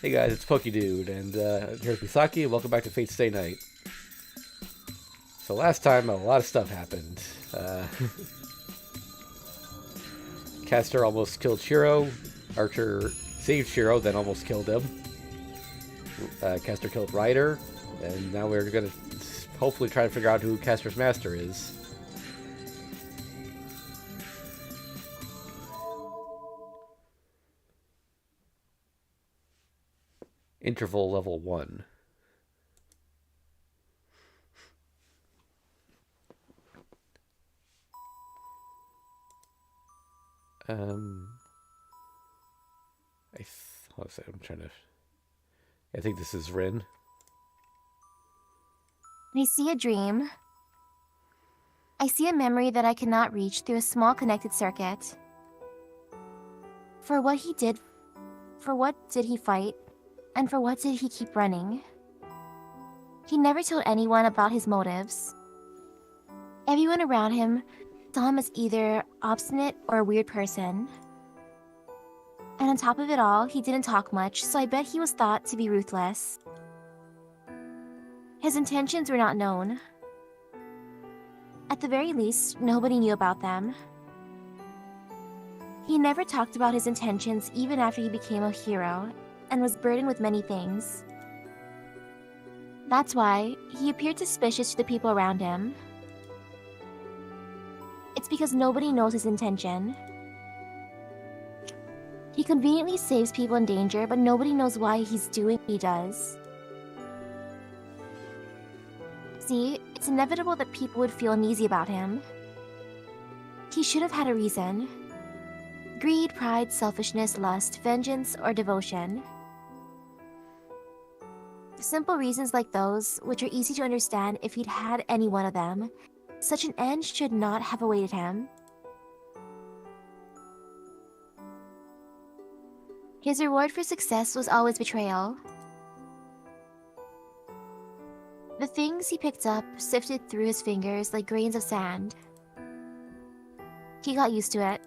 Hey guys, it's PokeDude, and here's Misaki, and welcome back to Fate Stay Night. So last time, a lot of stuff happened. Caster almost killed Shiro. Archer saved Shiro, then almost killed him. Caster killed Ryder, and now we're gonna hopefully try to figure out who Caster's master is. Interval level 1. Um, hold on a second, I'm trying to. I think this is Rin. I see a dream. I see a memory that I cannot reach through a small connected circuit. For what he did, for what did he fight, and for what did he keep running? He never told anyone about his motives. Everyone around him saw him as either obstinate or a weird person. And on top of it all, he didn't talk much, so I bet he was thought to be ruthless. His intentions were not known. At the very least, nobody knew about them. He never talked about his intentions even after he became a hero, and was burdened with many things. That's why he appeared suspicious to the people around him. It's because nobody knows his intention. He conveniently saves people in danger, but nobody knows why he's doing what he does. See, it's inevitable that people would feel uneasy about him. He should have had a reason. Greed, pride, selfishness, lust, vengeance, or devotion. Simple reasons like those, which are easy to understand if he'd had any one of them, such an end should not have awaited him. His reward for success was always betrayal. The things he picked up sifted through his fingers like grains of sand. He got used to it.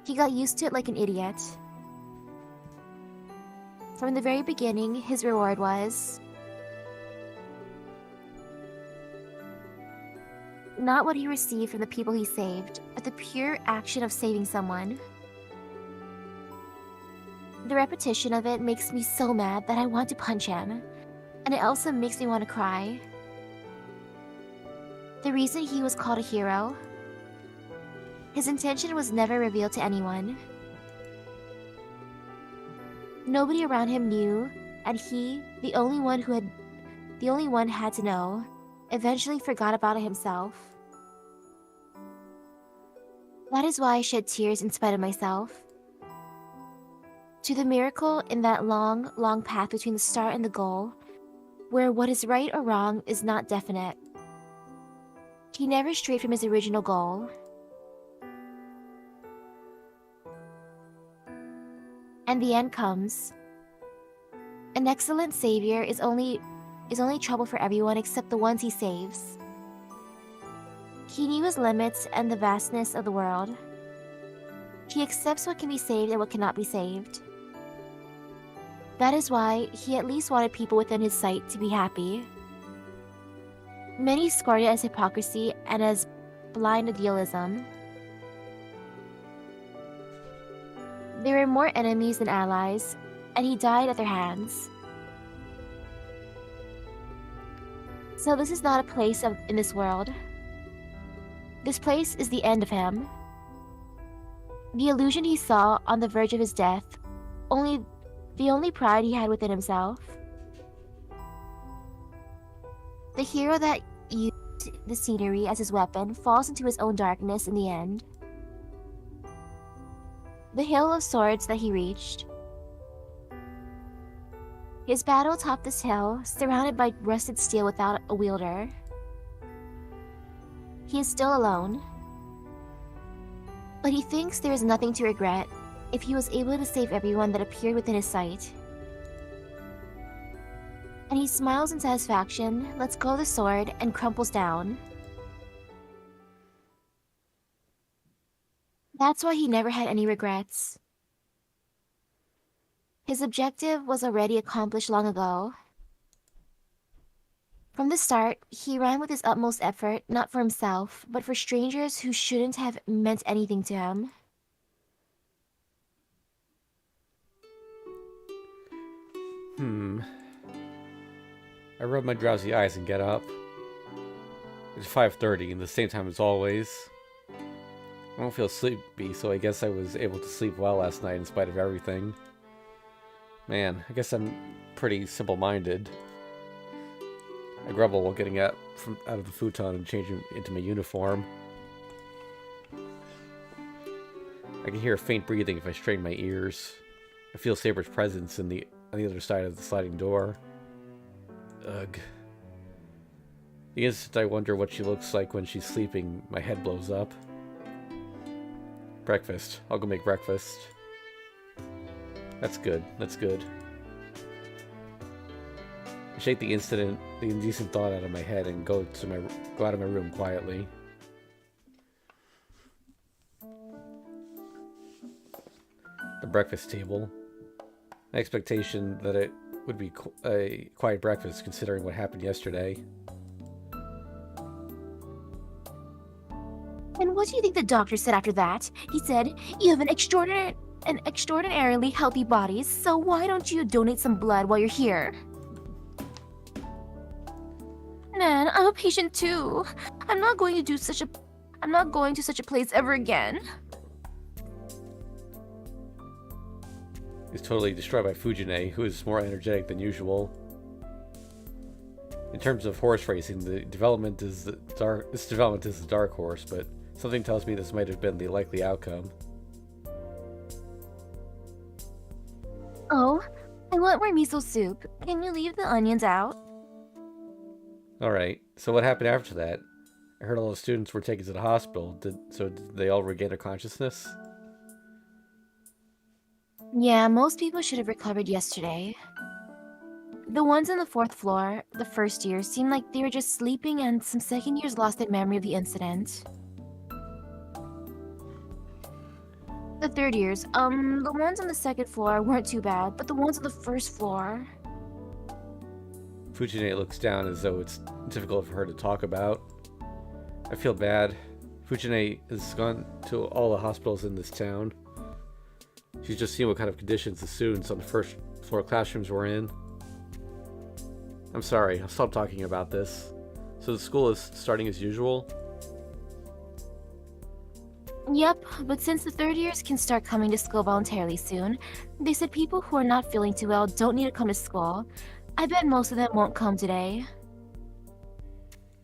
He got used to it like an idiot. From the very beginning, his reward was not what he received from the people he saved, but the pure action of saving someone. The repetition of it makes me so mad that I want to punch him, and it also makes me want to cry. The reason he was called a hero, his intention was never revealed to anyone. Nobody around him knew, and he, the only one had to know, eventually forgot about it himself. That is why I shed tears in spite of myself. To the miracle in that long, long path between the start and the goal, where what is right or wrong is not definite. He never strayed from his original goal. And the end comes. An excellent savior is only trouble for everyone except the ones he saves. He knew his limits and the vastness of the world. He accepts what can be saved and what cannot be saved. That is why he at least wanted people within his sight to be happy. Many scorned it as hypocrisy and as blind idealism. There were more enemies than allies, and he died at their hands. So this is not a place in this world. This place is the end of him. The illusion he saw on the verge of his death, the only pride he had within himself. The hero that used the scenery as his weapon falls into his own darkness in the end. The hill of swords that he reached. His battle topped this hill, surrounded by rusted steel without a wielder. He is still alone. But he thinks there is nothing to regret if he was able to save everyone that appeared within his sight. And he smiles in satisfaction, lets go of the sword, and crumples down. That's why he never had any regrets. His objective was already accomplished long ago. From the start, he ran with his utmost effort, not for himself, but for strangers who shouldn't have meant anything to him. I rub my drowsy eyes and get up. It's 5:30 and the same time as always. I don't feel sleepy, so I guess I was able to sleep well last night in spite of everything. Man, I guess I'm pretty simple-minded. I grumble while getting out of the futon and changing into my uniform. I can hear a faint breathing if I strain my ears. I feel Saber's presence on the other side of the sliding door. Ugh. The instant I wonder what she looks like when she's sleeping, my head blows up. Breakfast. I'll go make breakfast. That's good. That's good. I shake the indecent thought out of my head and go out of my room quietly. The breakfast table. My expectation that it would be a quiet breakfast considering what happened yesterday. And what do you think the doctor said after that? He said, "You have an extraordinarily healthy body, so why don't you donate some blood while you're here?" Man, I'm a patient too. I'm not going to such a place ever again. Is totally destroyed by Fujine, who is more energetic than usual. In terms of horse racing, this development is the dark horse, but something tells me this might have been the likely outcome. Oh, I want more miso soup. Can you leave the onions out? Alright, so what happened after that? I heard all the students were taken to the hospital. Did they all regain their consciousness? Yeah, most people should have recovered yesterday. The ones on the fourth floor, the first year, seemed like they were just sleeping, and some second years lost their memory of the incident. The third years, the ones on the second floor weren't too bad, but the ones on the first floor... Fujine looks down as though it's difficult for her to talk about. I feel bad. Fujine has gone to all the hospitals in this town. She's just seen what kind of conditions the students on the first floor classrooms were in. I'm sorry, I'll stop talking about this. So the school is starting as usual? Yep, but since the third years can start coming to school voluntarily soon, they said people who are not feeling too well don't need to come to school. I bet most of them won't come today.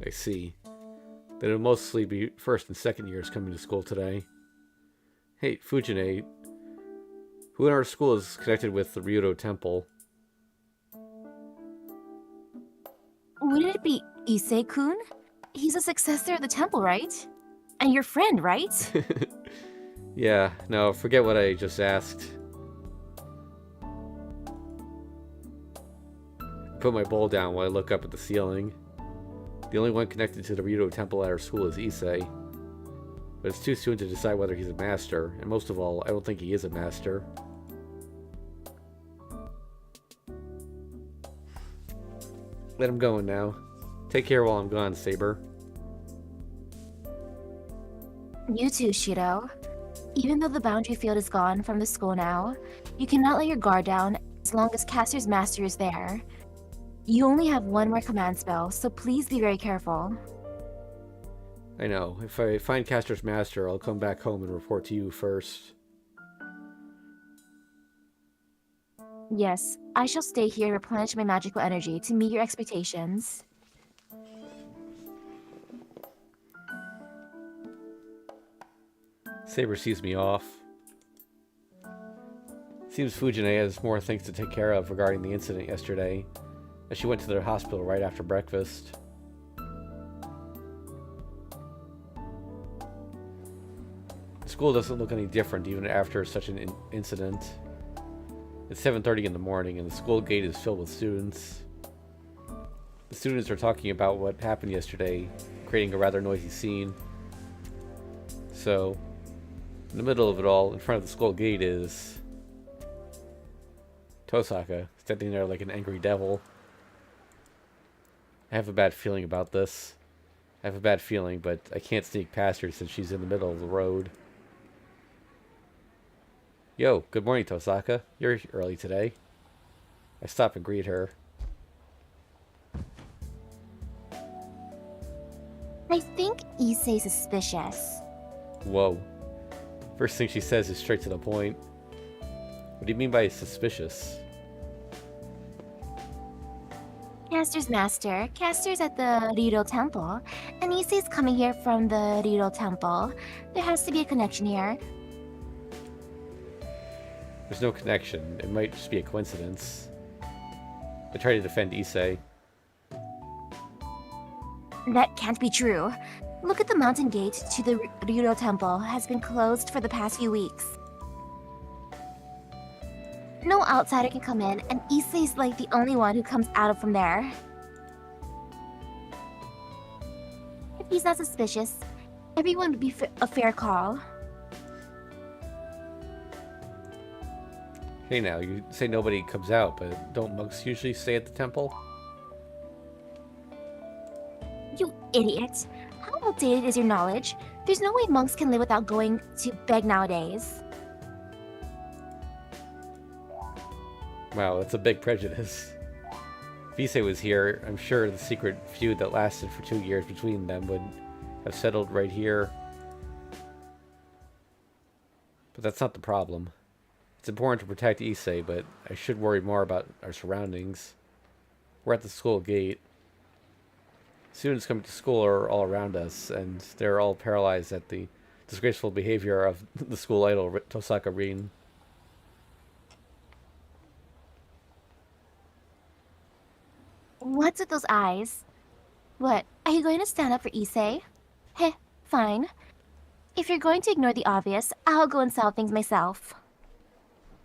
I see. Then it'll mostly be first and second years coming to school today. Hey, Fujine, who in our school is connected with the Ryudo Temple? Wouldn't it be Issei-kun? He's a successor of the temple, right? And your friend, right? Yeah, no, forget what I just asked. I put my bowl down while I look up at the ceiling. The only one connected to the Ryudo Temple at our school is Issei. But it's too soon to decide whether he's a master, and most of all, I don't think he is a master. Let him go now. Take care while I'm gone, Saber. You too, Shiro. Even though the boundary field is gone from the school now, you cannot let your guard down as long as Caster's master is there. You only have one more command spell, so please be very careful. I know. If I find Caster's master, I'll come back home and report to you first. Yes, I shall stay here and replenish my magical energy to meet your expectations. Saber sees me off. Seems Fujine has more things to take care of regarding the incident yesterday, as she went to the hospital right after breakfast. The school doesn't look any different even after such an incident. It's 7:30 in the morning and the school gate is filled with students. The students are talking about what happened yesterday, creating a rather noisy scene. So, in the middle of it all, in front of the school gate is Tosaka, standing there like an angry devil. I have a bad feeling about this. I have a bad feeling, but I can't sneak past her since she's in the middle of the road. Yo, good morning, Tosaka. You're early today. I stop and greet her. I think Issei's suspicious. Whoa. First thing she says is straight to the point. What do you mean by suspicious? Caster's master. Caster's at the Rito Temple, and Issei's coming here from the Rito Temple. There has to be a connection here. There's no connection. It might just be a coincidence. I try to defend Issei. That can't be true. Look at the mountain gate to the Rito Temple has been closed for the past few weeks. No outsider can come in, and Issei's like the only one who comes out of from there. If he's not suspicious, everyone would be a fair call. Hey now, you say nobody comes out, but don't monks usually stay at the temple? You idiot! How outdated is your knowledge? There's no way monks can live without going to beg nowadays. Wow, that's a big prejudice. If Issei was here, I'm sure the secret feud that lasted for 2 years between them would have settled right here. But that's not the problem. It's important to protect Issei, but I should worry more about our surroundings. We're at the school gate. Students coming to school are all around us, and they're all paralyzed at the disgraceful behavior of the school idol, Tosaka Rin. What's with those eyes? What, are you going to stand up for Issei? Heh, fine. If you're going to ignore the obvious, I'll go and solve things myself.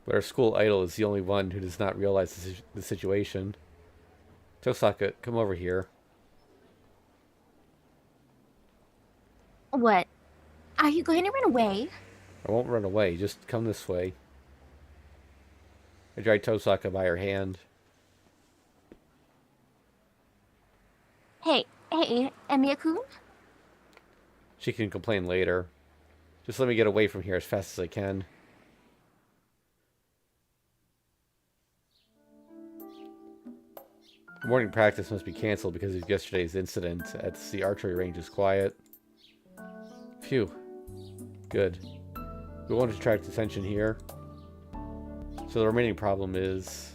But our school idol is the only one who does not realize the situation. Tosaka, come over here. What? Are you going to run away? I won't run away, just come this way. I drag Tosaka by her hand. Hey, Emiya-kun? She can complain later. Just let me get away from here as fast as I can. Morning practice must be cancelled because of yesterday's incident at the archery range is quiet. Phew. Good. We won't attract attention here. So the remaining problem is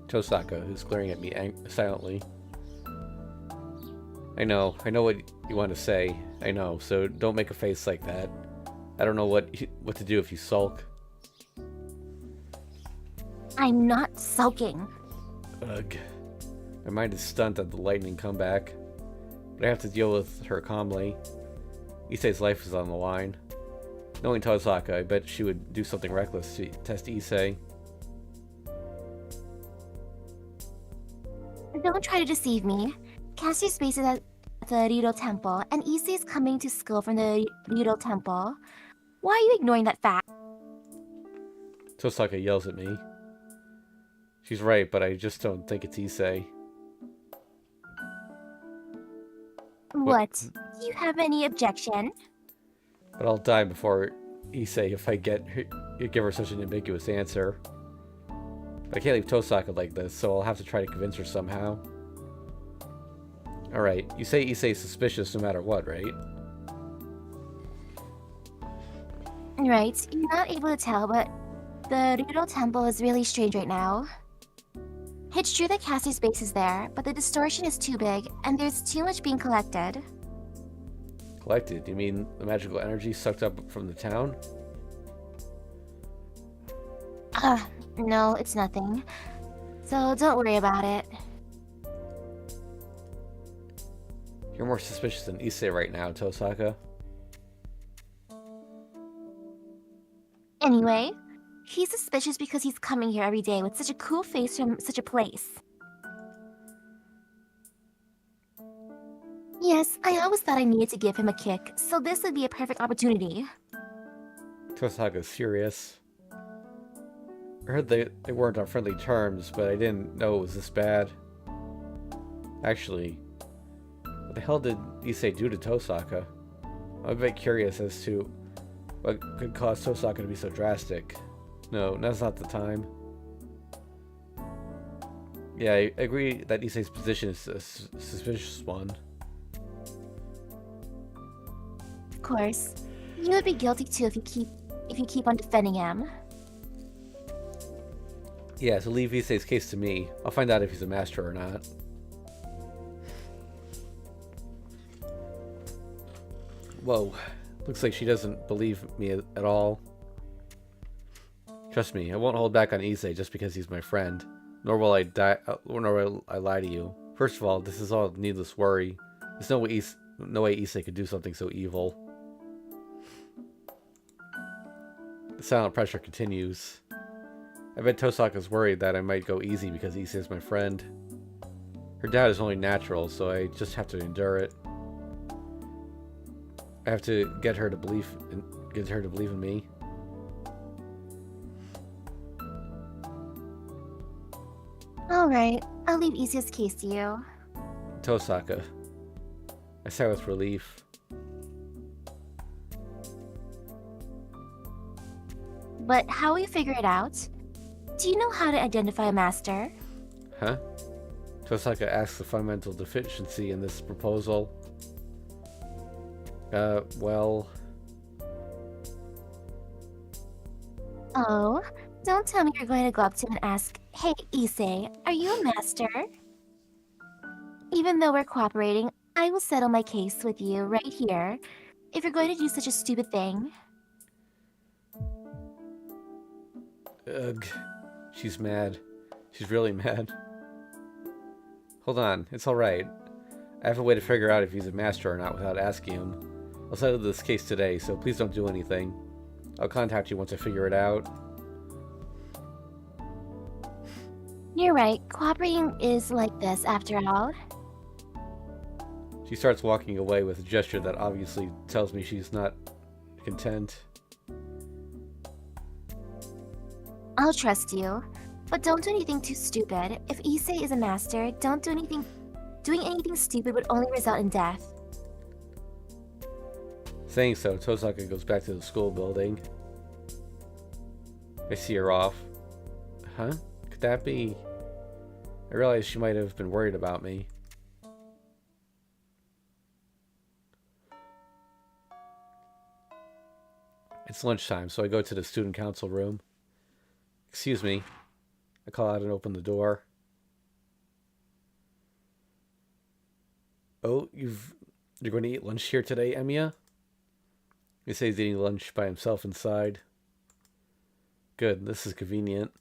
Tosaka, who's glaring at me silently. I know what you want to say. I know, so don't make a face like that. I don't know what to do if you sulk. I'm not sulking. Ugh. My mind is stunned at the lightning comeback. But I have to deal with her calmly. Issei's life is on the line. Knowing Tosaka, I bet she would do something reckless to test Issei. Don't try to deceive me. Cassie's space is at the Rito Temple, and Issei's coming to school from the Rito Temple. Why are you ignoring that fact? Tosaka yells at me. She's right, but I just don't think it's Issei. What? Do you have any objection? But I'll die before Issei if I give her such an ambiguous answer. But I can't leave Tosaka like this, so I'll have to try to convince her somehow. Alright, you say Issei's suspicious no matter what, right? Right, you're not able to tell, but the Rito Temple is really strange right now. It's true that Cassie's base is there, but the distortion is too big, and there's too much being collected. Collected? You mean the magical energy sucked up from the town? No, it's nothing. So don't worry about it. You're more suspicious than Issei right now, Tosaka. Anyway, he's suspicious because he's coming here every day with such a cool face from such a place. Yes, I always thought I needed to give him a kick, so this would be a perfect opportunity. Tosaka's furious. I heard they weren't on friendly terms, but I didn't know it was this bad. Actually, what the hell did Issei do to Tosaka? I'm a bit curious as to what could cause Tosaka to be so drastic. No, now's not the time. Yeah, I agree that Issei's position is a suspicious one. Of course. You would be guilty too if you keep on defending him. Yeah, so leave Issei's case to me. I'll find out if he's a master or not. Whoa. Looks like she doesn't believe me at all. Trust me, I won't hold back on Issei just because he's my friend. Nor will I lie to you. First of all, this is all needless worry. There's no way Issei could do something so evil. The silent pressure continues. I bet Tosaka's worried that I might go easy because Issei is my friend. Her doubt is only natural, so I just have to endure it. I have to get her to believe in me. Alright, I'll leave Issei's case to you. Tosaka. I sigh with relief. But how will you figure it out? Do you know how to identify a master? Huh? Tosaka asks the fundamental deficiency in this proposal. Well... Oh, don't tell me you're going to go up to him and ask, "Hey, Issei, are you a master?" Even though we're cooperating, I will settle my case with you right here, if you're going to do such a stupid thing. Ugh. She's mad. She's really mad. Hold on, it's alright. I have a way to figure out if he's a master or not without asking him. I'll settle this case today, so please don't do anything. I'll contact you once I figure it out. You're right, cooperating is like this after all. She starts walking away with a gesture that obviously tells me she's not content. I'll trust you, but don't do anything too stupid. If Issei is a master, don't do anything. Doing anything stupid would only result in death. Saying so, Tosaka goes back to the school building. I see her off. Huh? Could that be... I realized she might have been worried about me. It's lunchtime, so I go to the student council room. Excuse me. I call out and open the door. Oh, you're going to eat lunch here today, Emiya? He says he's eating lunch by himself inside. Good, this is convenient.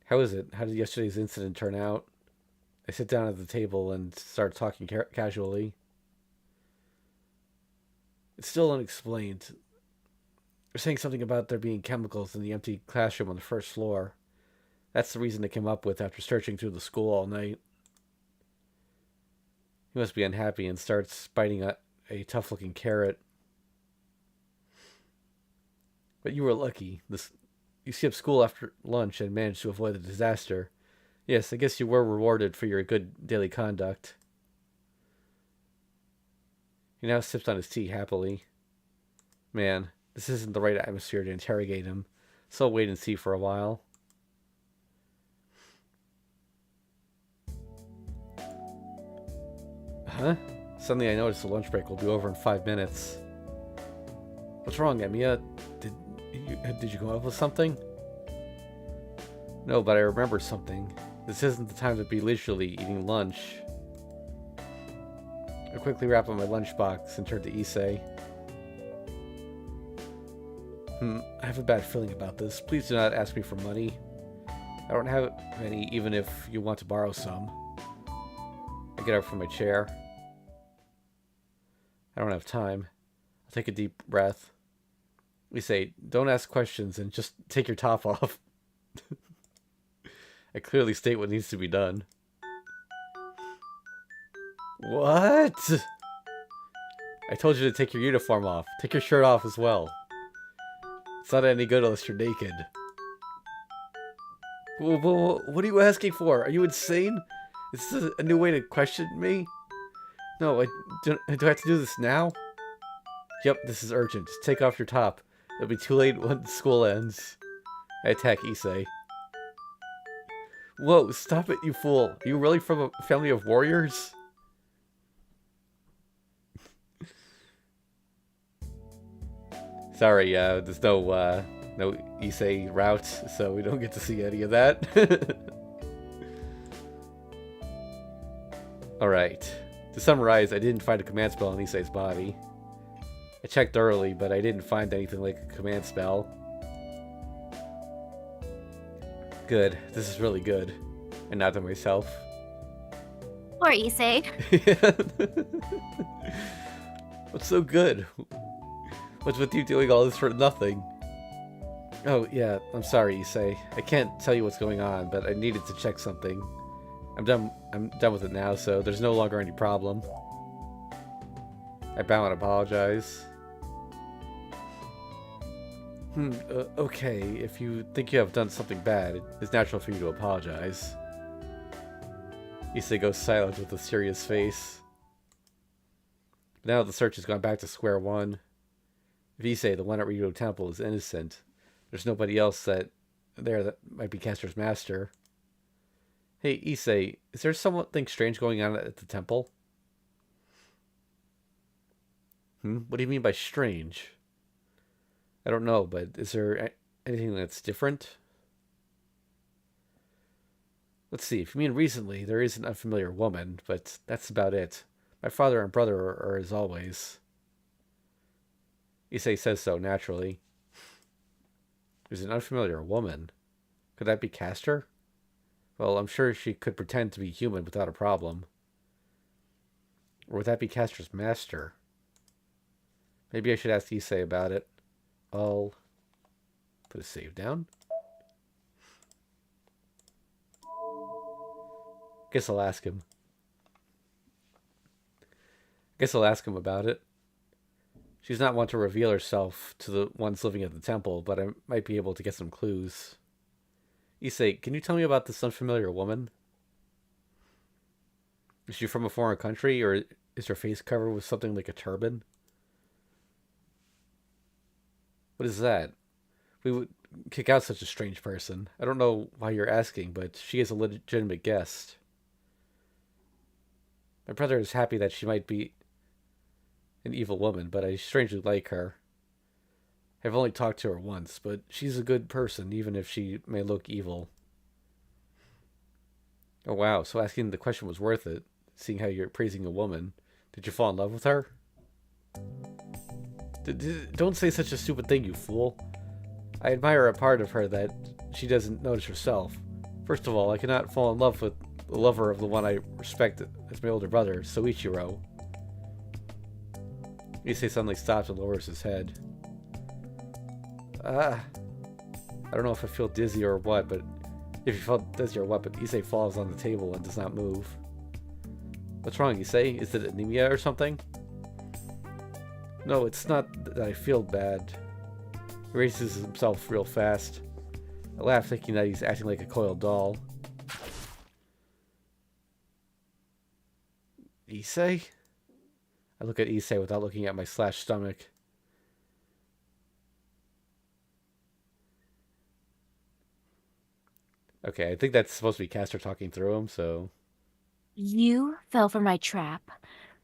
How is it? How did yesterday's incident turn out? I sit down at the table and start talking casually. It's still unexplained. They're saying something about there being chemicals in the empty classroom on the first floor. That's the reason they came up with after searching through the school all night. He must be unhappy and starts biting a tough-looking carrot. But you were lucky. You skipped school after lunch and managed to avoid the disaster. Yes, I guess you were rewarded for your good daily conduct. He now sips on his tea happily. Man, this isn't the right atmosphere to interrogate him, so I'll wait and see for a while. Huh? Suddenly I notice the lunch break will be over in 5 minutes. What's wrong, Emiya? Did you come up with something? No, but I remember something. This isn't the time to be leisurely eating lunch. I quickly wrap up my lunchbox and turn to Issei. I have a bad feeling about this. Please do not ask me for money. I don't have any, even if you want to borrow some. I get up from my chair. I don't have time. I'll take a deep breath. We say, don't ask questions and just take your top off. I clearly state what needs to be done. What? I told you to take your uniform off. Take your shirt off as well. It's not any good unless you're naked. What are you asking for? Are you insane? Is this a new way to question me? No, do I have to do this now? Yep, this is urgent. Just take off your top. It'll be too late when school ends. I attack Issei. Whoa, stop it, you fool. Are you really from a family of warriors? Sorry, there's no Issei route, so we don't get to see any of that. Alright. To summarize, I didn't find a command spell on Issei's body. I checked thoroughly, but I didn't find anything like a command spell. Good. This is really good. And not to myself. Poor Issei. What's so good? What's with you doing all this for nothing? Oh, yeah, I'm sorry, Issei. I can't tell you what's going on, but I needed to check something. I'm done with it now, so there's no longer any problem. I bow and apologize. Okay, if you think you have done something bad, it's natural for you to apologize. Issei goes silent with a serious face. Now the search has gone back to square one. If Issei, the one at Rito Temple, is innocent, there's nobody else that might be Castor's master. Hey, Issei, is there something strange going on at the temple? What do you mean by strange? I don't know, but is there anything that's different? Let's see, if you mean recently, there is an unfamiliar woman, but that's about it. My father and brother are as always. Issei says so, naturally. There's an unfamiliar woman. Could that be Castor? Well, I'm sure she could pretend to be human without a problem. Or would that be Castor's master? Maybe I should ask Issei about it. I'll put a save down. Guess I'll ask him. Guess I'll ask him about it. She's not one to reveal herself to the ones living at the temple, but I might be able to get some clues. Issei, can you tell me about this unfamiliar woman? Is she from a foreign country, or is her face covered with something like a turban? What is that? We would kick out such a strange person. I don't know why you're asking, but she is a legitimate guest. My brother is happy that she might be an evil woman, but I strangely like her. I've only talked to her once, but she's a good person, even if she may look evil. Oh wow, so asking the question was worth it, seeing how you're praising a woman. Did you fall in love with her? Don't say such a stupid thing, you fool. I admire a part of her that she doesn't notice herself. First of all, I cannot fall in love with the lover of the one I respect as my older brother, Soichiro. Issei suddenly stops and lowers his head. I don't know if I feel dizzy or what, but if you felt dizzy or what, but Issei falls on the table and does not move. What's wrong, Issei? Is it anemia or something? No, it's not that I feel bad. He raises himself real fast. I laugh, thinking that he's acting like a coiled doll. Issei? I look at Issei without looking at my slashed stomach. Okay, I think that's supposed to be Castor talking through him, so... You fell for my trap.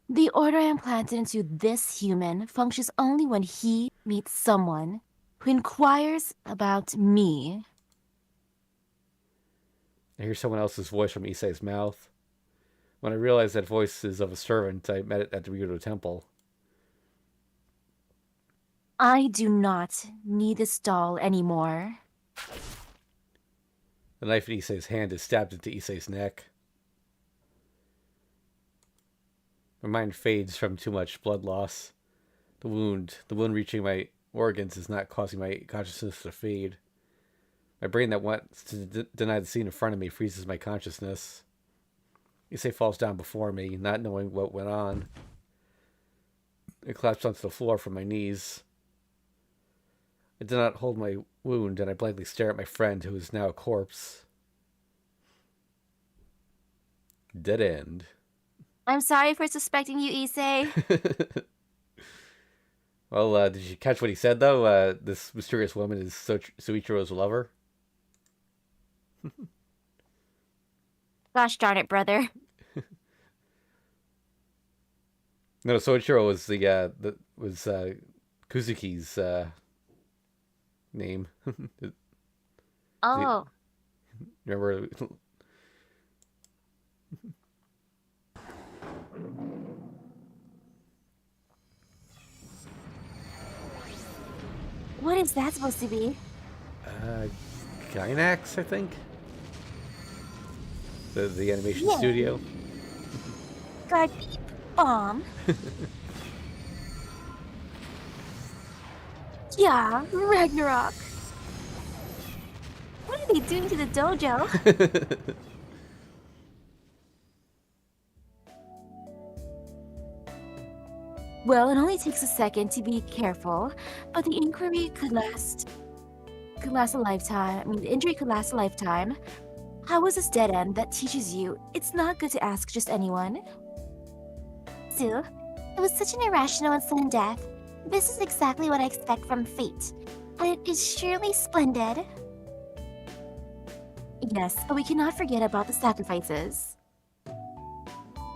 The order I implanted into this human functions only when he meets someone who inquires about me. I hear someone else's voice from Issei's mouth. When I realize that voice is of a servant I met at the Rito Temple. I do not need this doll anymore. The knife in Issei's hand is stabbed into Issei's neck. My mind fades from too much blood loss. The wound reaching my organs is not causing my consciousness to fade. My brain that wants to deny the scene in front of me freezes my consciousness. Issei falls down before me, not knowing what went on. I collapse onto the floor from my knees. I did not hold my wound, and I blankly stare at my friend, who is now a corpse. Dead end. I'm sorry for suspecting you, Issei. Well, did you catch what he said, though? This mysterious woman is Soichiro's lover? Gosh darn it, brother. No, Soichiro was was Kuzuki's name. Oh. Remember? What is that supposed to be? Gainax, I think. The animation Yeah. studio. God, bomb. Yeah, Ragnarok. What are they doing to the dojo? Well, it only takes a second to be careful, but the inquiry could last a lifetime. I mean, the injury could last a lifetime. How was this dead end that teaches you it's not good to ask just anyone? Sue, it was such an irrational and sudden death. This is exactly what I expect from fate, and it is surely splendid. Yes, but we cannot forget about the sacrifices.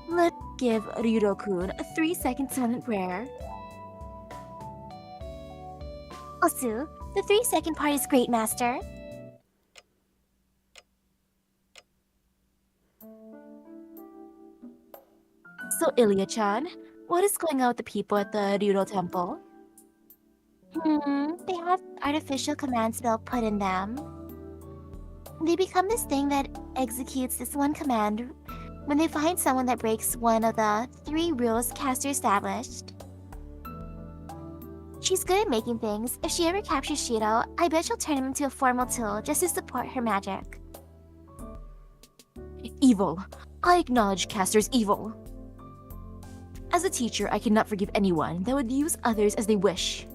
Let's give Ryuro-kun a 3-second silent prayer. Osu, the 3-second part is great, Master. So, Ilya-chan, what is going on with the people at the Ryuro Temple? They have artificial command spell put in them. They become this thing that executes this one command when they find someone that breaks one of the 3 rules Caster established. She's good at making things. If she ever captures Shiro, I bet she'll turn him into a formal tool just to support her magic. Evil. I acknowledge Caster's evil. As a teacher, I cannot forgive anyone that would use others as they wish.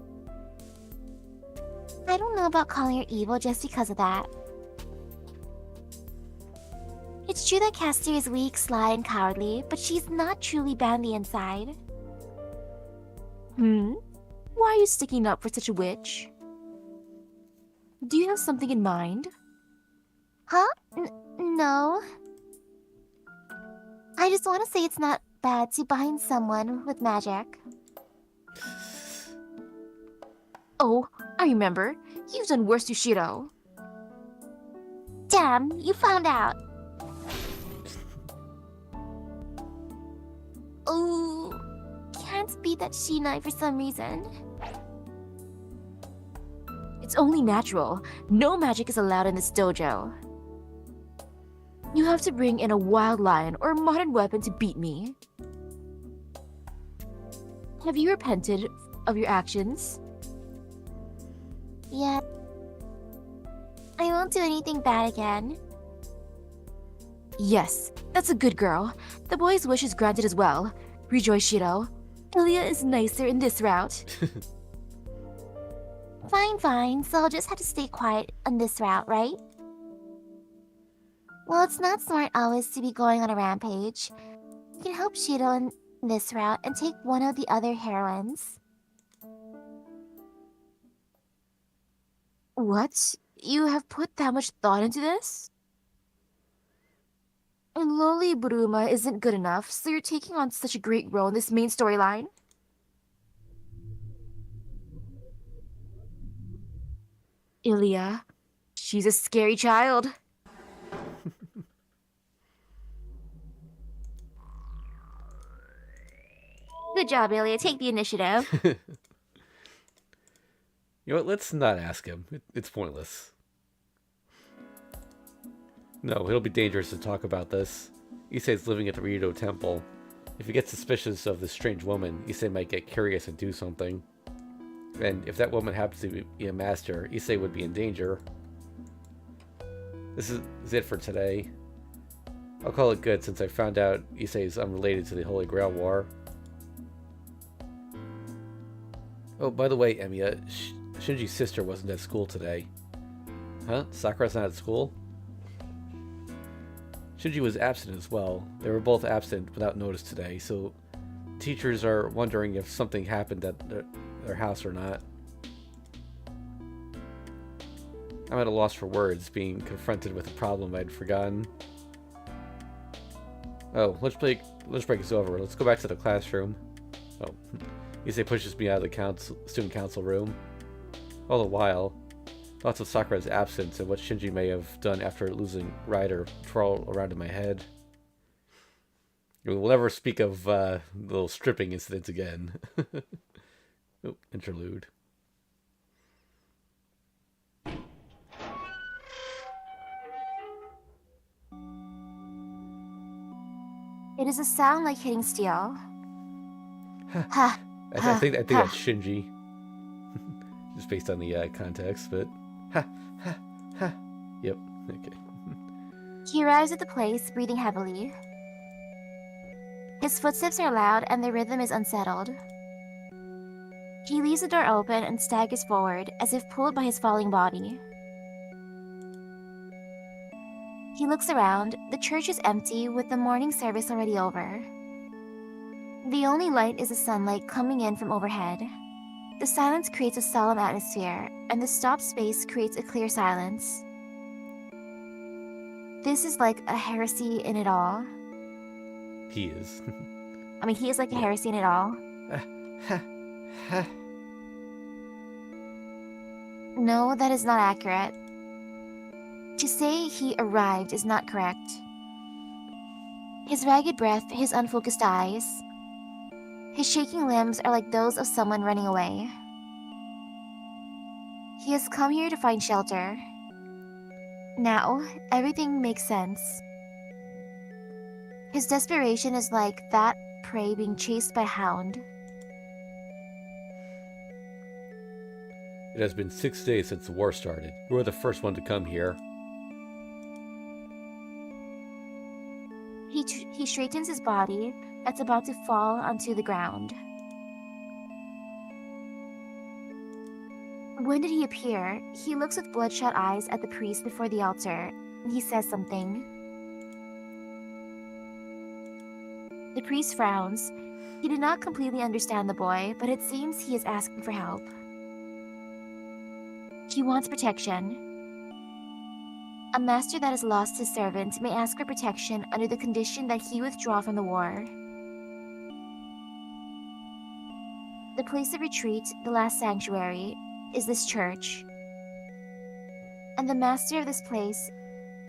I don't know about calling her evil just because of that. It's true that Caster is weak, sly, and cowardly, but she's not truly bad on the inside. Why are you sticking up for such a witch? Do you have something in mind? Huh? No. I just want to say it's not bad to bind someone with magic. Oh, I remember. You've done worse to Shiro. Damn, you found out. Oh, can't beat that Shinai for some reason. It's only natural. No magic is allowed in this dojo. You have to bring in a wild lion or a modern weapon to beat me. Have you repented of your actions? Yeah. I won't do anything bad again. Yes, that's a good girl. The boy's wish is granted as well. Rejoice, Shiro. Ilya is nicer in this route. Fine, so I'll just have to stay quiet on this route, right? Well, it's not smart always to be going on a rampage. You can help Shiro in this route and take one of the other heroines. What? You have put that much thought into this? And Loli Bruma isn't good enough, so you're taking on such a great role in this main storyline? Ilya, she's a scary child. Good job, Ilya. Take the initiative. You know what? Let's not ask him. It's pointless. No, it'll be dangerous to talk about this. Issei's living at the Ryudo Temple. If he gets suspicious of this strange woman, Issei might get curious and do something. And if that woman happens to be a master, Issei would be in danger. This is it for today. I'll call it good since I found out Issei is unrelated to the Holy Grail War. Oh, by the way, Emiya, Shinji's sister wasn't at school today. Huh? Sakura's not at school? Shinji was absent as well. They were both absent without notice today, so teachers are wondering if something happened at their house or not. I'm at a loss for words, being confronted with a problem I'd forgotten. Oh, lunch break is over. Let's go back to the classroom. Oh, Issei pushes me out of the student council room. All the while, thoughts of Sakura's absence and what Shinji may have done after losing Rider twirl around in my head. We'll never speak of the little stripping incidents again. Oh, interlude. It is a sound like hitting steel. I think that's Shinji. Just based on the context, but Yep. Okay. He arrives at the place, breathing heavily. His footsteps are loud and the rhythm is unsettled. He leaves the door open and staggers forward, as if pulled by his falling body. He looks around. The church is empty, with the morning service already over. The only light is the sunlight coming in from overhead. The silence creates a solemn atmosphere, and the stopped space creates a clear silence. This is like a heresy in it all. He is. I mean, he is like a heresy in it all. No, that is not accurate. To say he arrived is not correct. His ragged breath, his unfocused eyes, his shaking limbs are like those of someone running away. He has come here to find shelter. Now, everything makes sense. His desperation is like that prey being chased by a hound. It has been 6 days since the war started. You were the first one to come here. He straightens his body that's about to fall onto the ground. When did he appear? He looks with bloodshot eyes at the priest before the altar, and he says something. The priest frowns. He did not completely understand the boy, but it seems he is asking for help. He wants protection. A master that has lost his servant may ask for protection under the condition that he withdraw from the war. The place of retreat, the last sanctuary, is this church. And the master of this place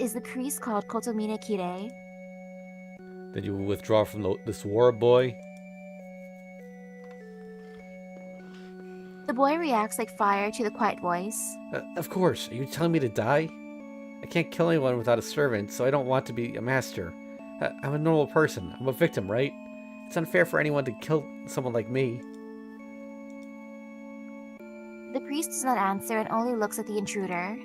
is the priest called Kotomine Kirei. Then you will withdraw from this war, boy? The boy reacts like fire to the quiet voice. Of course. Are you telling me to die? I can't kill anyone without a servant, so I don't want to be a master. I'm a normal person. I'm a victim, right? It's unfair for anyone to kill someone like me. The priest does not answer and only looks at the intruder,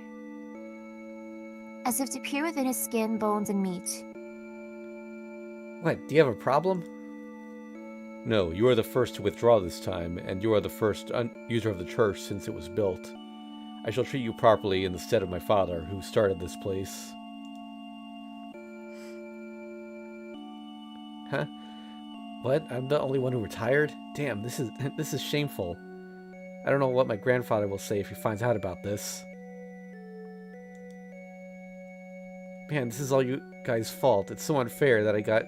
as if to peer within his skin, bones, and meat. What, do you have a problem? No, you are the first to withdraw this time, and you are the first user of the church since it was built. I shall treat you properly in the stead of my father, who started this place. Huh? What? I'm the only one who retired? Damn, this is shameful. I don't know what my grandfather will say if he finds out about this. Man, this is all you guys' fault. It's so unfair that I got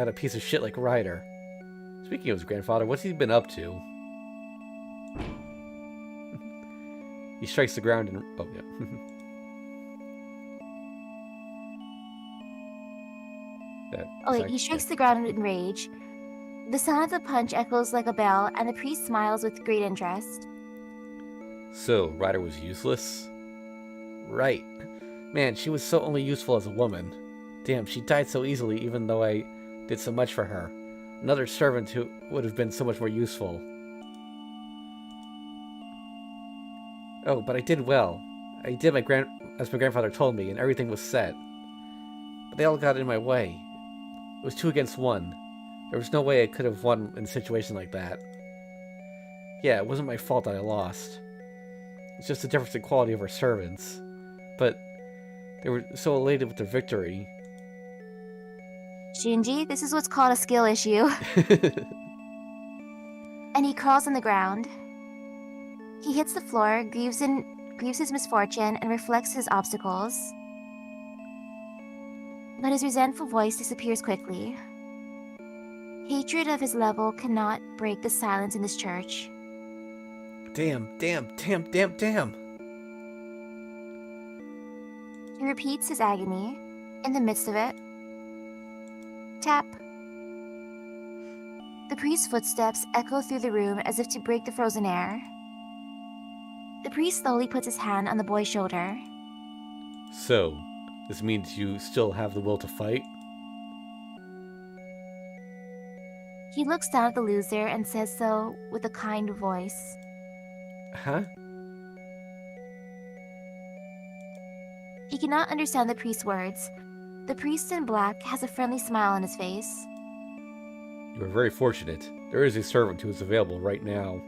a piece of shit like Ryder. Speaking of his grandfather, what's he been up to? He strikes the ground and... Oh, yeah. He strikes the ground in rage. The sound of the punch echoes like a bell, and the priest smiles with great interest. So, Ryder was useless? Right. Man, she was so only useful as a woman. Damn, she died so easily even though I did so much for her. Another servant who would have been so much more useful. Oh, but I did well. I did as my grandfather told me, and everything was set. But they all got in my way. It was 2 against 1. There was no way I could have won in a situation like that. Yeah, it wasn't my fault that I lost. It's just the difference in quality of our servants. But they were so elated with their victory. Shinji, this is what's called a skill issue. And he crawls on the ground. He hits the floor, grieves his misfortune, and reflects his obstacles. But his resentful voice disappears quickly. Hatred of his level cannot break the silence in this church. Damn. He repeats his agony. In the midst of it, tap. The priest's footsteps echo through the room as if to break the frozen air. The priest slowly puts his hand on the boy's shoulder. So, this means you still have the will to fight? He looks down at the loser and says so with a kind voice. Huh? He cannot understand the priest's words. The priest in black has a friendly smile on his face. You are very fortunate. There is a servant who is available right now.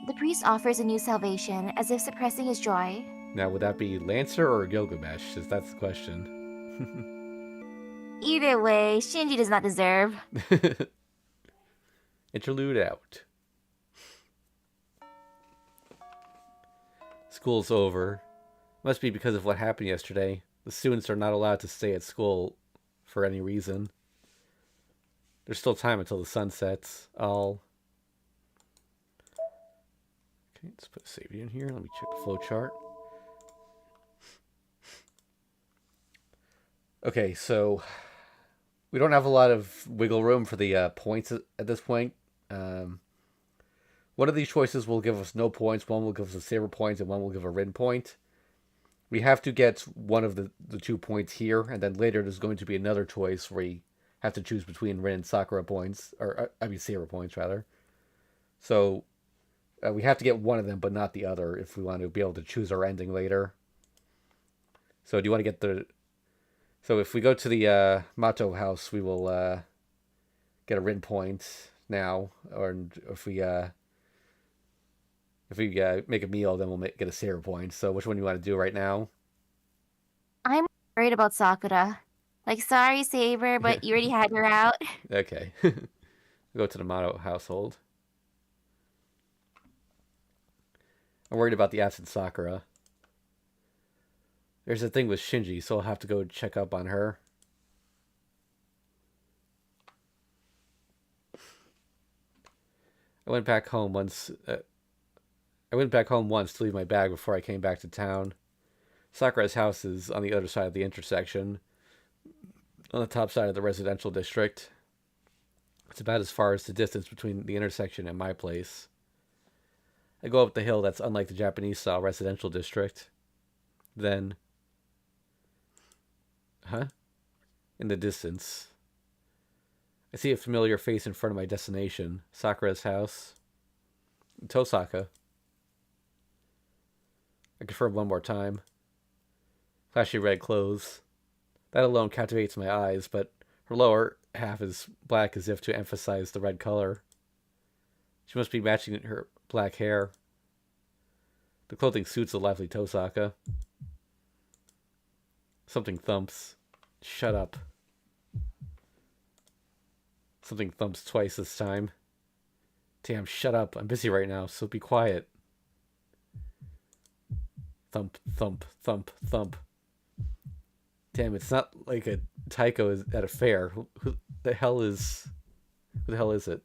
The priest offers a new salvation, as if suppressing his joy. Now, would that be Lancer or Gilgamesh? Is that's the question. Either way, Shinji does not deserve. Interlude out. School's over. Must be because of what happened yesterday. The students are not allowed to stay at school for any reason. There's still time until the sun sets. Okay, let's put a save in here. Let me check the flow chart. Okay, so we don't have a lot of wiggle room for the points at this point. One of these choices will give us no points, one will give us a saber point, and one will give a Rin point. We have to get one of the 2 points here, and then later there's going to be another choice where we have to choose between Rin and Sakura points, or saber points, rather. So we have to get one of them, but not the other, if we want to be able to choose our ending later. So do you want to get the... So if we go to the Mato house, we will get a Rin point now, or if we make a meal, then we'll get a saber point. So which one do you want to do right now? I'm worried about Sakura. Like, sorry, Saber, but you already had her out. Okay. Go to the Mato household. I'm worried about the absent Sakura. There's a thing with Shinji, so I'll have to go check up on her. I went back home once to leave my bag before I came back to town. Sakura's house is on the other side of the intersection, on the top side of the residential district. It's about as far as the distance between the intersection and my place. I go up the hill that's unlike the Japanese-style residential district. Then... in the distance, I see a familiar face in front of my destination, Sakura's house. Tosaka. I confirm one more time. Flashy red clothes. That alone captivates my eyes, but her lower half is black as if to emphasize the red color. She must be matching her black hair. The clothing suits the lively Tosaka. Something thumps. Shut up. Something thumps twice this time. Damn, shut up. I'm busy right now, so be quiet. Thump, thump, thump, thump. Damn, it's not like a taiko is at a fair. Who the hell is it?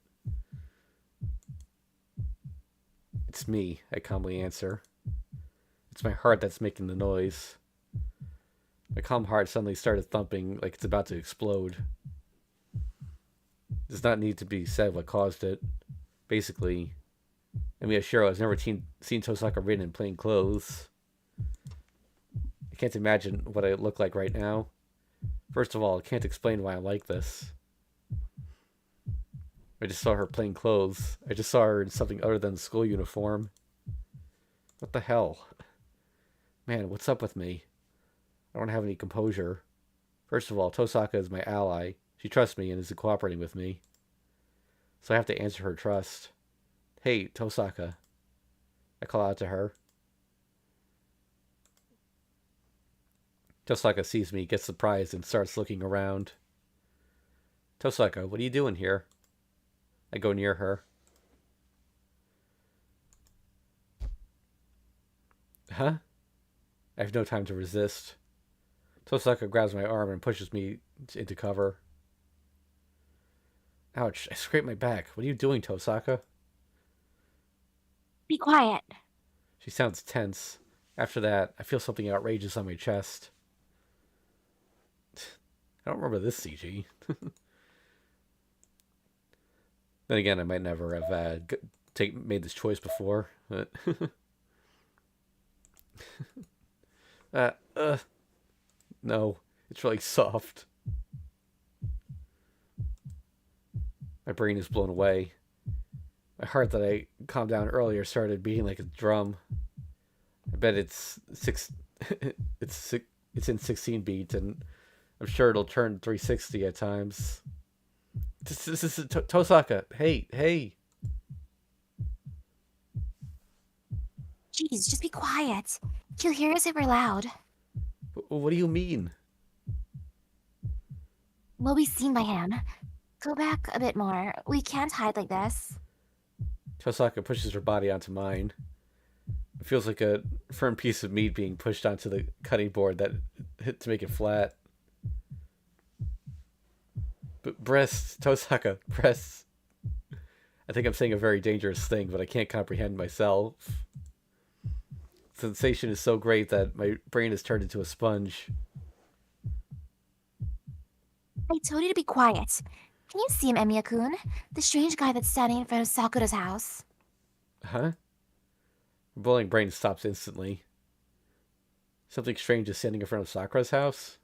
It's me, I calmly answer. It's my heart that's making the noise. My calm heart suddenly started thumping like it's about to explode. It does not need to be said what caused it. Basically, Miyashiro has never seen Tosaka ridden in plain clothes. I can't imagine what I look like right now. First of all, I can't explain why I'm like this. I just saw her plain clothes. I just saw her in something other than the school uniform. What the hell? Man, what's up with me? I don't have any composure. First of all, Tosaka is my ally. She trusts me and is cooperating with me. So I have to answer her trust. Hey, Tosaka. I call out to her. Tosaka sees me, gets surprised, and starts looking around. Tosaka, what are you doing here? I go near her. Huh? I have no time to resist. Tosaka grabs my arm and pushes me into cover. Ouch, I scraped my back. What are you doing, Tosaka? Be quiet. She sounds tense. After that, I feel something outrageous on my chest. I don't remember this CG. Then again, I might never have made this choice before. But no, it's really soft. My brain is blown away. My heart that I calmed down earlier started beating like a drum. I bet it's it's in 16 beats, and I'm sure it'll turn 360 at times. This is Tosaka. Hey. Jeez, just be quiet. He'll hear us if we're loud. What do you mean? We'll be seen by him. Go back a bit more. We can't hide like this. Tosaka pushes her body onto mine. It feels like a firm piece of meat being pushed onto the cutting board to make it flat. But breasts, Tosaka, breasts. I think I'm saying a very dangerous thing, but I can't comprehend myself. Sensation is so great that my brain is turned into a sponge. I told you to be quiet. Can you see him, Emiya-kun? The strange guy that's standing in front of Sakura's house. Huh? My boiling brain stops instantly. Something strange is standing in front of Sakura's house?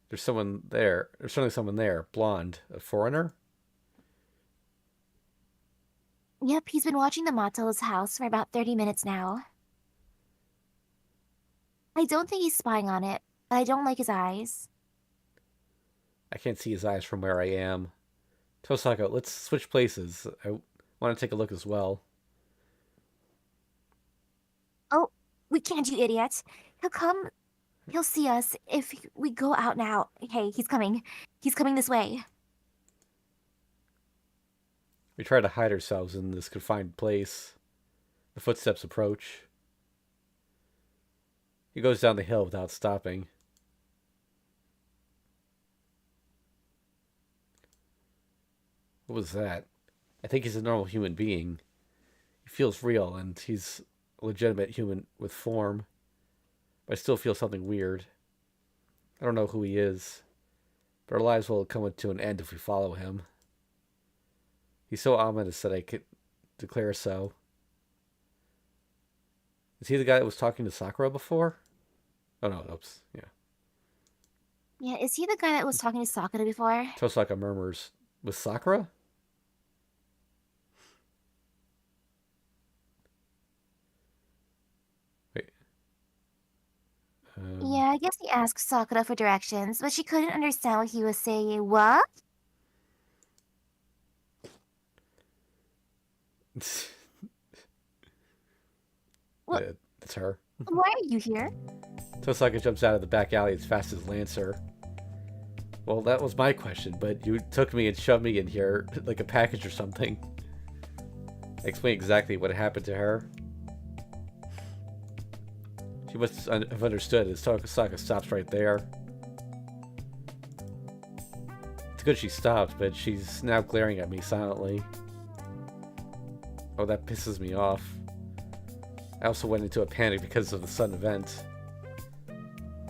There's someone there. There's certainly someone there. Blonde. A foreigner? Yep, he's been watching the Mato's house for about 30 minutes now. I don't think he's spying on it, but I don't like his eyes. I can't see his eyes from where I am. Tosaka, let's switch places. I want to take a look as well. Oh, we can't, you idiot. He'll see us if we go out now. Hey, he's coming. He's coming this way. We try to hide ourselves in this confined place. The footsteps approach. He goes down the hill without stopping. What was that? I think he's a normal human being. He feels real, and he's a legitimate human with form. But I still feel something weird. I don't know who he is, but our lives will come to an end if we follow him. He's so ominous that I could declare so. Is he the guy that was talking to Sakura before? Oh no, oops, yeah. Yeah, is he the guy that was talking to Sakura before? Tosaka murmurs, with Sakura? Wait. Yeah, I guess he asked Sakura for directions, but she couldn't understand what he was saying. What? What? It's her. Why are you here? Tosaka jumps out of the back alley as fast as Lancer. Well, that was my question, but you took me and shoved me in here like a package or something. I explained exactly what happened to her. She must have understood as Tosaka stops right there. It's good she stopped, but she's now glaring at me silently. Oh, that pisses me off. I also went into a panic because of the sudden event.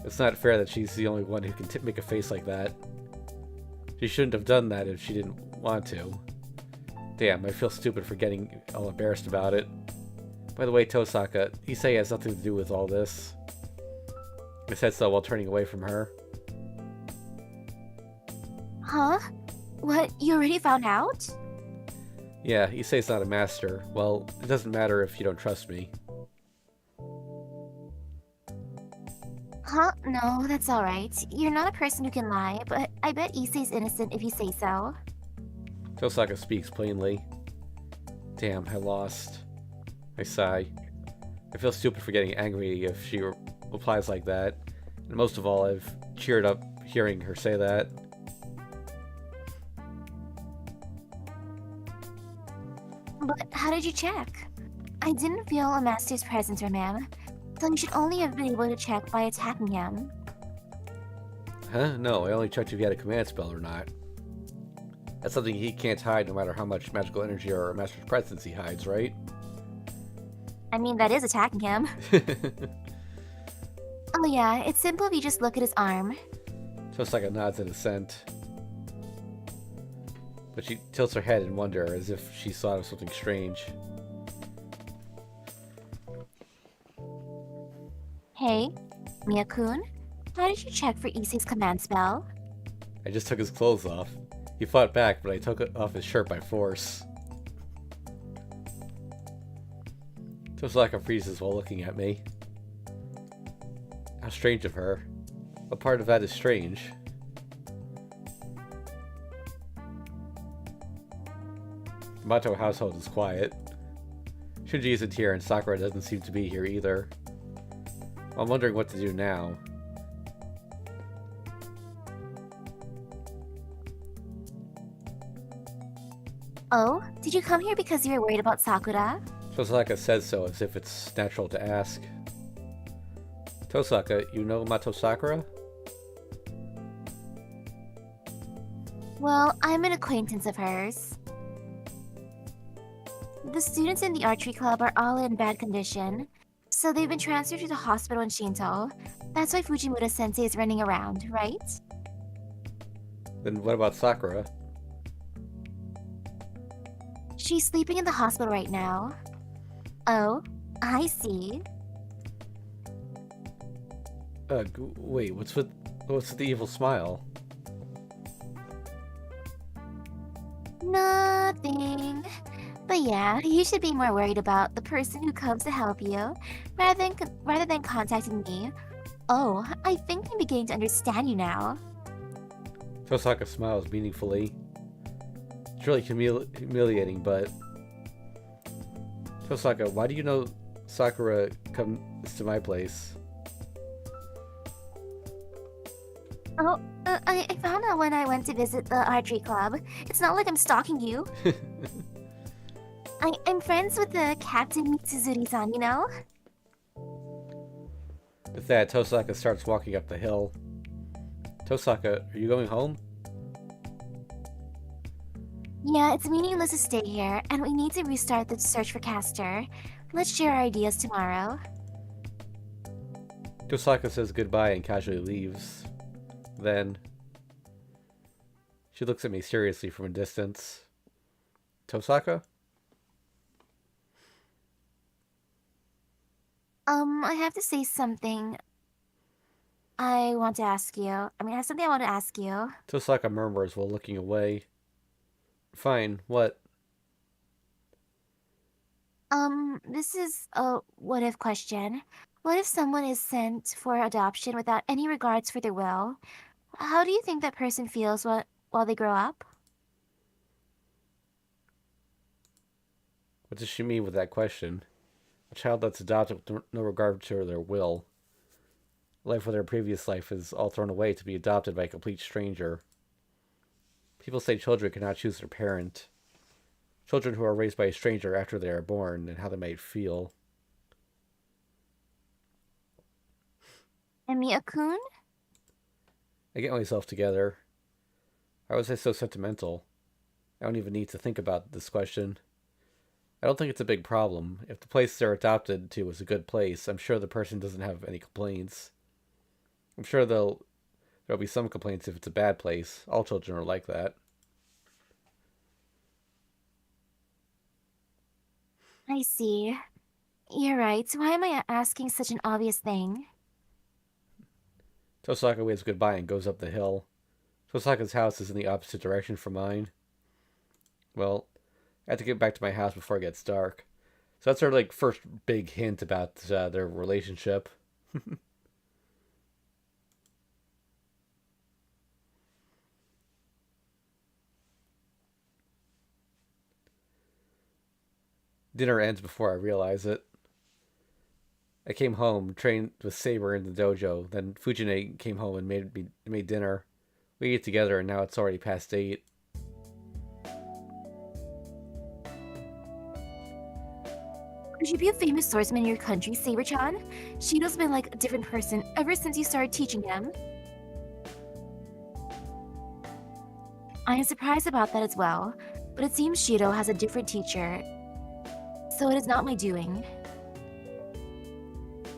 It's not fair that she's the only one who can make a face like that. She shouldn't have done that if she didn't want to. Damn, I feel stupid for getting all embarrassed about it. By the way, Tosaka, Issei has nothing to do with all this. I said so while turning away from her. Huh? What, you already found out? Yeah, Issei's not a master. Well, it doesn't matter if you don't trust me. Huh? No, that's alright. You're not a person who can lie, but I bet Issei's innocent if you say so. Tosaka speaks plainly. Damn, I lost. I sigh. I feel stupid for getting angry if she replies like that. And most of all, I've cheered up hearing her say that. But how did you check? I didn't feel a master's presence or ma'am, so you should only have been able to check by attacking him. Huh? No, I only checked if he had a command spell or not. That's something he can't hide no matter how much magical energy or master's presence he hides, right? I mean, that is attacking him. Oh yeah, it's simple if you just look at his arm. Tosaka nods in assent. But she tilts her head in wonder as if she thought of something strange. Hey, Mia-kun, how did you check for Issei's command spell? I just took his clothes off. He fought back, but I took off his shirt by force. Tosaka freezes while looking at me. How strange of her. What part of that is strange? The Mato household is quiet. Shinji isn't here and Sakura doesn't seem to be here either. I'm wondering what to do now. Oh, did you come here because you were worried about Sakura? Tosaka says so as if it's natural to ask. Tosaka, you know Mato Sakura? Well, I'm an acquaintance of hers. The students in the archery club are all in bad condition, so they've been transferred to the hospital in Shinto. That's why Fujimura-sensei is running around, right? Then what about Sakura? She's sleeping in the hospital right now. Oh, I see. Wait, what's with the evil smile? Nothing. But yeah, you should be more worried about the person who comes to help you, rather than contacting me. Oh, I think I'm beginning to understand you now. Tosaka smiles meaningfully. It's really humiliating, but... Tosaka, why do you know Sakura comes to my place? Oh, I found out when I went to visit the archery club. It's not like I'm stalking you. I'm friends with the Captain Mitsuzuri-san, you know? With that, Tosaka starts walking up the hill. Tosaka, are you going home? Yeah, it's meaningless to stay here, and we need to restart the search for Castor. Let's share our ideas tomorrow. Tosaka says goodbye and casually leaves. Then... she looks at me seriously from a distance. Tosaka? I have to say something. I want to ask you. I have something I want to ask you. Tosaka murmurs while looking away. Fine, what? This is a what-if question. What if someone is sent for adoption without any regards for their will? How do you think that person feels while they grow up? What does she mean with that question? A child that's adopted with no regard to their will. Life with their previous life is all thrown away to be adopted by a complete stranger. People say children cannot choose their parent. Children who are raised by a stranger after they are born and how they might feel. And Mia-kun? I get myself together. Why was I so sentimental? I don't even need to think about this question. I don't think it's a big problem. If the place they're adopted to is a good place, I'm sure the person doesn't have any complaints. I'm sure there'll be some complaints if it's a bad place. All children are like that. I see. You're right. Why am I asking such an obvious thing? Tosaka waves goodbye and goes up the hill. Tosaka's house is in the opposite direction from mine. Well, I have to get back to my house before it gets dark. So that's our first big hint about their relationship. Dinner ends before I realize it. I came home, trained with Saber in the dojo. Then Fujine came home and made dinner. We ate together, and now it's already past 8. Could you be a famous swordsman in your country, Saber-chan? Shido's been like a different person ever since you started teaching him. I am surprised about that as well, but it seems Shido has a different teacher, so it is not my doing.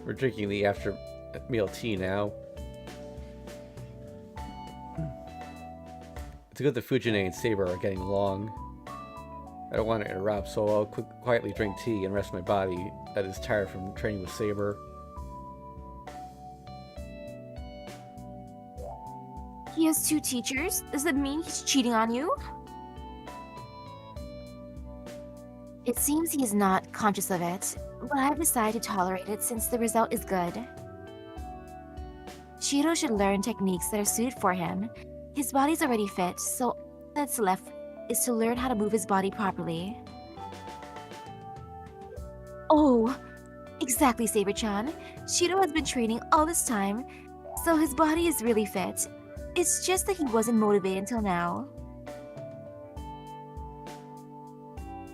We're drinking the after meal tea now. It's good that Fujine and Saber are getting along. I don't want to interrupt, so I'll quietly drink tea and rest my body that is tired from training with Saber. He has 2 teachers? Does that mean he's cheating on you? It seems he is not conscious of it, but I have decided to tolerate it since the result is good. Shido should learn techniques that are suited for him. His body's already fit, so all that's left is to learn how to move his body properly. Oh, exactly, Saber-chan. Shido has been training all this time, so his body is really fit. It's just that he wasn't motivated until now.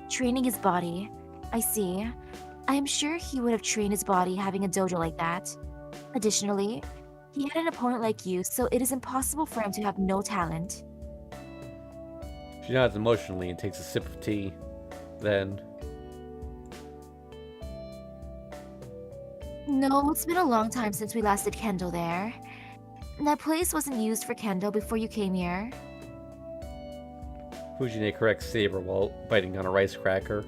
Training his body. I see. I am sure he would have trained his body having a dojo like that. Additionally, he had an opponent like you, so it is impossible for him to have no talent. She nods emotionally and takes a sip of tea. Then, No, it's been a long time since we last did kendo there. That place wasn't used for kendo before you came here. Fujine corrects Saber while biting on a rice cracker.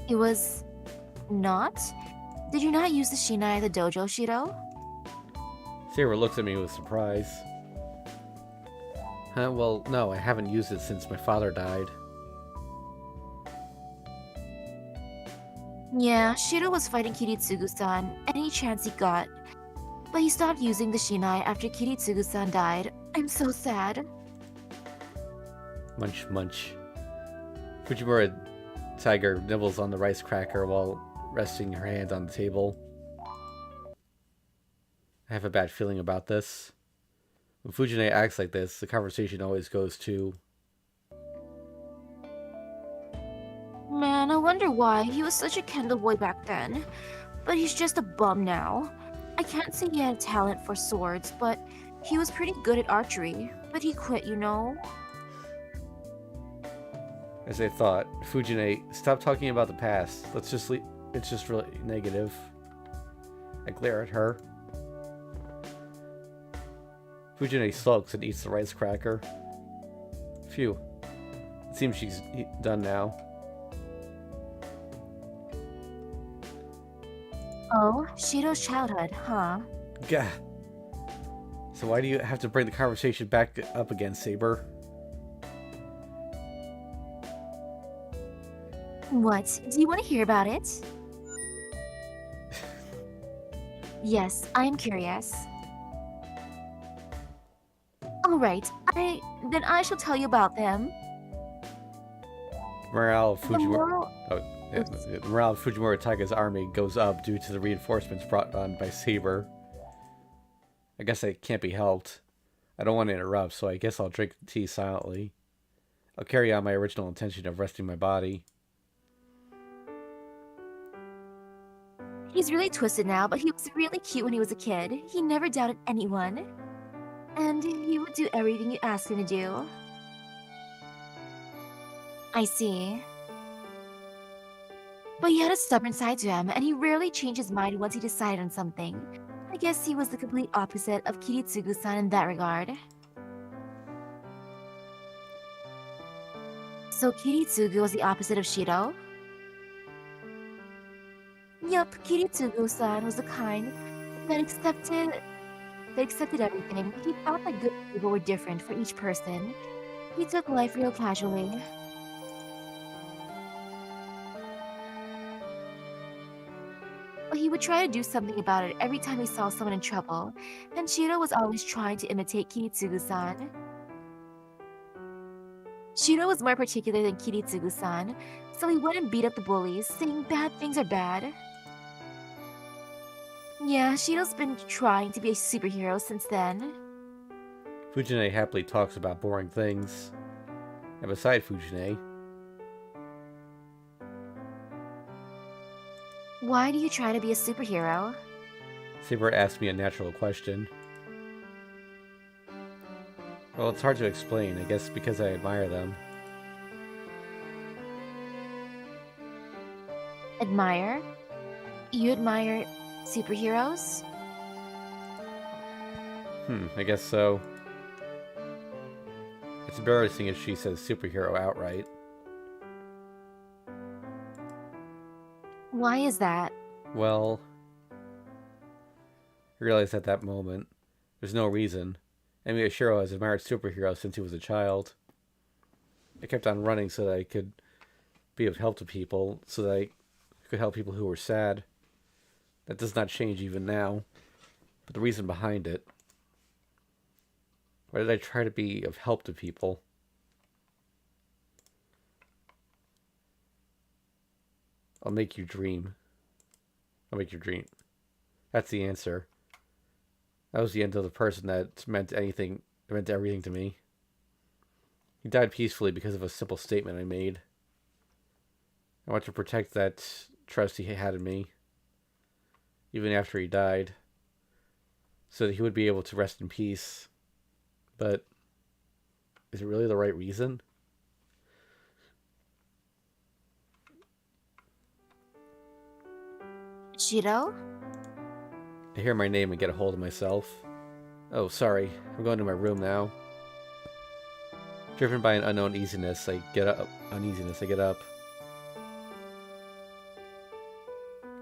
It was... not? Did you not use the shinai at the dojo, Shido? Saber looks at me with surprise. Well, no, I haven't used it since my father died. Yeah, Shido was fighting Kiritsugu-san any chance he got. But he stopped using the shinai after Kiritsugu-san died. I'm so sad. Munch, munch. Fujimura Tiger nibbles on the rice cracker while resting her hand on the table. I have a bad feeling about this. When Fujine acts like this, the conversation always goes to... Man, I wonder why. He was such a kendo boy back then. But he's just a bum now. I can't say he had talent for swords, but he was pretty good at archery. But he quit, you know? As I thought, Fujine, stop talking about the past. Let's just leave. It's just really negative. I glare at her. Fujine sulks and eats the rice cracker. Phew. It seems she's done now. Oh, Shido's childhood, huh? Gah. So why do you have to bring the conversation back up again, Saber? What? Do you want to hear about it? Yes, I'm curious. Alright, then I shall tell you about them. Morale of The Fujimura... moral... The morale of Fujimura Taiga's army goes up due to the reinforcements brought on by Saber. I guess it can't be helped. I don't want to interrupt, so I guess I'll drink the tea silently. I'll carry on my original intention of resting my body. He's really twisted now, but he was really cute when he was a kid. He never doubted anyone. And he would do everything you asked him to do. I see. But he had a stubborn side to him, and he rarely changed his mind once he decided on something. I guess he was the complete opposite of Kiritsugu-san in that regard. So Kiritsugu was the opposite of Shido? Yup, Kiritsugu-san was the kind that accepted everything. He thought that good and evil were different for each person. He took life real casually. But he would try to do something about it every time he saw someone in trouble, and Shido was always trying to imitate Kiritsugu-san. Shiro was more particular than Kiritsugu-san, so he wouldn't beat up the bullies, saying bad things are bad. Yeah, Shiro's been trying to be a superhero since then. Fujine happily talks about boring things. And beside Fujine, Why do you try to be a superhero? Saber asks me a natural question. Well, it's hard to explain, I guess because I admire them. Admire? You admire superheroes? I guess so. It's embarrassing if she says superhero outright. Why is that? Well, I realized at that moment, there's no reason. Shiro has admired superheroes since he was a child. I kept on running so that I could be of help to people, so that I could help people who were sad. That does not change even now. But the reason behind it, why did I try to be of help to people? I'll make you dream. I'll make you dream. That's the answer. That was the end of the person that meant anything, meant everything to me. He died peacefully because of a simple statement I made. I want to protect that trust he had in me, even after he died, so that he would be able to rest in peace. But is it really the right reason? Shiro? I hear my name and get a hold of myself. Oh, sorry. I'm going to my room now. Driven by an unknown uneasiness, I get up. I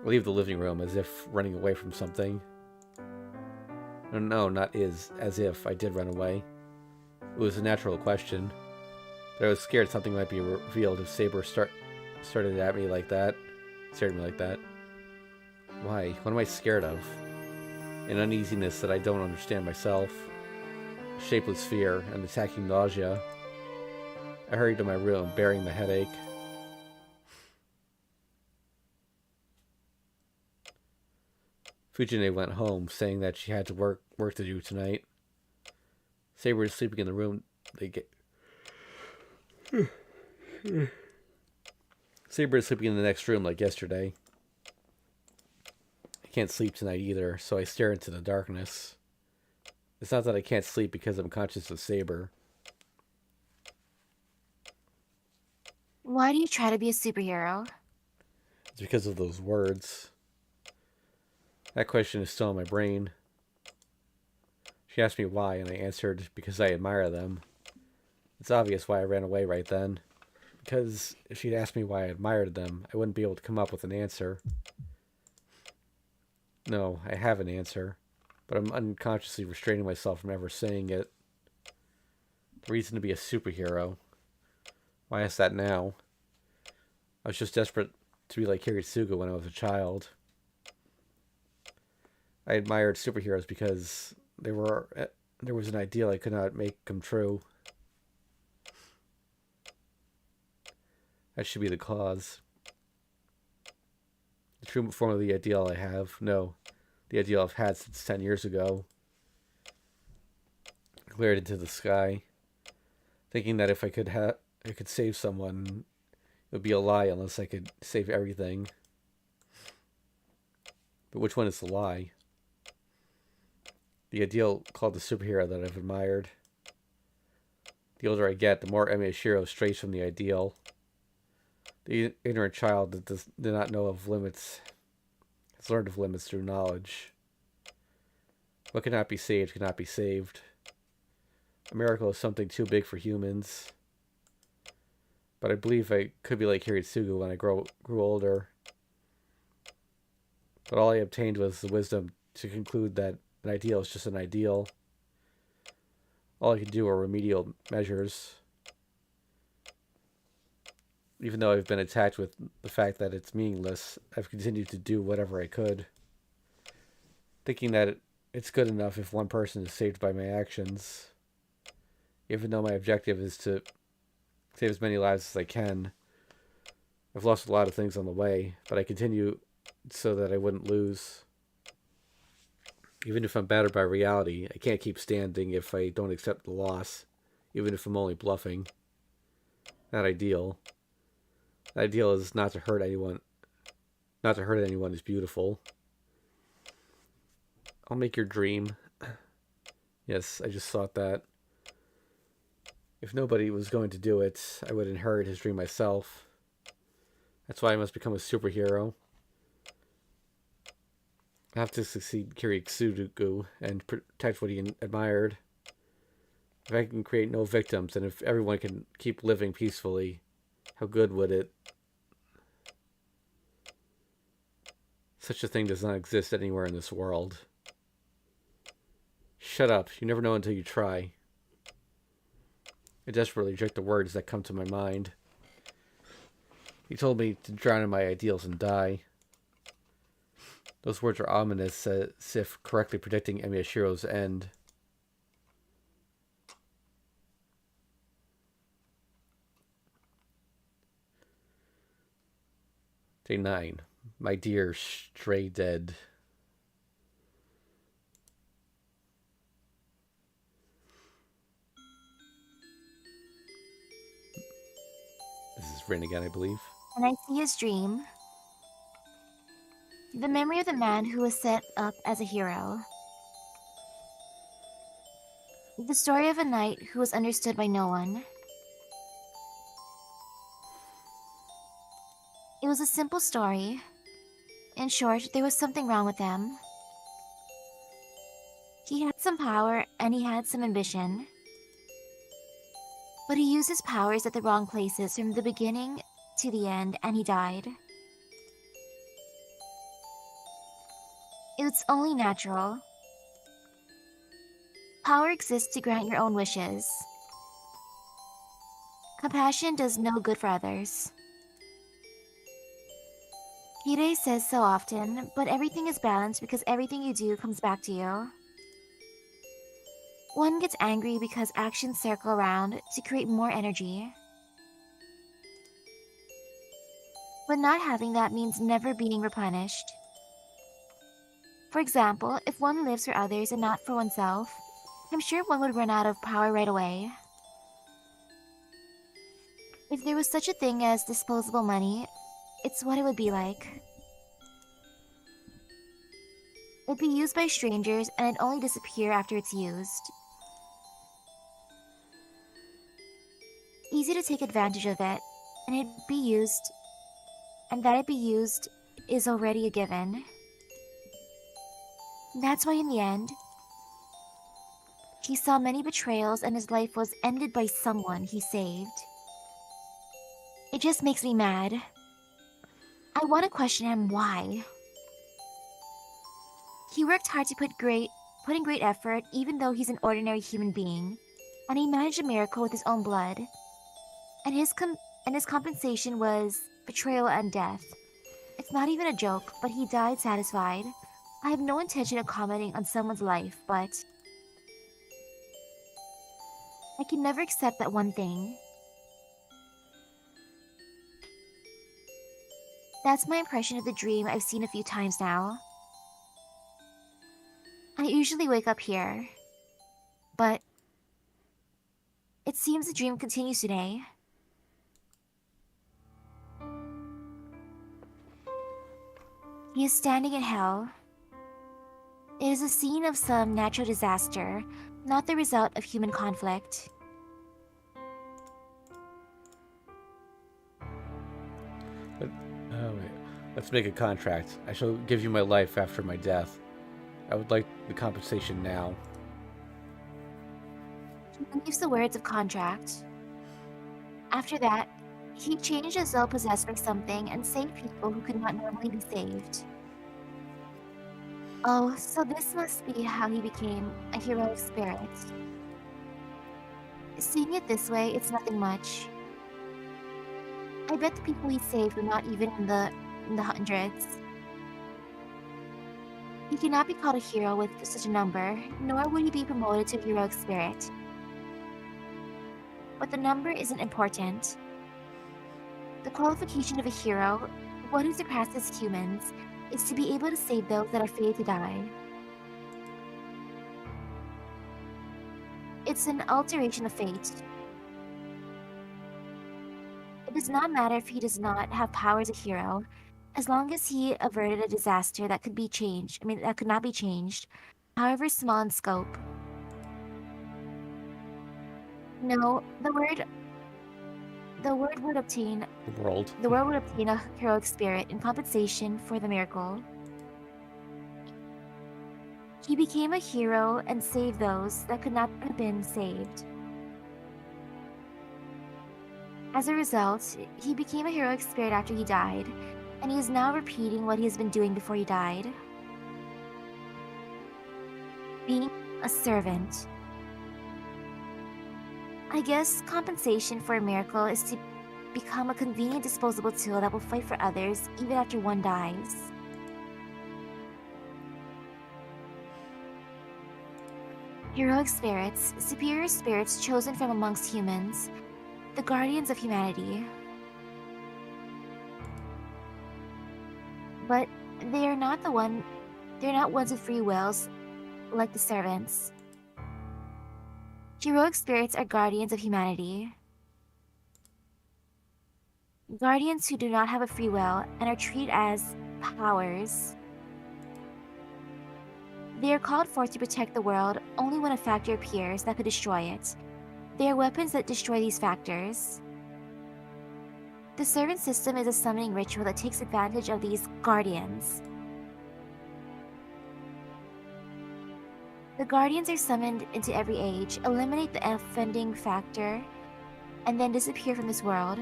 leave the living room as if running away from something. No, not as if I did run away. It was a natural question. But I was scared something might be revealed if Saber started at me like that. Stared at me like that. Why? What am I scared of? An uneasiness that I don't understand myself. Shapeless fear and attacking nausea. I hurried to my room, bearing the headache. Fujine went home, saying that she had to work to do tonight. Saber is sleeping in the room. Saber is sleeping in the next room like yesterday. I can't sleep tonight either, so I stare into the darkness. It's not that I can't sleep because I'm conscious of Saber. Why do you try to be a superhero? It's because of those words. That question is still in my brain. She asked me why, and I answered because I admire them. It's obvious why I ran away right then. Because if she'd asked me why I admired them, I wouldn't be able to come up with an answer. No, I have an answer, but I'm unconsciously restraining myself from ever saying it. The reason to be a superhero. Why ask that now? I was just desperate to be like Hiritsuga when I was a child. I admired superheroes because there was an ideal I could not make come true. That should be the cause. The true form of the ideal I have. No, the ideal I've had since 10 years ago. I glared into the sky, thinking that if I could save someone, it would be a lie unless I could save everything. But which one is the lie? The ideal called the superhero that I've admired. The older I get, the more Shiro strays from the ideal. The ignorant child that did not know of limits has learned of limits through knowledge. What cannot be saved cannot be saved. A miracle is something too big for humans. But I believe I could be like Hiritsugu when I grew older. But all I obtained was the wisdom to conclude that an ideal is just an ideal. All I can do are remedial measures. Even though I've been attacked with the fact that it's meaningless, I've continued to do whatever I could. Thinking that it's good enough if one person is saved by my actions. Even though my objective is to save as many lives as I can. I've lost a lot of things on the way, but I continue so that I wouldn't lose. Even if I'm battered by reality, I can't keep standing if I don't accept the loss, even if I'm only bluffing. Not ideal. The ideal is not to hurt anyone. Not to hurt anyone is beautiful. I'll make your dream. Yes, I just thought that. If nobody was going to do it, I would inherit his dream myself. That's why I must become a superhero. I have to succeed Kiriksudugu and protect what he admired. If I can create no victims, and if everyone can keep living peacefully, how good would it? Such a thing does not exist anywhere in this world. Shut up. You never know until you try. I desperately reject the words that come to my mind. He told me to drown in my ideals and die. Those words are ominous, as if correctly predicting Emiyashiro's end. Day 9. My dear stray dead. This is written again, I believe. And I see his dream. The memory of the man who was set up as a hero. The story of a knight who was understood by no one. It was a simple story. In short, there was something wrong with him. He had some power and he had some ambition. But he used his powers at the wrong places from the beginning to the end, and he died. It's only natural. Power exists to grant your own wishes. Compassion does no good for others. Hide says so often, but everything is balanced because everything you do comes back to you. One gets angry because actions circle around to create more energy. But not having that means never being replenished. For example, if one lives for others and not for oneself, I'm sure one would run out of power right away. If there was such a thing as disposable money, it's what it would be like. It'd be used by strangers and it'd only disappear after it's used. Easy to take advantage of it, and that it'd be used is already a given. That's why in the end, he saw many betrayals and his life was ended by someone he saved. It just makes me mad. I want to question him why. He worked hard to put in great effort even though he's an ordinary human being, and he managed a miracle with his own blood. And his compensation was betrayal and death. It's not even a joke, but he died satisfied. I have no intention of commenting on someone's life, but I can never accept that one thing. That's my impression of the dream I've seen a few times now. I usually wake up here, but it seems the dream continues today. He is standing in hell. It is a scene of some natural disaster, not the result of human conflict. Wait. Let's make a contract. I shall give you my life after my death. I would like the compensation now. He leaves the words of contract. After that, he changed as though possessed by something and saved people who could not normally be saved. Oh, so this must be how he became a heroic spirit. Seeing it this way, it's nothing much. I bet the people he saved were not even in the hundreds. He cannot be called a hero with such a number, nor would he be promoted to heroic spirit. But the number isn't important. The qualification of a hero, one who surpasses humans, is to be able to save those that are fated to die. It's an alteration of fate. It does not matter if he does not have power as a hero, as long as he averted a disaster that could be changed, that could not be changed, however small in scope. No, the word would obtain World. the world would obtain a heroic spirit in compensation for the miracle. He became a hero and saved those that could not have been saved. As a result, he became a heroic spirit after he died, and he is now repeating what he has been doing before he died. Being a servant. I guess compensation for a miracle is to become a convenient disposable tool that will fight for others even after one dies. Heroic spirits, superior spirits chosen from amongst humans, the guardians of humanity. But they're not ones with free wills like the servants. Heroic spirits are guardians of humanity. Guardians who do not have a free will and are treated as powers. They are called forth to protect the world only when a factor appears that could destroy it. They are weapons that destroy these factors. The servant system is a summoning ritual that takes advantage of these guardians. The guardians are summoned into every age, eliminate the offending factor, and then disappear from this world.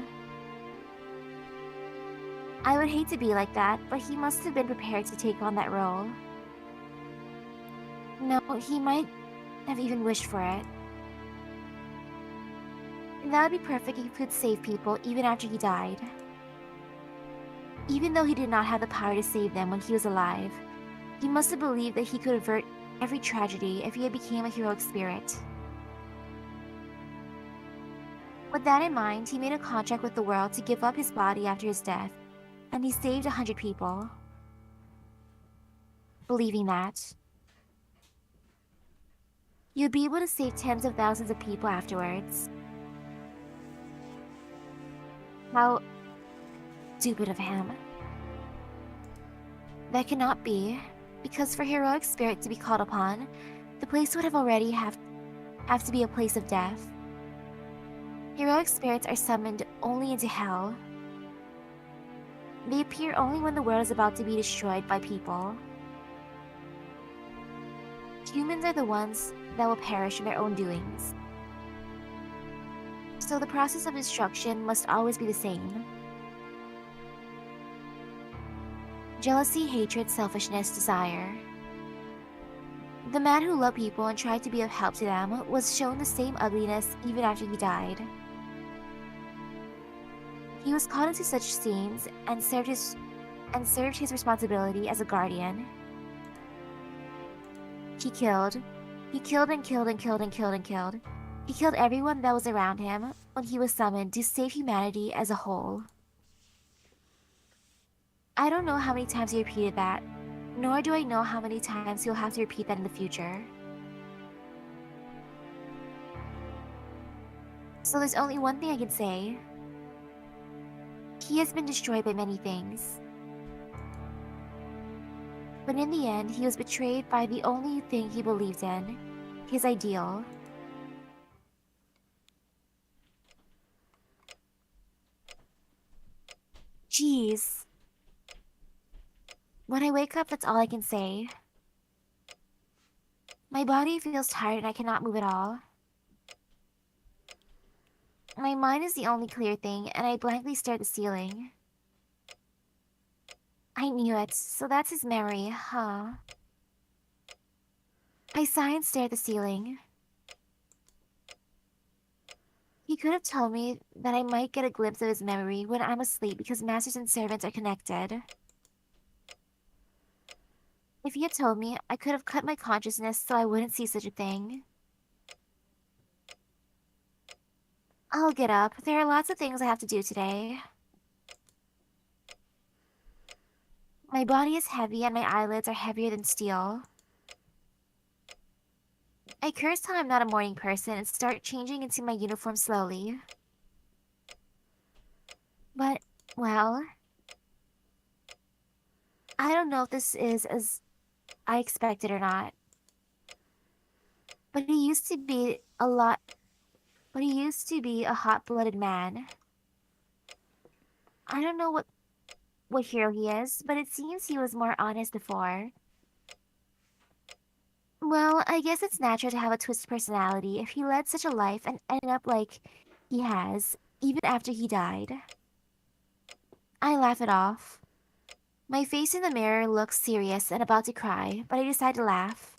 I would hate to be like that, but he must have been prepared to take on that role. No, he might have even wished for it. That would be perfect if he could save people even after he died. Even though he did not have the power to save them when he was alive, he must have believed that he could avert every tragedy if he had become a heroic spirit. With that in mind, he made a contract with the world to give up his body after his death, and he saved 100 people. Believing that, you'd be able to save tens of thousands of people afterwards. How stupid of him. That cannot be, because for heroic spirit to be called upon, the place would have already have to be a place of death. Heroic spirits are summoned only into hell. They appear only when the world is about to be destroyed by people. Humans are the ones that will perish in their own doings. So the process of destruction must always be the same. Jealousy, hatred, selfishness, desire. The man who loved people and tried to be of help to them was shown the same ugliness even after he died. He was caught into such scenes and served his responsibility as a guardian. He killed and killed and killed and killed and killed. He killed everyone that was around him when he was summoned to save humanity as a whole. I don't know how many times he repeated that, nor do I know how many times he'll have to repeat that in the future. So there's only one thing I can say. He has been destroyed by many things. But in the end, he was betrayed by the only thing he believed in, his ideal. Jeez. When I wake up, that's all I can say. My body feels tired and I cannot move at all. My mind is the only clear thing, and I blankly stare at the ceiling. I knew it, so that's his memory, huh? I sigh and stare at the ceiling. He could have told me that I might get a glimpse of his memory when I'm asleep because masters and servants are connected. If he had told me, I could have cut my consciousness so I wouldn't see such a thing. I'll get up. There are lots of things I have to do today. My body is heavy and my eyelids are heavier than steel. I curse how I'm not a morning person and start changing into my uniform slowly. But, well, I don't know if this is as I expected or not. But he used to be a lot. But he used to be a hot-blooded man. I don't know what hero he is, but it seems he was more honest before. Well, I guess it's natural to have a twisted personality if he led such a life and ended up like he has, even after he died. I laugh it off. My face in the mirror looks serious and about to cry, but I decide to laugh.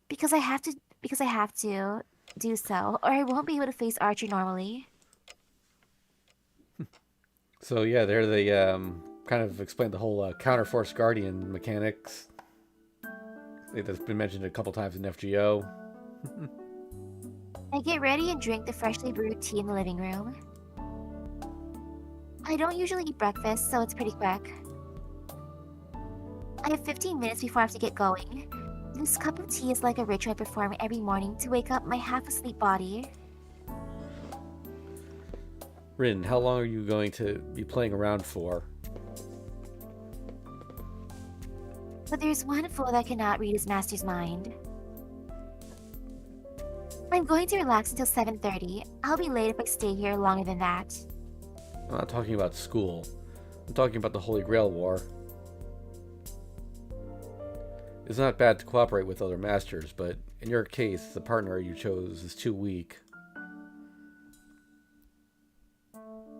Because I have to do so, or I won't be able to face Archer normally. So yeah, there they kind of explain the whole counterforce guardian mechanics. That's been mentioned a couple times in FGO. I get ready and drink the freshly brewed tea in the living room. I don't usually eat breakfast, so it's pretty quick. I have 15 minutes before I have to get going. This cup of tea is like a ritual I perform every morning to wake up my half-asleep body. Rin, how long are you going to be playing around for? But there's one fool that cannot read his master's mind. I'm going to relax until 7:30. I'll be late if I stay here longer than that. I'm not talking about school. I'm talking about the Holy Grail War. It's not bad to cooperate with other masters, but in your case, the partner you chose is too weak.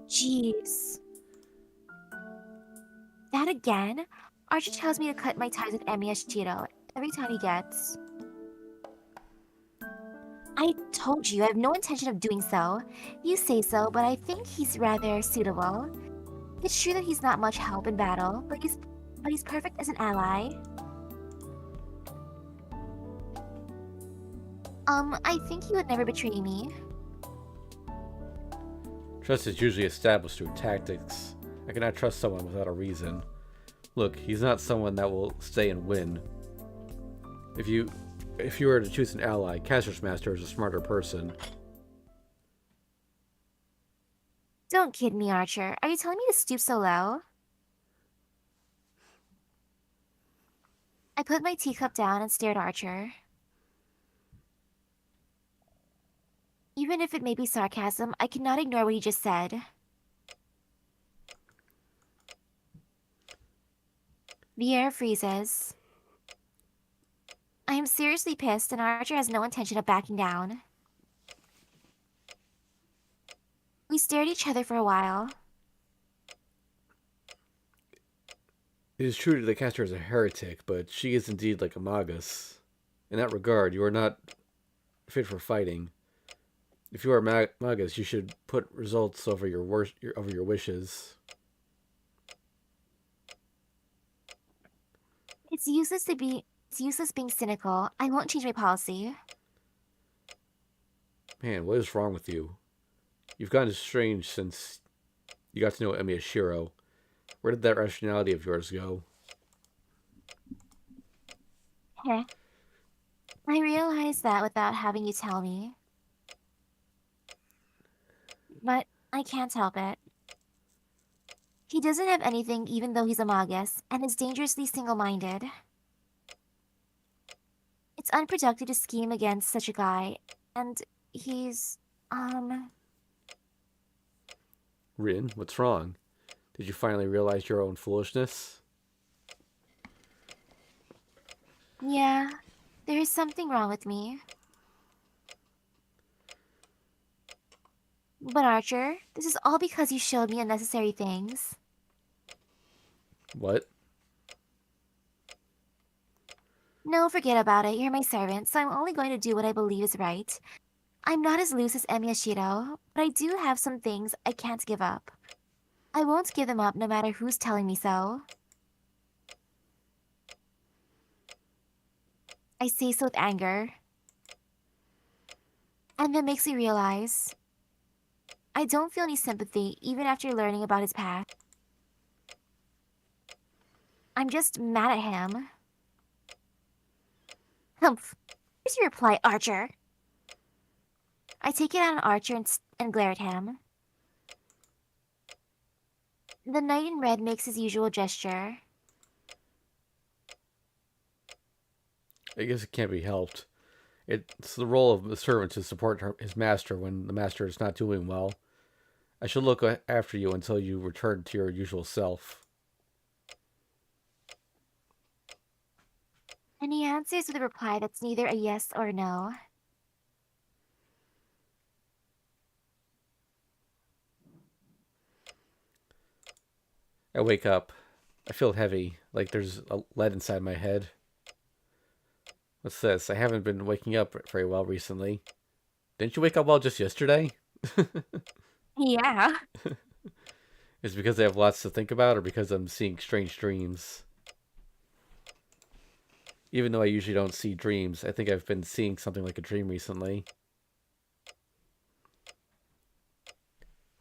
Jeez. That again? Archer tells me to cut my ties with Emiya Shiro every time he gets. I told you I have no intention of doing so. You say so, but I think he's rather suitable. It's true that he's not much help in battle, but he's perfect as an ally. I think he would never betray me. Trust is usually established through tactics. I cannot trust someone without a reason. Look, he's not someone that will stay and win. If you were to choose an ally, Caster's Master is a smarter person. Don't kid me, Archer. Are you telling me to stoop so low? I put my teacup down and stare at Archer. Even if it may be sarcasm, I cannot ignore what he just said. The air freezes. I am seriously pissed, and Archer has no intention of backing down. We stare at each other for a while. It is true that the caster is a heretic, but she is indeed like a magus. In that regard, you are not fit for fighting. If you are magus, you should put results over your wishes. It's useless being cynical. I won't change my policy. Man, what is wrong with you? You've gotten strange since you got to know Emiya Shiro. Where did that rationality of yours go? Heh. I realized that without having you tell me. But I can't help it. He doesn't have anything even though he's a magus, and is dangerously single-minded. It's unproductive to scheme against such a guy, and he's, Rin, what's wrong? Did you finally realize your own foolishness? Yeah, there is something wrong with me. But Archer, this is all because you showed me unnecessary things. What? No, forget about it. You're my servant, so I'm only going to do what I believe is right. I'm not as loose as Emiya Shiro, but I do have some things I can't give up. I won't give them up no matter who's telling me so. I say so with anger. And that makes me realize I don't feel any sympathy, even after learning about his past. I'm just mad at him. Humph. Here's your reply, Archer. I take it out on Archer and glare at him. The knight in red makes his usual gesture. I guess it can't be helped. It's the role of the servant to support his master when the master is not doing well. I shall look after you until you return to your usual self. And he answers with a reply that's neither a yes or a no. I wake up. I feel heavy, like there's a lead inside my head. What's this? I haven't been waking up very well recently. Didn't you wake up well just yesterday? Yeah. Is it because I have lots to think about or because I'm seeing strange dreams? Even though I usually don't see dreams, I think I've been seeing something like a dream recently.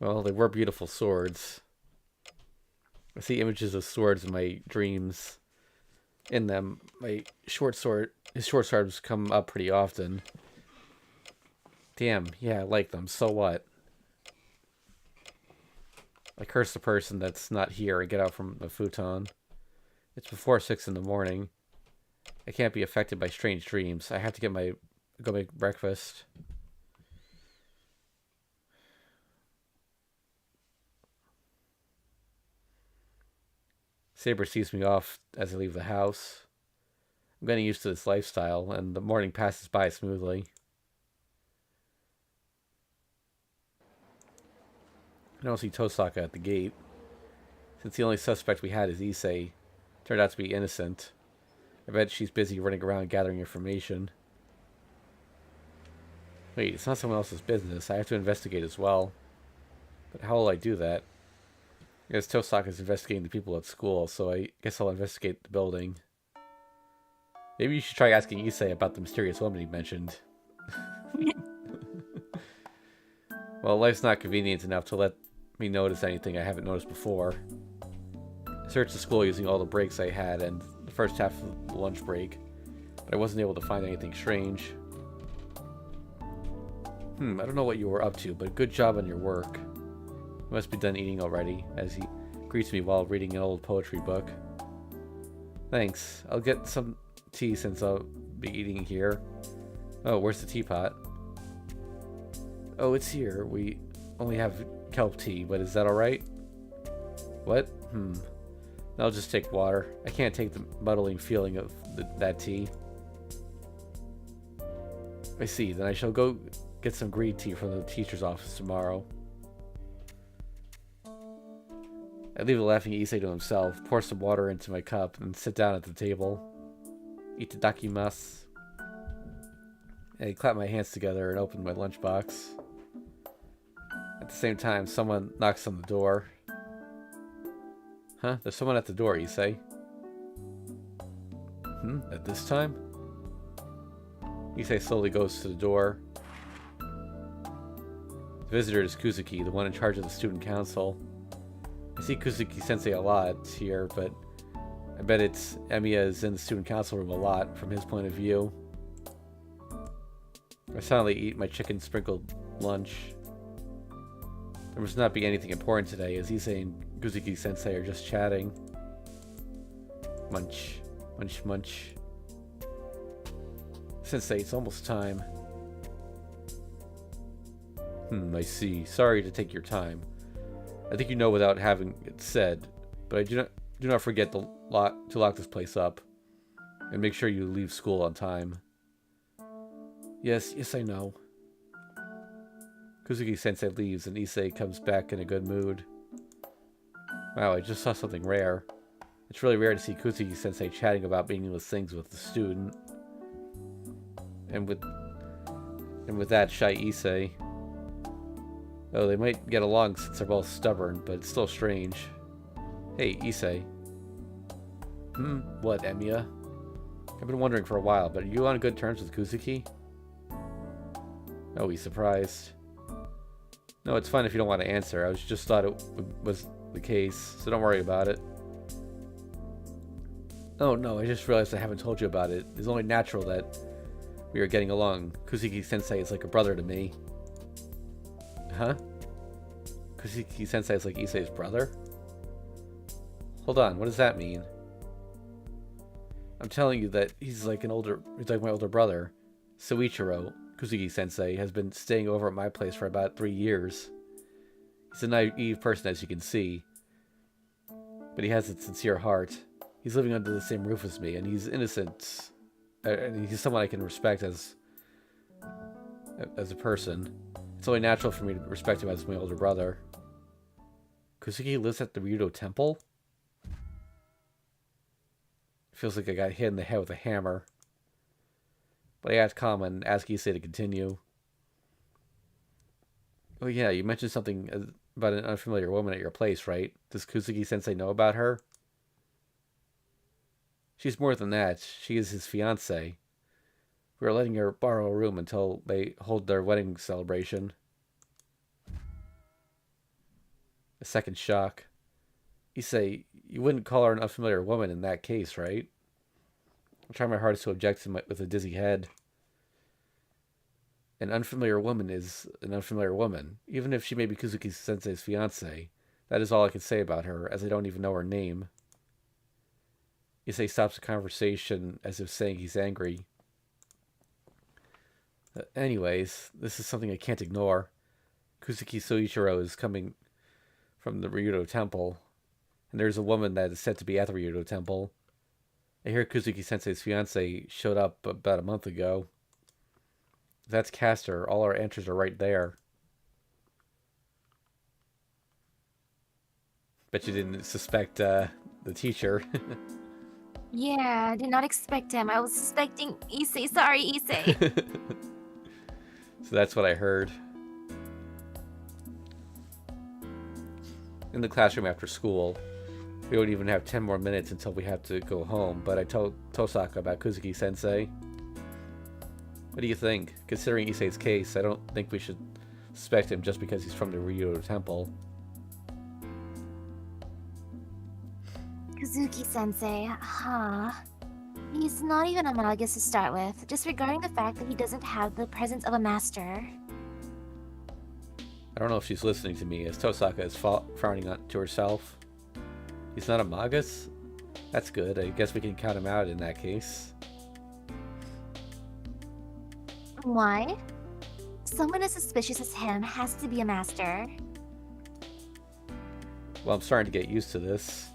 Well, they were beautiful swords. I see images of swords in my dreams. In them, his short swords come up pretty often. Damn, yeah, I like them. So what? I curse the person that's not here and get out from the futon. It's before 6 in the morning. I can't be affected by strange dreams. I have to go make breakfast. Saber sees me off as I leave the house. I'm getting used to this lifestyle, and the morning passes by smoothly. I don't see Tosaka at the gate. Since the only suspect we had is Issei, turned out to be innocent. I bet she's busy running around gathering information. Wait, it's not someone else's business. I have to investigate as well. But how will I do that? I guess Tosaka's investigating the people at school, so I guess I'll investigate the building. Maybe you should try asking Issei about the mysterious woman he mentioned. Well, life's not convenient enough to let me notice anything I haven't noticed before. I searched the school using all the breaks I had and the first half of the lunch break, but I wasn't able to find anything strange. I don't know what you were up to, but good job on your work. You must be done eating already, as he greets me while reading an old poetry book. Thanks. I'll get some tea since I'll be eating here. Oh, where's the teapot? Oh, it's here. We only have kelp tea, but is that alright? What? I'll just take water. I can't take the muddling feeling of that tea. I see. Then I shall go get some green tea from the teacher's office tomorrow. I leave the laughing Issei to himself, pour some water into my cup, and sit down at the table. Itadakimasu. I clap my hands together and open my lunchbox. At the same time, someone knocks on the door. Huh? There's someone at the door, Issei. At this time? Issei slowly goes to the door. The visitor is Kuzuki, the one in charge of the student council. I see Kuzuki-sensei a lot here, but I bet Emiya is in the student council room a lot from his point of view. I silently eat my chicken sprinkled lunch. There must not be anything important today, as Issei and Kuzuki-sensei are just chatting. Munch, munch, munch. Sensei, it's almost time. I see. Sorry to take your time. I think you know without having it said, but I do not forget to lock this place up, and make sure you leave school on time. Yes, I know. Kuzuki-sensei leaves, and Issei comes back in a good mood. Wow, I just saw something rare. It's really rare to see Kuzuki-sensei chatting about meaningless things with the student. And with that shy Issei. Oh, they might get along since they're both stubborn, but it's still strange. Hey, Issei. What, Emiya? I've been wondering for a while, but are you on good terms with Kuzuki? Oh, he's surprised. No, it's fine if you don't want to answer. I just thought it was the case, so don't worry about it. Oh no, I just realized I haven't told you about it. It's only natural that we are getting along. Kuzuki-sensei is like a brother to me. Huh? Kuzuki-sensei is like Issei's brother? Hold on, what does that mean? I'm telling you that he's like my older brother. Soichiro, Kuzuki-sensei, has been staying over at my place for about 3 years. He's a naive person, as you can see. But he has a sincere heart. He's living under the same roof as me, and he's innocent. And he's someone I can respect as a person. It's only natural for me to respect him as my older brother. Kuzuki lives at the Ryudo Temple? Feels like I got hit in the head with a hammer. But I asked calm and asked Issei to continue. Oh yeah, you mentioned something about an unfamiliar woman at your place, right? Does Kuzuki-sensei know about her? She's more than that. She is his fiancée. We are letting her borrow a room until they hold their wedding celebration. A second shock. Issei, you wouldn't call her an unfamiliar woman in that case, right? I'm trying my hardest to object with a dizzy head. An unfamiliar woman is an unfamiliar woman. Even if she may be Kuzuki-sensei's fiancée, that is all I can say about her, as I don't even know her name. Issei stops the conversation as if saying he's angry. Anyways, this is something I can't ignore. Kuzuki Soichiro is coming from the Ryudo Temple, and there's a woman that is said to be at the Ryudo Temple. I hear Kuzuki-sensei's fiancé showed up about a month ago. If that's Castor, all our answers are right there. Bet you didn't suspect the teacher. Yeah, I did not expect him. I was suspecting Issei. Sorry, Issei. So that's what I heard. In the classroom after school, we don't even have 10 more minutes until we have to go home, but I told Tosaka about Kuzuki-sensei. What do you think? Considering Issei's case, I don't think we should suspect him just because he's from the Ryudo Temple. Kuzuki-sensei, huh? He's not even a Magus to start with, disregarding the fact that he doesn't have the presence of a master. I don't know if she's listening to me, as Tosaka is frowning to herself. He's not a Magus? That's good. I guess we can count him out in that case. Why? Someone as suspicious as him has to be a master. Well, I'm starting to get used to this,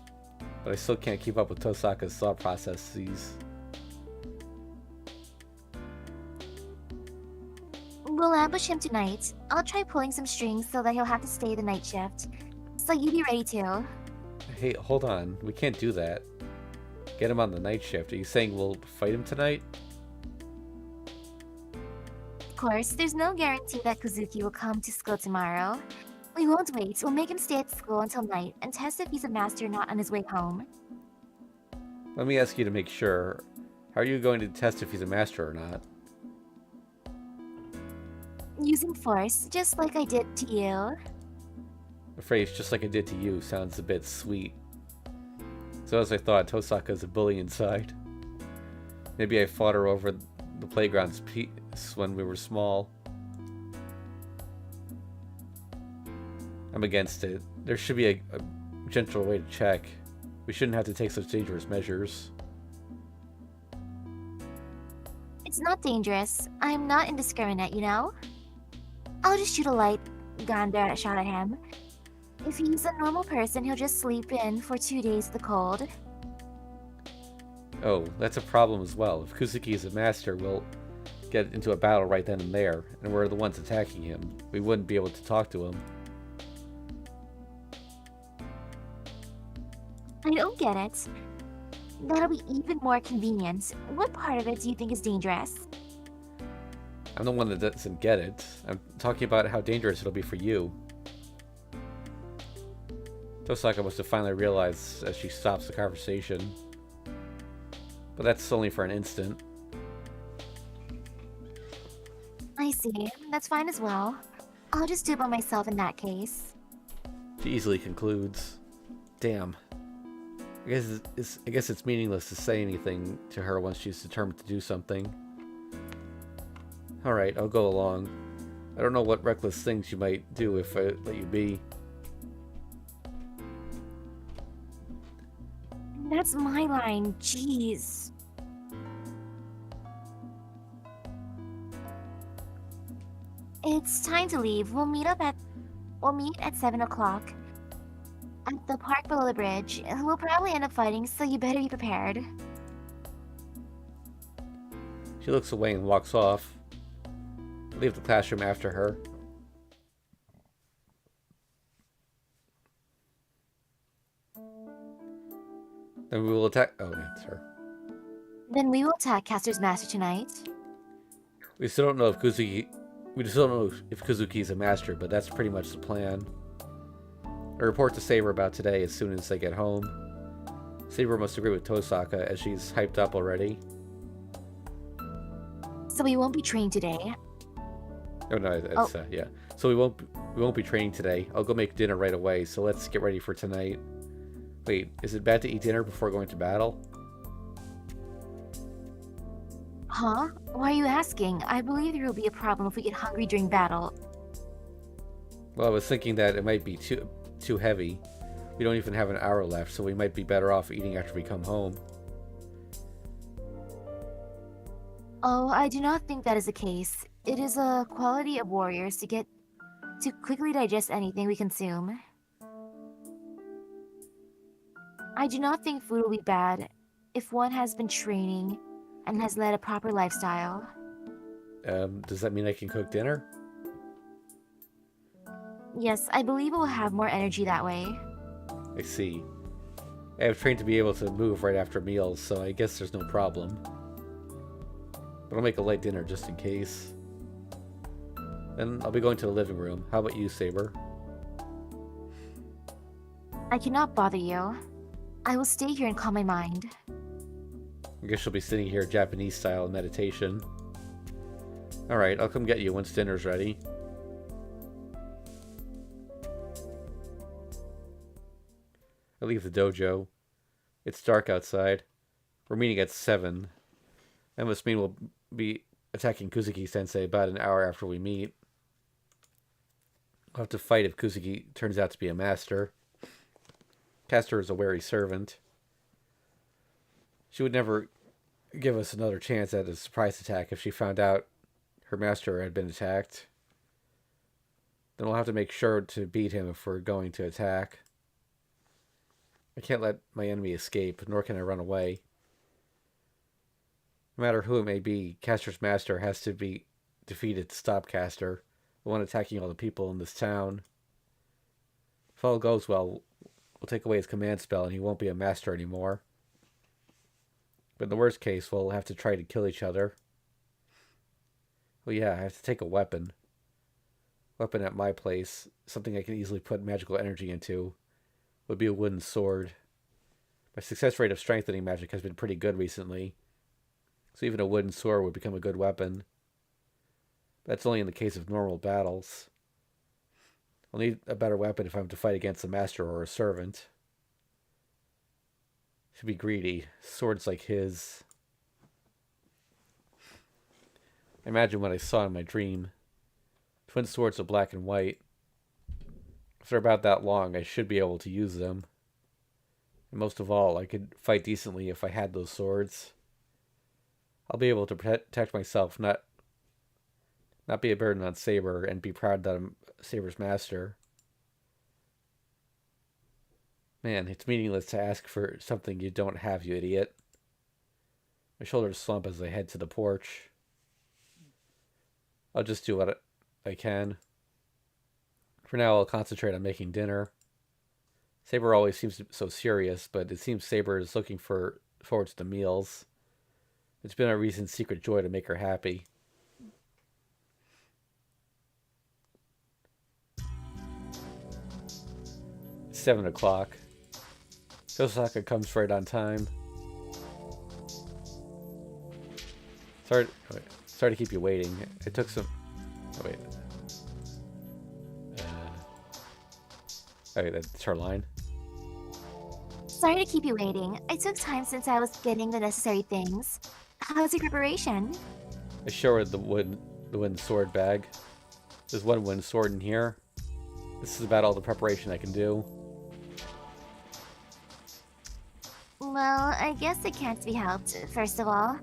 but I still can't keep up with Tosaka's thought processes. We'll ambush him tonight. I'll try pulling some strings so that he'll have to stay the night shift. So you be ready to. Hey, hold on. We can't do that. Get him on the night shift. Are you saying we'll fight him tonight? Of course, there's no guarantee that Kuzuki will come to school tomorrow. We won't wait. We'll make him stay at school until night and test if he's a master not on his way home. Let me ask you to make sure. How are you going to test if he's a master or not? Using force, just like I did to you. The phrase, just like I did to you, sounds a bit sweet. So as I thought, Tosaka's a bully inside. Maybe I fought her over the playground's piece when we were small. I'm against it. There should be a gentle way to check. We shouldn't have to take such dangerous measures. It's not dangerous. I'm not indiscriminate, you know? I'll just shoot a light gun shot at him. If he's a normal person, he'll just sleep in for 2 days in the cold. Oh, that's a problem as well. If Kuzuki is a master, we'll get into a battle right then and there, and we're the ones attacking him. We wouldn't be able to talk to him. I don't get it. That'll be even more convenient. What part of it do you think is dangerous? I'm the one that doesn't get it. I'm talking about how dangerous it'll be for you. Tosaka must have finally realized as she stops the conversation. But that's only for an instant. I see. That's fine as well. I'll just do it by myself in that case. She easily concludes. Damn. I guess it's meaningless to say anything to her once she's determined to do something. Alright, I'll go along. I don't know what reckless things you might do if I let you be. That's my line, jeez. It's time to leave. We'll meet at 7 o'clock at the park below the bridge. We'll probably end up fighting, so you better be prepared. She looks away and walks off. I leave the classroom after her. Then we will attack. Oh, it's her. Then we will attack Caster's master tonight. We still don't know if Kuzuki. We still don't know if Kuzuki's a master, but that's pretty much the plan. I report to Saber about today as soon as they get home. Saber must agree with Tosaka as she's hyped up already. So we won't be trained today. Oh no, it's yeah. So we won't be training today. I'll go make dinner right away. So let's get ready for tonight. Wait, is it bad to eat dinner before going to battle? Huh? Why are you asking? I believe there will be a problem if we get hungry during battle. Well, I was thinking that it might be too heavy. We don't even have an hour left, so we might be better off eating after we come home. Oh, I do not think that is the case. It is a quality of warriors to quickly digest anything we consume. I do not think food will be bad if one has been training and has led a proper lifestyle. Does that mean I can cook dinner? Yes, I believe we'll have more energy that way. I see. I have trained to be able to move right after meals, so I guess there's no problem. But I'll make a light dinner just in case. Then I'll be going to the living room. How about you, Saber? I cannot bother you. I will stay here and calm my mind. I guess you'll be sitting here Japanese style in meditation. Alright, I'll come get you once dinner's ready. I leave the dojo. It's dark outside. We're meeting at 7. That must mean we'll be attacking Kuzuki-sensei about an hour after we meet. We'll have to fight if Kuzuki turns out to be a master. Castor is a wary servant. She would never give us another chance at a surprise attack if she found out her master had been attacked. Then we'll have to make sure to beat him if we're going to attack. I can't let my enemy escape, nor can I run away. No matter who it may be, Castor's master has to be defeated to stop Castor, the one attacking all the people in this town. If all goes well, we'll take away his command spell and he won't be a master anymore. But in the worst case, we'll have to try to kill each other. Well, yeah, I have to take a weapon. Weapon at my place, something I can easily put magical energy into, would be a wooden sword. My success rate of strengthening magic has been pretty good recently, so even a wooden sword would become a good weapon. That's only in the case of normal battles. I'll need a better weapon if I'm to fight against a master or a servant. Should be greedy. Swords like his. I imagine what I saw in my dream. Twin swords of black and white. If they're about that long, I should be able to use them. And most of all, I could fight decently if I had those swords. I'll be able to protect myself, not be a burden on Saber, and be proud that I'm Saber's master. Man, it's meaningless to ask for something you don't have, you idiot. My shoulders slump as I head to the porch. I'll just do what I can. For now, I'll concentrate on making dinner. Saber always seems so serious, but it seems Saber is looking forward to the meals. It's been a recent secret joy to make her happy. It's 7 o'clock. Tosaka comes right on time. Sorry to keep you waiting. I took some... Oh, wait. Okay, that's her line. Sorry to keep you waiting. I took time since I was getting the necessary things. How's your preparation? I show her the wooden sword bag. There's one wooden sword in here. This is about all the preparation I can do. Well, I guess it can't be helped. First of all,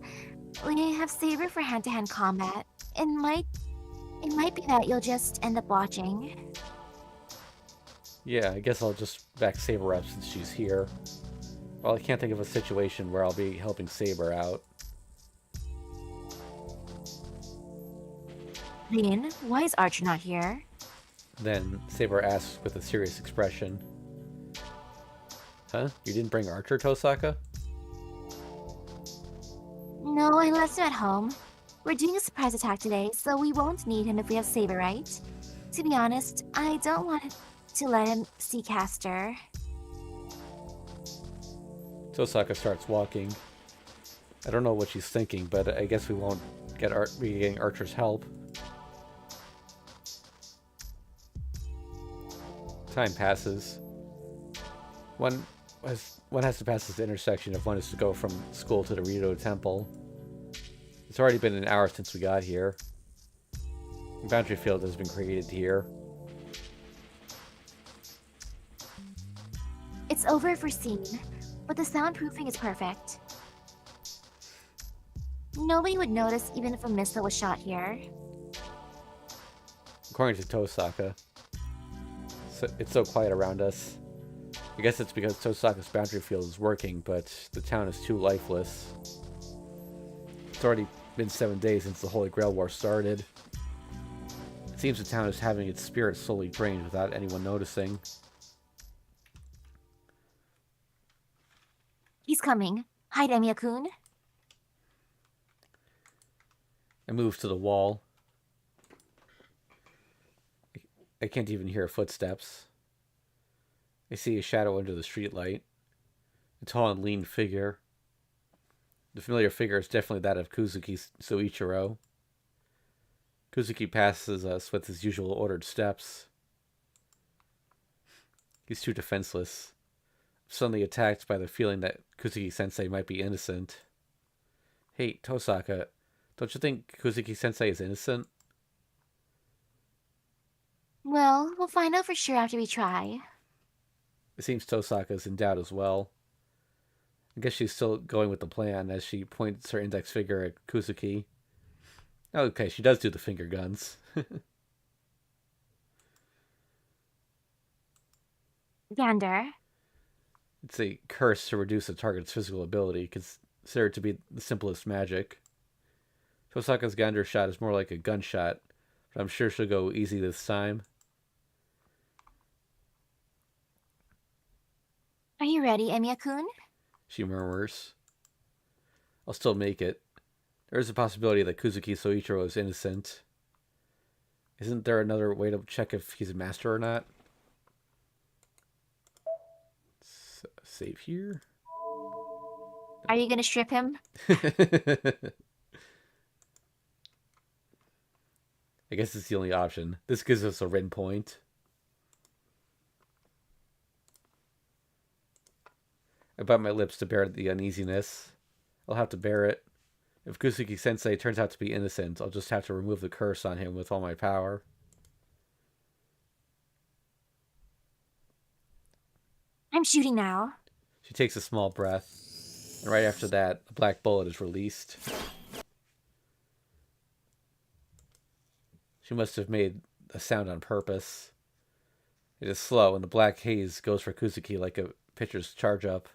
we have Saber for hand-to-hand combat. It might be that you'll just end up watching. Yeah, I guess I'll just back Saber up since she's here. Well, I can't think of a situation where I'll be helping Saber out. Lin, why is Archer not here? Then Saber asks with a serious expression. Huh? You didn't bring Archer, Tosaka? No, I left him at home. We're doing a surprise attack today, so we won't need him if we have Saber, right? To be honest, I don't want to let him see Caster. Tosaka starts walking. I don't know what she's thinking, but I guess we won't be getting Archer's help. Time passes. One has to pass this intersection if one is to go from school to the Rito Temple. It's already been an hour since we got here. The boundary field has been created here. It's over for scene, but the soundproofing is perfect. Nobody would notice even if a missile was shot here. According to Tosaka, it's so quiet around us. I guess it's because Tosaka's boundary field is working, but the town is too lifeless. It's already been 7 days since the Holy Grail War started. It seems the town is having its spirit slowly drained without anyone noticing. He's coming. Hide, Emiya-kun. I move to the wall. I can't even hear footsteps. I see a shadow under the streetlight. A tall and lean figure. The familiar figure is definitely that of Kuzuki Soichiro. Kuzuki passes us with his usual ordered steps. He's too defenseless. Suddenly attacked by the feeling that Kuzuki-sensei might be innocent. Hey, Tosaka, don't you think Kuzuki-sensei is innocent? Well, we'll find out for sure after we try. It seems Tosaka's in doubt as well. I guess she's still going with the plan as she points her index finger at Kuzuki. Okay, she does do the finger guns. Gander. It's a curse to reduce a target's physical ability, considered to be the simplest magic. Tosaka's Gander shot is more like a gunshot, but I'm sure she'll go easy this time. Are you ready, Emiya-kun? She murmurs. I'll still make it. There is a possibility that Kuzuki Soichiro is innocent. Isn't there another way to check if he's a master or not? Save here. Are you gonna strip him? I guess it's the only option. This gives us a win point. I bite my lips to bear the uneasiness. I'll have to bear it. If Kuzuki-sensei turns out to be innocent, I'll just have to remove the curse on him with all my power. I'm shooting now. She takes a small breath, and right after that, a black bullet is released. She must have made a sound on purpose. It is slow, and the black haze goes for Kuzuki like a pitcher's change-up.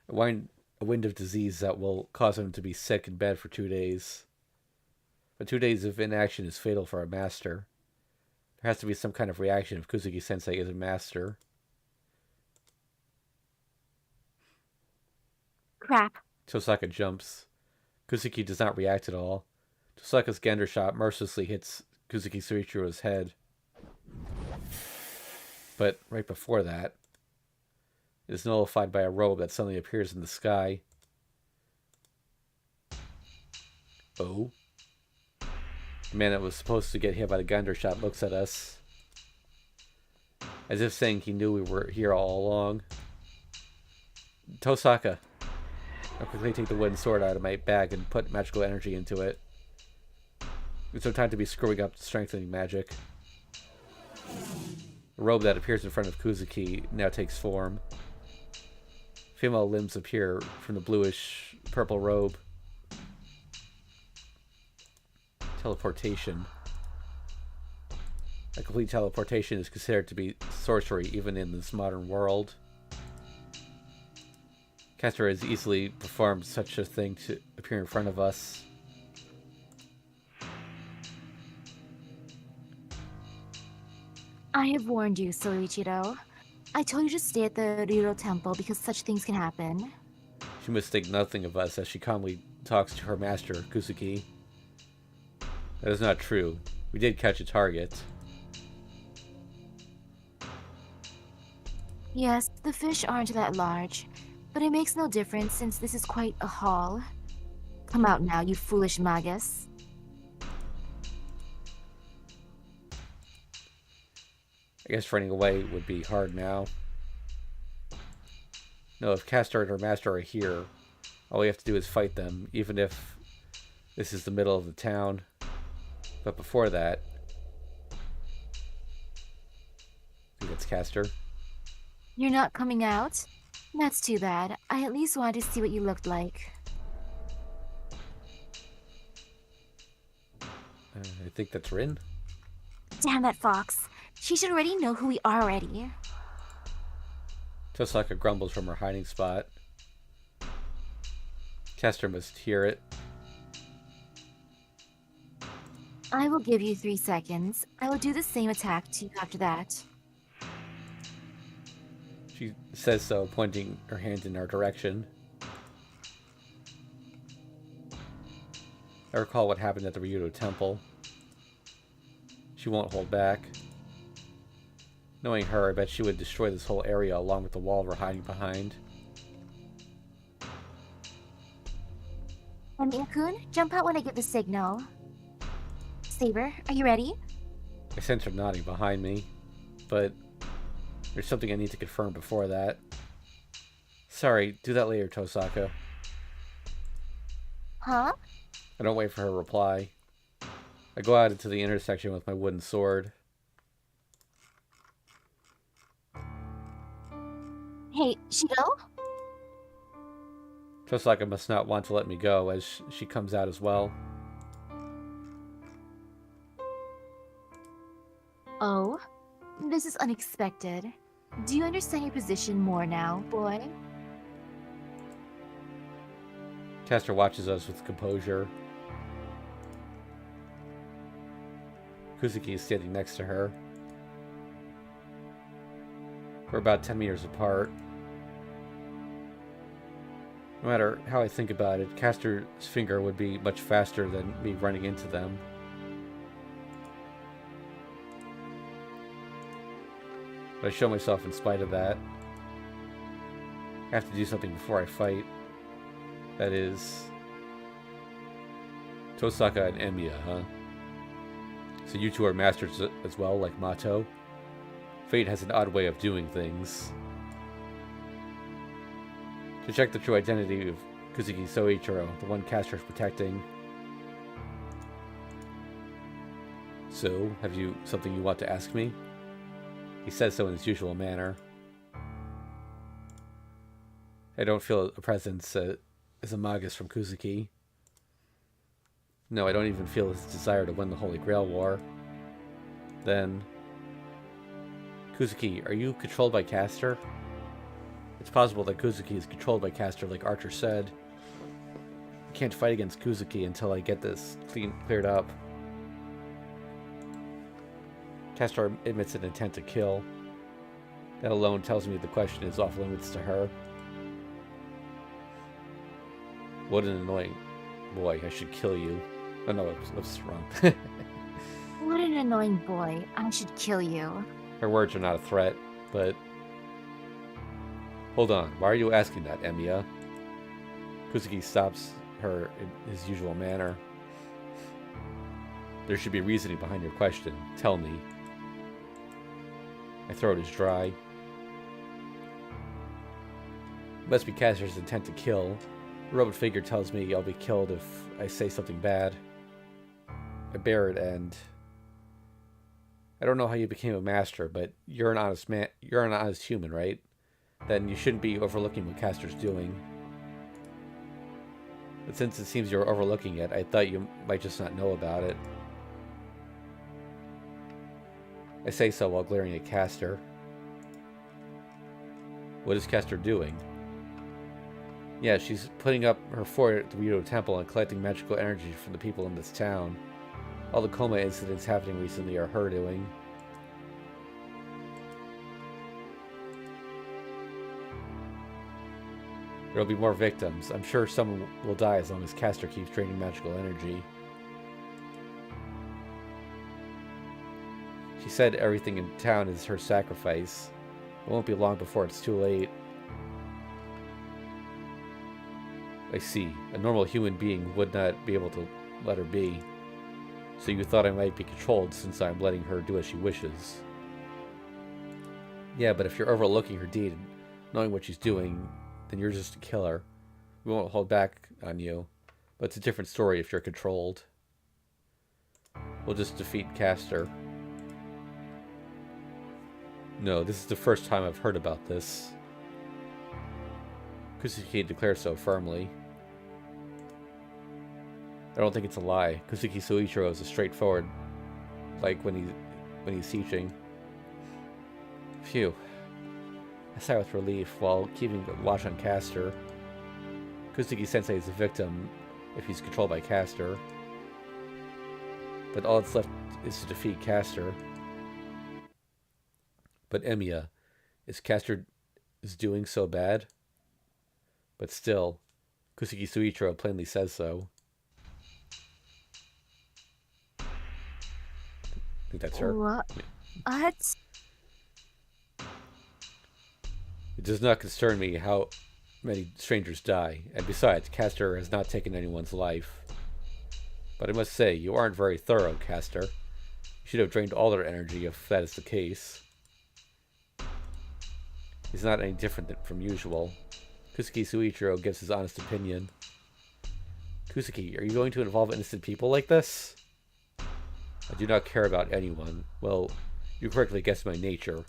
A wind of disease that will cause him to be sick in bed for 2 days. But 2 days of inaction is fatal for a master. There has to be some kind of reaction if Kuzuki-sensei is a master. Crap. Tosaka jumps. Kuzuki does not react at all. Tosaka's Gander shot mercilessly hits Kuzuki Soichiro's head. But right before that, it is nullified by a robe that suddenly appears in the sky. Oh. The man that was supposed to get hit by the Gander shot looks at us. As if saying he knew we were here all along. Tosaka. I'll quickly take the wooden sword out of my bag and put magical energy into it. There's no time to be screwing up strengthening magic. A robe that appears in front of Kuzuki now takes form. Female limbs appear from the bluish purple robe. Teleportation. A complete teleportation is considered to be sorcery even in this modern world. Caster has easily performed such a thing to appear in front of us. I have warned you, Soichiro. I told you to stay at the Riro Temple because such things can happen. She must think nothing of us as she calmly talks to her master, Kuzuki. That is not true. We did catch a target. Yes, the fish aren't that large, but it makes no difference since this is quite a haul. Come out now, you foolish magus. I guess running away would be hard now. No, if Castor and her master are here, all we have to do is fight them, even if this is the middle of the town. But before that... I think it's Castor. You're not coming out? That's too bad. I at least wanted to see what you looked like. I think that's Rin. Damn that fox. She should already know who we are already. Tosaka grumbles from her hiding spot. Castor must hear it. I will give you 3 seconds. I will do the same attack to you after that. She says so, pointing her hand in our direction. I recall what happened at the Ryudo Temple. She won't hold back. Knowing her, I bet she would destroy this whole area along with the wall we're hiding behind. Emiya-kun, jump out when I give the signal. Saber, are you ready? I sense her nodding behind me, but there's something I need to confirm before that. Sorry, do that later, Tosaka. Huh? I don't wait for her reply. I go out into the intersection with my wooden sword. Hey, Shido? Tosaka must not want to let me go as she comes out as well. Oh, this is unexpected. Do you understand your position more now, boy? Castor watches us with composure. Kuzuki is standing next to her. We're about 10 meters apart. No matter how I think about it, Castor's finger would be much faster than me running into them. But I show myself in spite of that. I have to do something before I fight. That is... Tosaka and Emiya, huh? So you two are masters as well, like Mato? Fate has an odd way of doing things. To check the true identity of Kuzuki Soichiro, the one Castor's protecting. So, have you something you want to ask me? He says so in his usual manner. I don't feel a presence as a magus from Kuzuki. No, I don't even feel his desire to win the Holy Grail War. Then... Kuzuki, are you controlled by Castor? It's possible that Kuzuki is controlled by Castor like Archer said. I can't fight against Kuzuki until I get this cleared up. Castor admits an intent to kill. That alone tells me the question is off limits to her. What an annoying... Boy, I should kill you. Oh no, that's wrong. What an annoying boy. I should kill you. Her words are not a threat, but... Hold on, why are you asking that, Emiya? Kuzuki stops her in his usual manner. There should be reasoning behind your question. Tell me. My throat is dry. Must be Caster's intent to kill. The robot figure tells me I'll be killed if I say something bad. I bear it, and I don't know how you became a master, but you're an honest man. You're an honest human, right? Then you shouldn't be overlooking what Caster's doing. But since it seems you're overlooking it, I thought you might just not know about it. I say so while glaring at Caster. What is Caster doing? Yeah, she's putting up her fort at the Rito Temple and collecting magical energy from the people in this town. All the coma incidents happening recently are her doing. There'll be more victims. I'm sure someone will die as long as Caster keeps draining magical energy. She said everything in town is her sacrifice. It won't be long before it's too late. I see. A normal human being would not be able to let her be. So you thought I might be controlled since I'm letting her do as she wishes. Yeah, but if you're overlooking her deed and knowing what she's doing, then you're just a killer. We won't hold back on you. But it's a different story if you're controlled. We'll just defeat Caster. No, this is the first time I've heard about this. Kusuke declares so firmly. I don't think it's a lie. Kusuke Soichiro is a straightforward, like when he's teaching. Phew. I sigh with relief while keeping watch on Caster. Kusuke Sensei is a victim if he's controlled by Caster. But all that's left is to defeat Caster. But Emiya, is Caster doing so bad? But still, Kusuke Soichiro plainly says so. I think that's her. What? It does not concern me how many strangers die, and besides, Caster has not taken anyone's life. But I must say, you aren't very thorough, Caster. You should have drained all their energy if that is the case. He's not any different from usual. Kusuke Soichiro gives his honest opinion. Kusuke, are you going to involve innocent people like this? I do not care about anyone. Well, you correctly guessed my nature.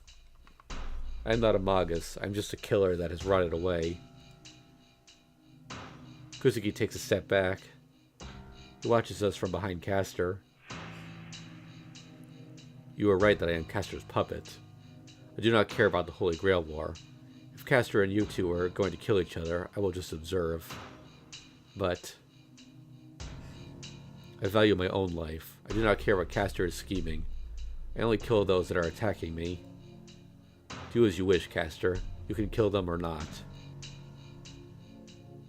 I'm not a magus. I'm just a killer that has rotted away. Kusuke takes a step back. He watches us from behind Caster. You are right that I am Caster's puppet. I do not care about the Holy Grail War. If Caster and you two are going to kill each other, I will just observe. But I value my own life. I do not care what Caster is scheming. I only kill those that are attacking me. Do as you wish, Caster. You can kill them or not.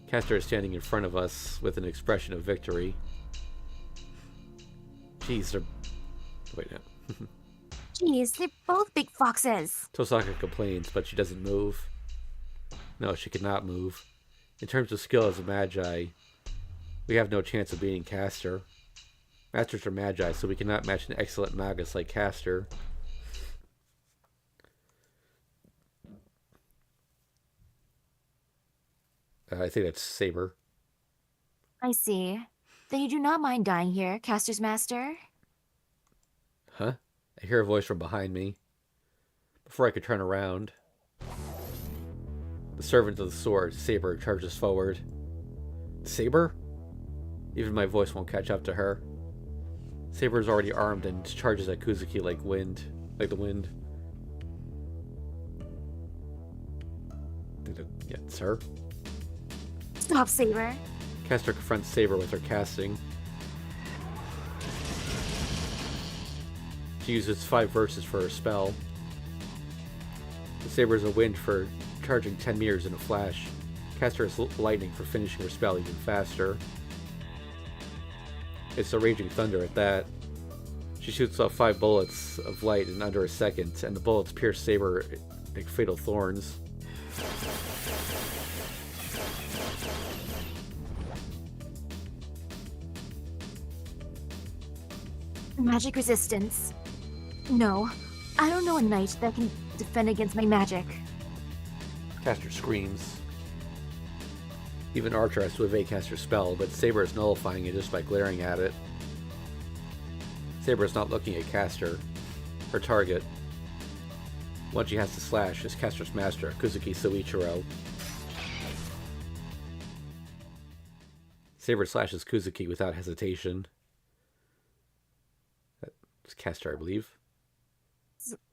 Caster is standing in front of us with an expression of victory. Jeez, they're... Wait, no. Jeez, they're both big foxes. Tosaka complains, but she doesn't move. No, she cannot move. In terms of skill as a magi, we have no chance of beating Caster. Masters are magi, so we cannot match an excellent magus like Caster. I think that's Saber. I see. Then you do not mind dying here, Caster's master? Huh? I hear a voice from behind me. Before I could turn around, the servant of the sword, Saber, charges forward. Saber? Even my voice won't catch up to her. Saber is already armed and charges at Kuzuki like the wind. Yeah, it's her. Stop, Saber. Caster confronts Saber with her casting. She uses 5 verses for her spell. The Saber is a wind for charging 10 meters in a flash. Caster is lightning for finishing her spell even faster. It's a raging thunder at that. She shoots off 5 bullets of light in under a second, and the bullets pierce Saber like fatal thorns. Magic resistance. No. I don't know a knight that can defend against my magic. Caster screams. Even Archer has to evade Caster's spell, but Saber is nullifying it just by glaring at it. Saber is not looking at Caster, her target. One she has to slash is Caster's master, Kuzuki Soichiro. Saber slashes Kuzuki without hesitation. That's Caster, I believe.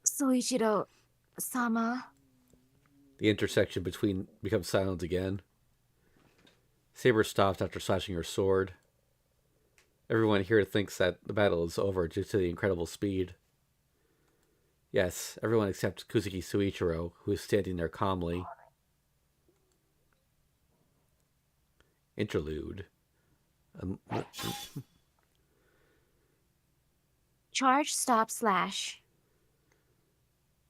Soichiro-sama. The intersection between becomes silent again. Saber stops after slashing her sword. Everyone here thinks that the battle is over due to the incredible speed. Yes, everyone except Kuzuki Soichiro, who is standing there calmly. Interlude. Charge, stop, slash.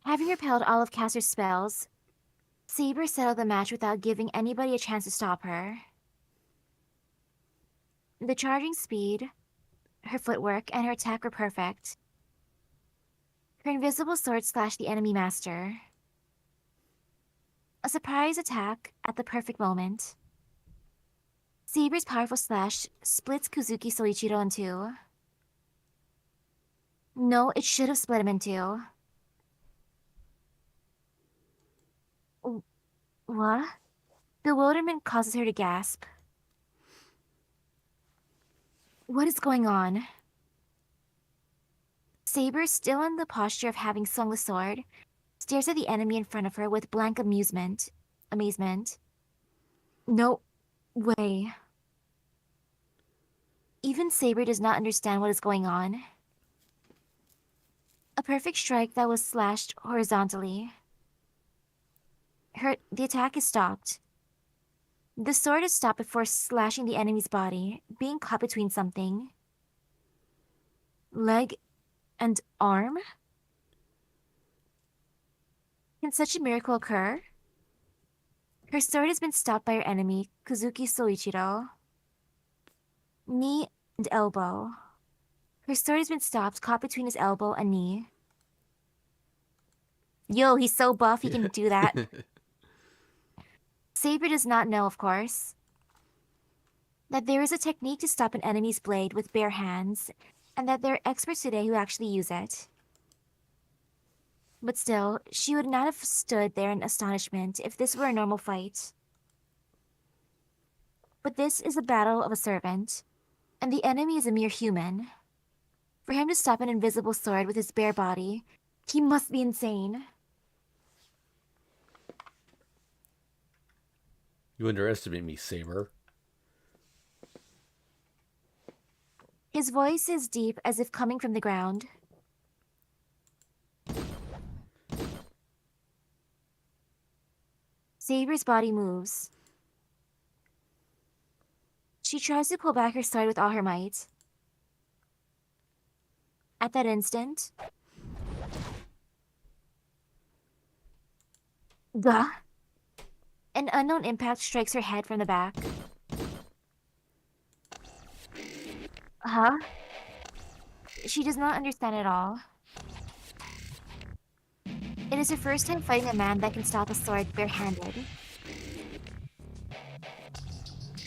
Having repelled all of Caster's spells, Saber settled the match without giving anybody a chance to stop her. The charging speed, her footwork, and her attack were perfect. Her invisible sword slashed the enemy master. A surprise attack at the perfect moment. Saber's powerful slash splits Kuzuki Soichiro in two. No, it should have split him in two. What? Bewilderment causes her to gasp. What is going on? Saber, still in the posture of having swung the sword, stares at the enemy in front of her with blank amazement. No way. Even Saber does not understand what is going on. A perfect strike that was slashed horizontally. The attack is stopped. The sword is stopped before slashing the enemy's body, being caught between something. Leg and arm? Can such a miracle occur? Her sword has been stopped by her enemy, Kuzuki Soichiro. Knee and elbow. Her sword has been stopped, caught between his elbow and knee. Yo, he's so buff he can do that. Saber does not know, of course, that there is a technique to stop an enemy's blade with bare hands, and that there are experts today who actually use it. But still, she would not have stood there in astonishment if this were a normal fight. But this is a battle of a servant, and the enemy is a mere human. For him to stop an invisible sword with his bare body, he must be insane. You underestimate me, Saber. His voice is deep as if coming from the ground. Saber's body moves. She tries to pull back her sword with all her might. At that instant, an unknown impact strikes her head from the back. Huh? She does not understand at all. It is her first time fighting a man that can stop a sword barehanded.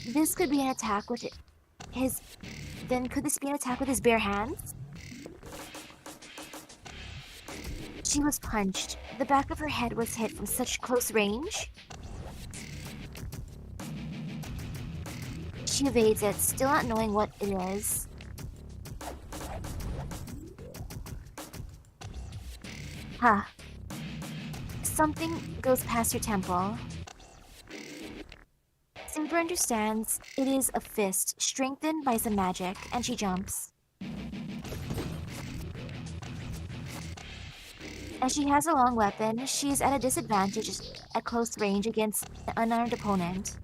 This could be an attack with his... Then could this be an attack with his bare hands? She was punched. The back of her head was hit from such close range. She evades it, still not knowing what it is. Huh. Something goes past her temple. Saber understands it is a fist strengthened by some magic, and she jumps. As she has a long weapon, she is at a disadvantage at close range against an unarmed opponent.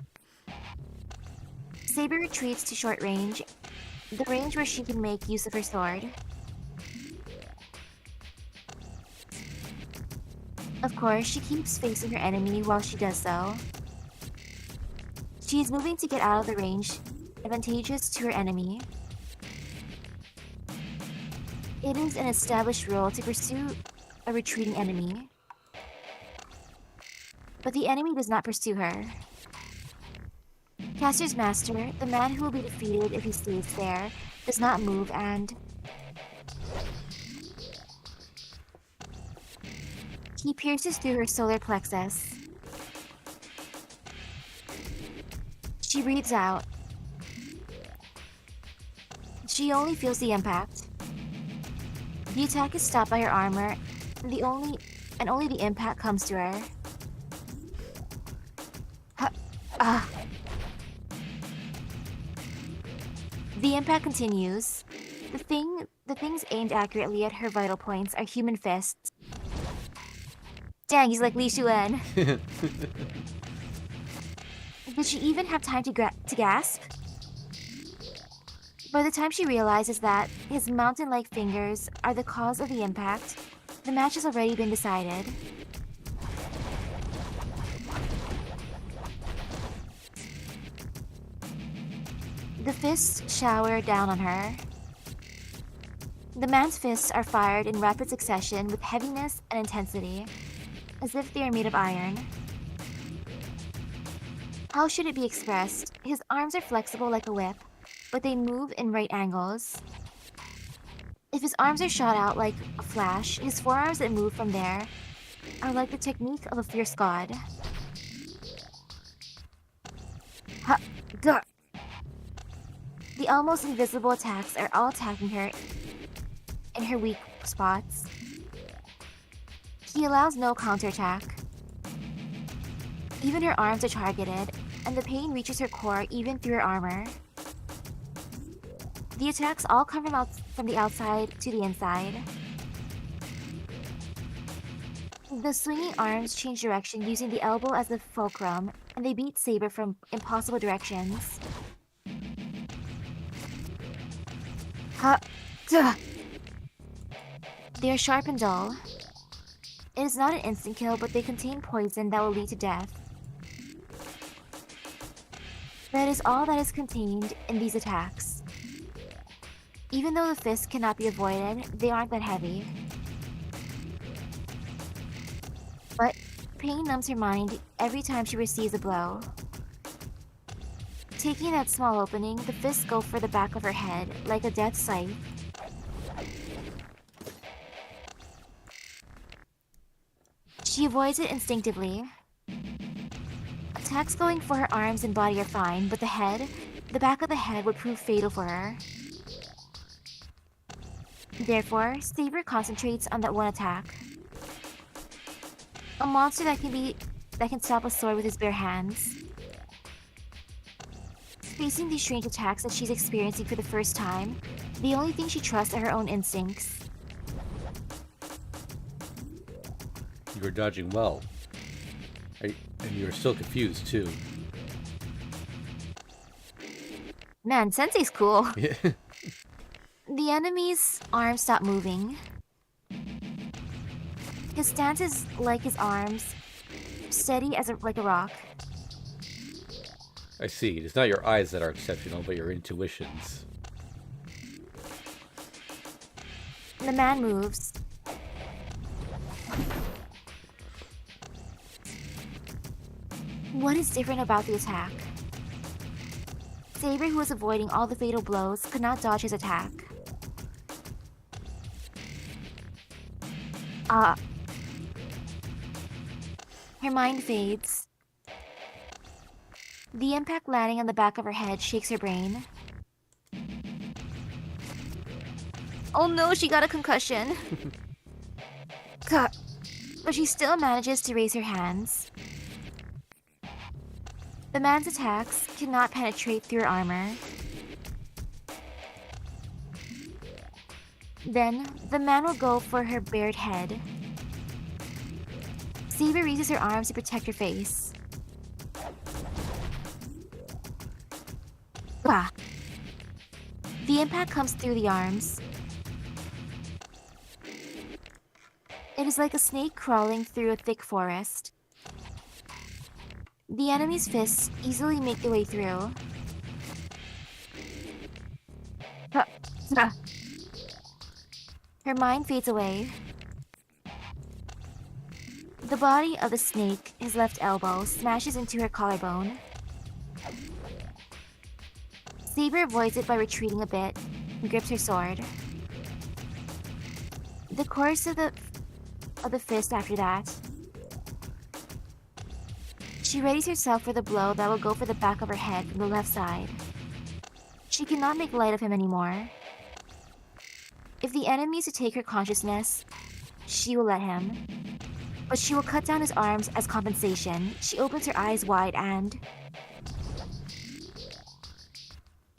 Saber retreats to short range, the range where she can make use of her sword. Of course, she keeps facing her enemy while she does so. She is moving to get out of the range, advantageous to her enemy. It is an established rule to pursue a retreating enemy. But the enemy does not pursue her. Caster's master, the man who will be defeated if he stays there, does not move and... he pierces through her solar plexus. She breathes out. She only feels the impact. The attack is stopped by her armor, and only the impact comes to her. The impact continues. The things aimed accurately at her vital points are human fists. Dang, he's like Li Shuan. Did she even have time to gasp? By the time she realizes that his mountain-like fingers are the cause of the impact, the match has already been decided. The fists shower down on her. The man's fists are fired in rapid succession with heaviness and intensity, as if they are made of iron. How should it be expressed? His arms are flexible like a whip, but they move in right angles. If his arms are shot out like a flash, his forearms that move from there are like the technique of a fierce god. The almost invisible attacks are all attacking her in her weak spots. He allows no counterattack. Even her arms are targeted, and the pain reaches her core even through her armor. The attacks all come from the outside to the inside. The swinging arms change direction using the elbow as the fulcrum, and they beat Saber from impossible directions. They are sharp and dull. It is not an instant kill, but they contain poison that will lead to death. That is all that is contained in these attacks. Even though the fists cannot be avoided, they aren't that heavy. But pain numbs her mind every time she receives a blow. Taking that small opening, the fists go for the back of her head, like a death scythe. She avoids it instinctively. Attacks going for her arms and body are fine, but the back of the head would prove fatal for her. Therefore, Saber concentrates on that one attack. A monster that can stop a sword with his bare hands. Facing these strange attacks that she's experiencing for the first time, the only thing she trusts are her own instincts. You were dodging well. And you were still confused, too. Man, Sensei's cool. Yeah. The enemy's arms stop moving. His stance is like his arms, steady like a rock. I see. It's not your eyes that are exceptional, but your intuitions. The man moves. What is different about the attack? Saber, who was avoiding all the fatal blows, could not dodge his attack. Her mind fades. The impact landing on the back of her head shakes her brain. Oh no, she got a concussion. But she still manages to raise her hands. The man's attacks cannot penetrate through her armor. Then, the man will go for her bared head. Saber raises her arms to protect her face. The impact comes through the arms. It is like a snake crawling through a thick forest. The enemy's fists easily make their way through. Her mind fades away. body of the snake, his left elbow, smashes into her collarbone. Saber avoids it by retreating a bit and grips her sword. The course of the fist after that. She readies herself for the blow that will go for the back of her head from the left side. She cannot make light of him anymore. If the enemy is to take her consciousness, she will let him. But she will cut down his arms as compensation. She opens her eyes wide and...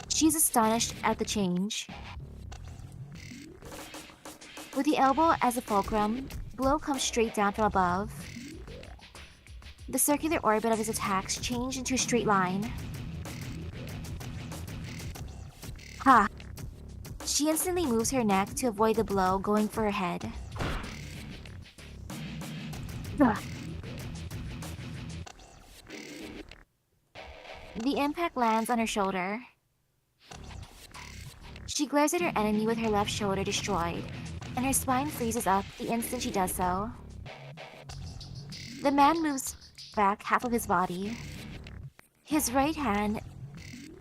she's astonished at the change. With the elbow as a fulcrum, blow comes straight down from above. The circular orbit of his attacks change into a straight line. Ha! She instantly moves her neck to avoid the blow going for her head. Ugh. The impact lands on her shoulder. She glares at her enemy with her left shoulder destroyed, and her spine freezes up the instant she does so. The man moves back half of his body. His right hand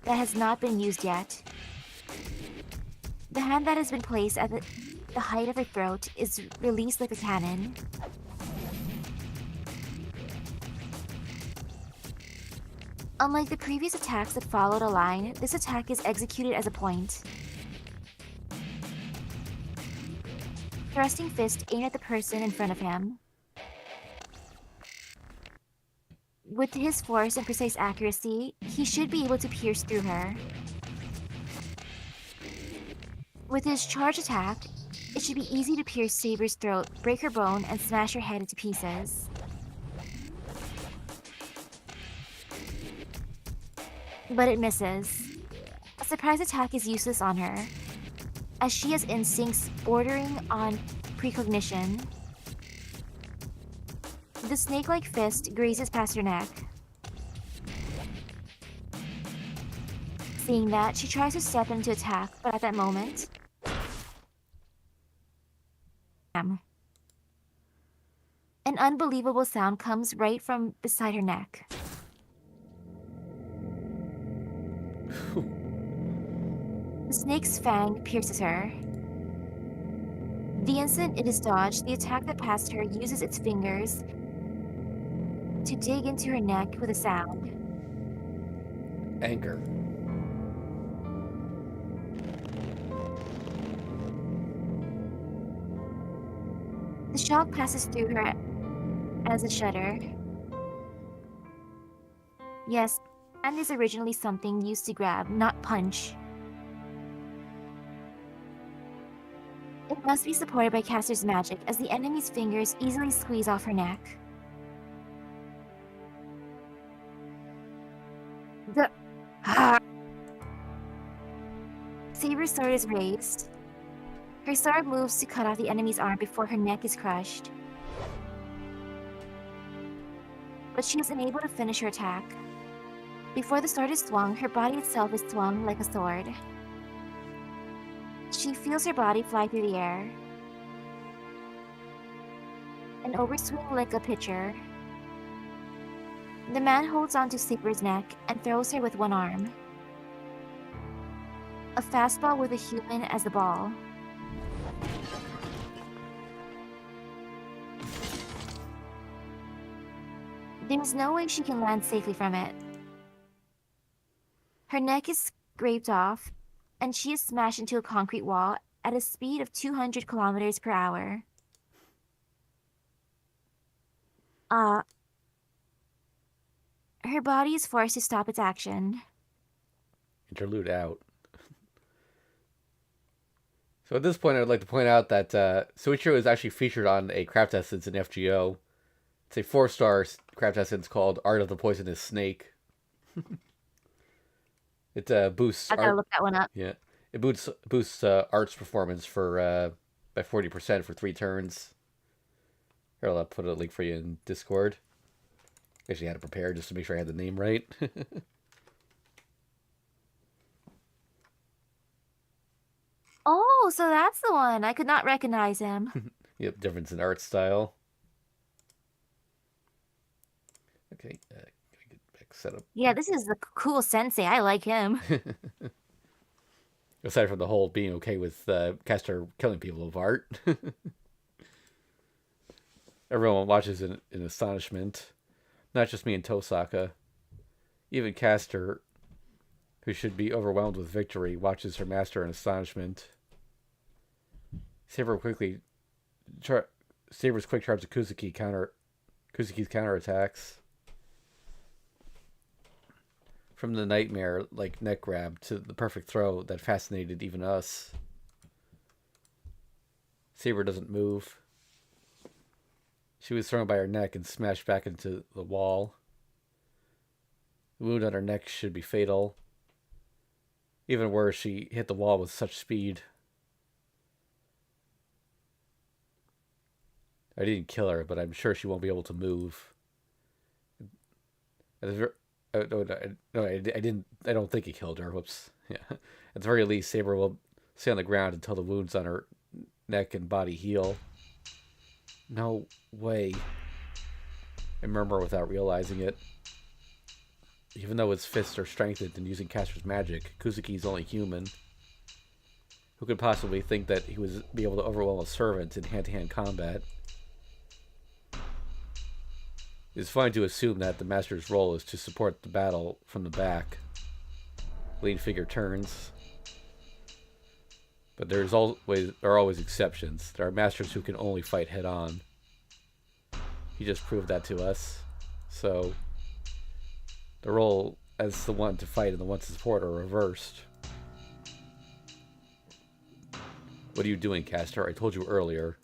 that has not been used yet. The hand that has been placed at the height of her throat is released like a cannon. Unlike the previous attacks that followed a line, this attack is executed as a point. Thrusting fist aimed at the person in front of him. With his force and precise accuracy, he should be able to pierce through her. With his charge attack, it should be easy to pierce Saber's throat, break her bone, and smash her head into pieces. But it misses. A surprise attack is useless on her, as she has instincts bordering on precognition. The snake-like fist grazes past her neck. Seeing that, she tries to step into attack, but at that moment... An unbelievable sound comes right from beside her neck. The snake's fang pierces her. The instant it is dodged, the attack that passed her uses its fingers to dig into her neck with a sound. Anchor. The shock passes through her as a shudder. Yes, hand is originally something used to grab, not punch. It must be supported by Caster's magic, as the enemy's fingers easily squeeze off her neck. Saber's sword is raised. Her sword moves to cut off the enemy's arm before her neck is crushed. But she is unable to finish her attack. Before the sword is swung, her body itself is swung like a sword. She feels her body fly through the air. An overswing like a pitcher. The man holds onto Saber's neck and throws her with one arm. A fastball with a human as the ball. There's no way she can land safely from it. Her neck is scraped off, and she is smashed into a concrete wall at a speed of 200 kilometers per hour. Her body is forced to stop its action. Interlude out. So at this point, I would like to point out that Soichiro is actually featured on a craft essence in FGO. It's a 4-star craft essence called Art of the Poisonous Snake. It boosts. I gotta look that one up. Yeah, it boosts Art's performance for by 40% for 3 turns. Here, I'll put a link for you in Discord. Actually, I had it prepared just to make sure I had the name right. Oh, so that's the one. I could not recognize him. Yep, difference in art style. Okay, gotta get back set up. Yeah, this is the cool sensei. I like him. Aside from the whole being okay with Caster killing people of art. Everyone watches in astonishment. Not just me and Tosaka. Even Caster, who should be overwhelmed with victory, watches her master in astonishment. Saber's quick charge of Kuzuki's counterattacks. From the nightmare like neck grab to the perfect throw that fascinated even us. Saber doesn't move. She was thrown by her neck and smashed back into the wall. The wound on her neck should be fatal. Even worse, she hit the wall with such speed. I didn't kill her, but I'm sure she won't be able to move. No, I didn't. I don't think he killed her. Whoops. Yeah. At the very least, Saber will stay on the ground until the wounds on her neck and body heal. No way. I murmur without realizing it. Even though his fists are strengthened and using Caster's magic, Kuzuki's only human. Who could possibly think that he would be able to overwhelm a servant in hand-to-hand combat? It's fine to assume that the master's role is to support the battle from the back. Lead figure turns. But there are always exceptions. There are masters who can only fight head-on. He just proved that to us. So, the role as the one to fight and the one to support are reversed. What are you doing, Caster? I told you earlier.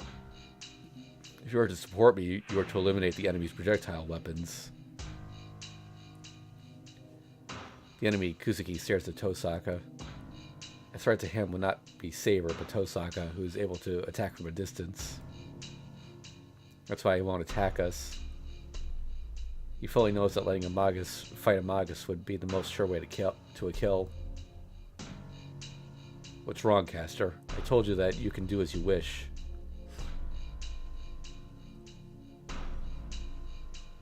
If you are to support me, you are to eliminate the enemy's projectile weapons. The enemy, Kuzuki, stares at Tosaka. A threat to him would not be Saber, but Tosaka, who is able to attack from a distance. That's why he won't attack us. He fully knows that letting a Magus fight a Magus would be the most sure way to a kill. What's wrong, Caster? I told you that you can do as you wish.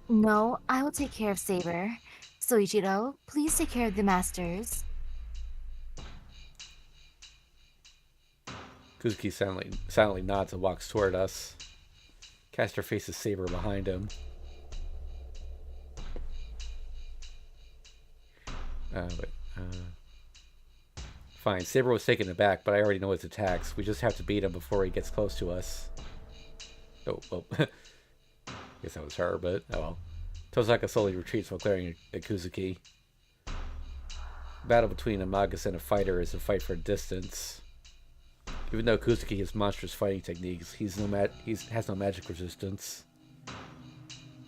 No, I will take care of Saber. Soichiro, please take care of the masters. Kuzuki silently nods and walks toward us. Caster faces Saber behind him. Fine, Saber was taken aback, but I already know his attacks. We just have to beat him before he gets close to us. Oh, well. Guess that was her, but oh well. Tosaka slowly retreats while glaring at Kuzuki. Battle between a Magus and a fighter is a fight for distance. Even though Kuzuki has monstrous fighting techniques, he has no magic resistance.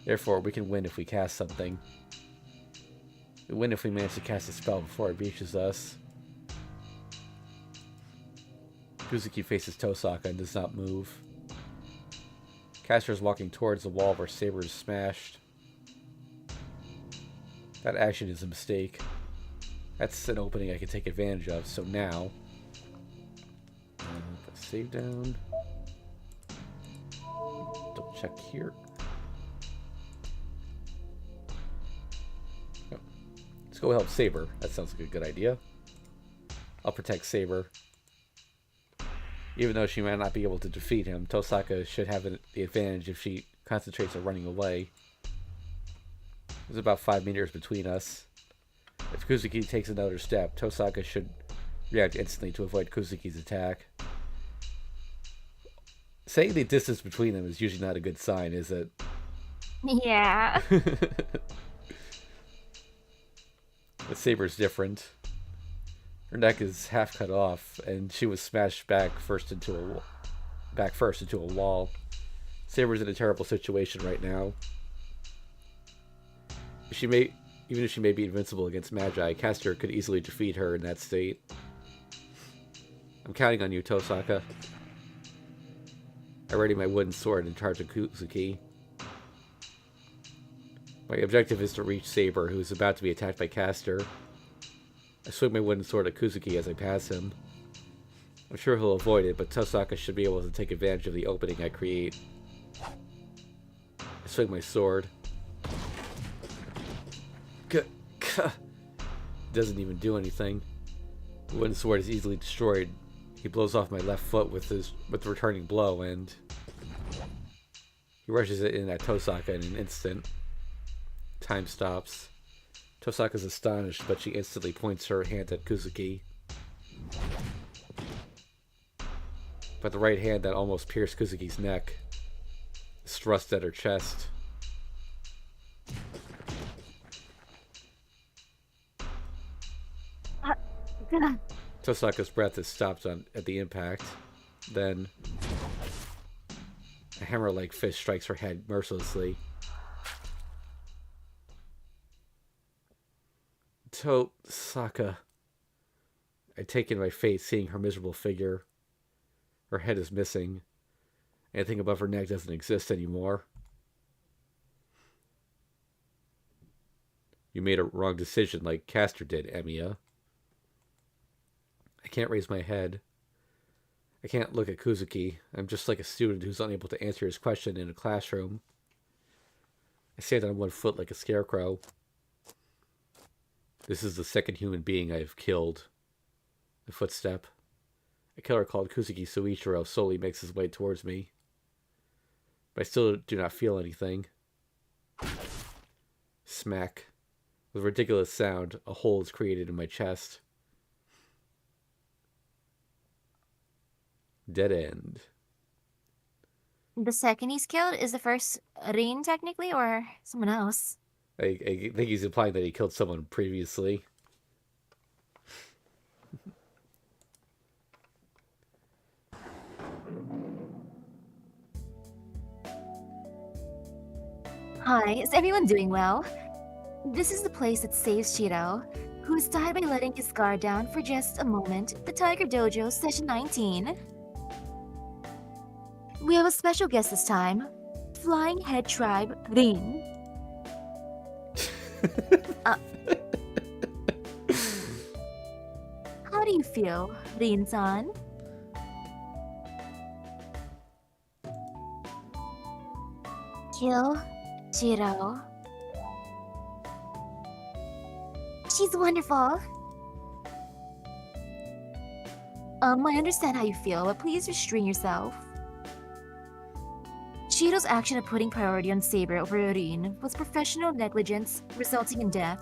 Therefore, we can win if we cast something. We win if we manage to cast a spell before it reaches us. Kuzuki faces Tosaka and does not move. Caster is walking towards the wall where Saber is smashed. That action is a mistake. That's an opening I can take advantage of, so now... save down. Double check here. Oh. Let's go help Saber. That sounds like a good idea. I'll protect Saber. Even though she might not be able to defeat him, Tosaka should have the advantage if she concentrates on running away. There's about 5 meters between us. If Kuzuki takes another step, Tosaka should react instantly to avoid Kuzuki's attack. Saying the distance between them is usually not a good sign, is it? Yeah. But Saber's different. Her neck is half cut off, and she was smashed back first into a wall. Saber's in a terrible situation right now. Even if she may be invincible against Magi, Caster could easily defeat her in that state. I'm counting on you, Tosaka. I ready my wooden sword in charge of Kuzuki. My objective is to reach Saber, who is about to be attacked by Caster. I swing my wooden sword at Kuzuki as I pass him. I'm sure he'll avoid it, but Tosaka should be able to take advantage of the opening I create. I swing my sword. Doesn't even do anything. The wooden sword is easily destroyed. He blows off my left foot with the returning blow, and he rushes it in at Tosaka in an instant. Time stops. Tosaka's astonished, but she instantly points her hand at Kuzuki. But the right hand that almost pierced Kuzuki's neck is thrust at her chest. Tosaka's breath is stopped at the impact. Then a hammer-like fist strikes her head mercilessly. Tosaka. I take in my face, seeing her miserable figure. Her head is missing. Anything above her neck doesn't exist anymore. You made a wrong decision like Castor did, Emiya. I can't raise my head. I can't look at Kuzuki. I'm just like a student who's unable to answer his question in a classroom. I stand on one foot like a scarecrow. This is the second human being I have killed. A footstep. A killer called Kuzuki Soichiro slowly makes his way towards me. But I still do not feel anything. Smack. With a ridiculous sound, a hole is created in my chest. Dead end. The second he's killed is the first Rin, technically, or someone else? I think he's implying that he killed someone previously. Hi, is everyone doing well? This is the place that saves Shiro, who has died by letting his guard down for just a moment. The Tiger Dojo, Session 19. We have a special guest this time. Flying Head Tribe, Rin. How do you feel, Rin-san? Kill Shiro. She's wonderful. I understand how you feel, but please restrain yourself. Shiro's action of putting priority on Saber over Rin was professional negligence, resulting in death.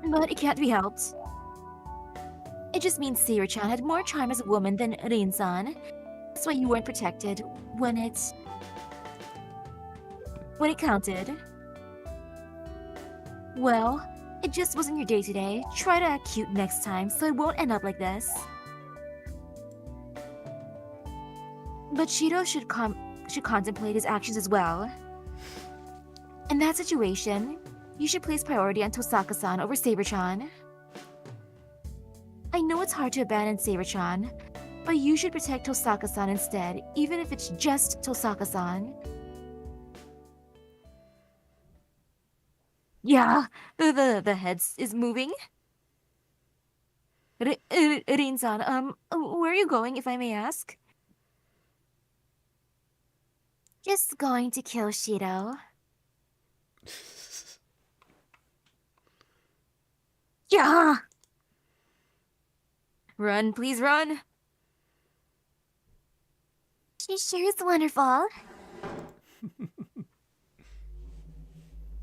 But it can't be helped. It just means Saber-chan had more charm as a woman than Rin-san. That's why you weren't protected when it counted. Well, it just wasn't your day today. Try to act cute next time so it won't end up like this. But Shiro should contemplate his actions as well. In that situation, you should place priority on Tosaka-san over Saber-chan. I know it's hard to abandon Saber-chan, but you should protect Tosaka-san instead, even if it's just Tosaka-san. Yeah, the head is moving. Rin-san, where are you going, if I may ask? Just going to kill Shiro. Yeah! Run, please run! She sure is wonderful.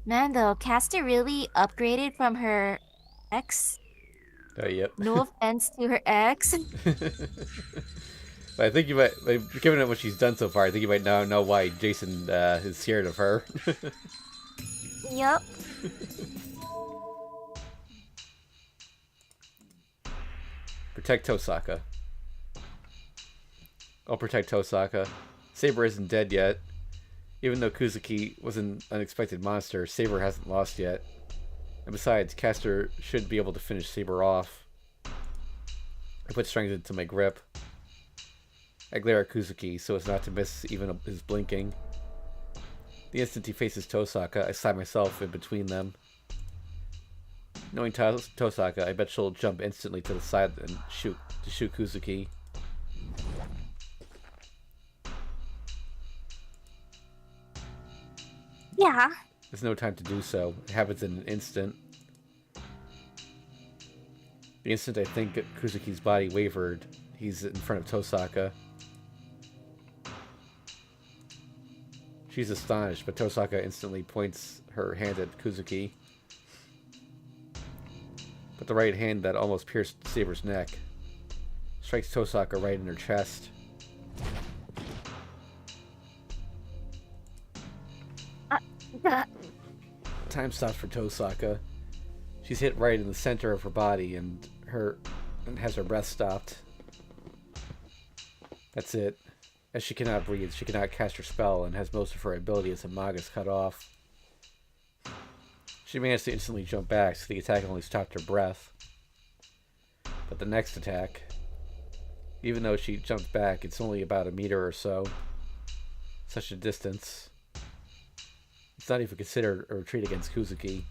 Man, though, Castor really upgraded from her ex. Oh, yep. No offense to her ex. But I think you might, given what she's done so far, I think you might now know why Jason is scared of her. Yup. Protect Tosaka. I'll protect Tosaka. Saber isn't dead yet. Even though Kuzuki was an unexpected monster, Saber hasn't lost yet. And besides, Castor should be able to finish Saber off. I put strength into my grip. I glare at Kuzuki so as not to miss even his blinking. The instant he faces Tosaka, I slide myself in between them. Knowing Tosaka, I bet she'll jump instantly to the side and shoot Kuzuki. Yeah. There's no time to do so. It happens in an instant. The instant I think Kuzuki's body wavered, he's in front of Tosaka. She's astonished, but Tosaka instantly points her hand at Kuzuki. But the right hand that almost pierced Saber's neck strikes Tosaka right in her chest. Time stops for Tosaka. She's hit right in the center of her body and has her breath stopped. That's it. As she cannot breathe, she cannot cast her spell and has most of her ability as a Magus cut off. She managed to instantly jump back, so the attack only stopped her breath. But the next attack, even though she jumped back, it's only about a meter or so. Such a distance. It's not even considered a retreat against Kuzuki.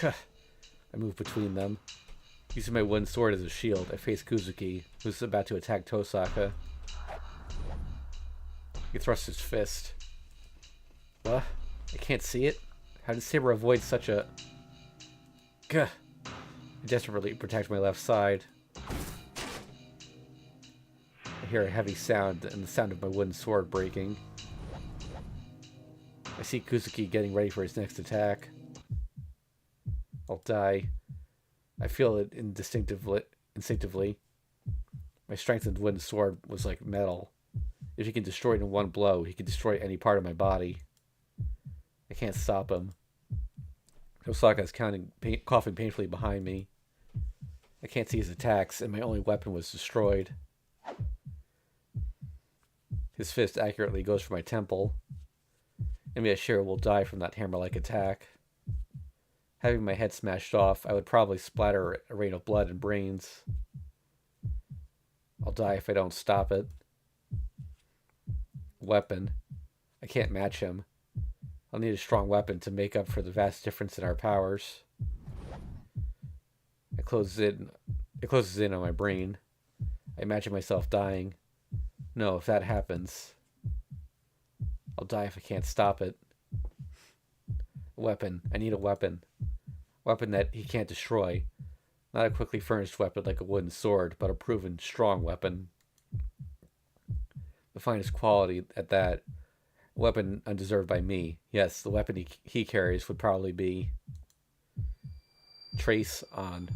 I move between them. Using my wooden sword as a shield, I face Kuzuki, who's about to attack Tosaka. He thrusts his fist. What? I can't see it? How did Saber avoid such a... I desperately protect my left side. I hear a heavy sound and the sound of my wooden sword breaking. I see Kuzuki getting ready for his next attack. I'll die. I feel it instinctively. My strengthened wooden sword was like metal. If he can destroy it in one blow, he can destroy any part of my body. I can't stop him. Tosaka is coughing painfully behind me. I can't see his attacks, and my only weapon was destroyed. His fist accurately goes for my temple. Miyashiro will die from that hammer-like attack. Having my head smashed off, I would probably splatter a rain of blood and brains. I'll die if I don't stop it. Weapon. I can't match him. I'll need a strong weapon to make up for the vast difference in our powers. It closes in on my brain. I imagine myself dying. No, if that happens, I'll die if I can't stop it. Weapon. I need a weapon. Weapon that he can't destroy. Not a quickly furnished weapon like a wooden sword, but a proven strong weapon. The finest quality at that. A weapon undeserved by me. Yes, the weapon he carries would probably be Trace on.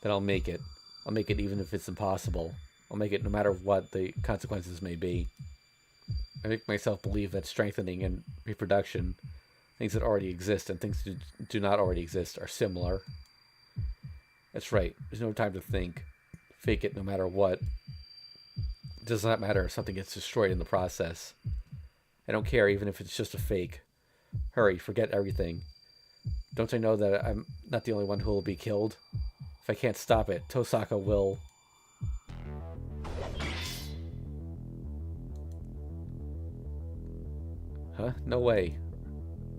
Then I'll make it. I'll make it even if it's impossible. I'll make it no matter what the consequences may be. I make myself believe that strengthening and reproduction, things that already exist and things that do not already exist, are similar. That's right. There's no time to think. Fake it no matter what. It does not matter if something gets destroyed in the process. I don't care even if it's just a fake. Hurry, forget everything. Don't I know that I'm not the only one who will be killed? If I can't stop it, Tosaka will... Huh? No way.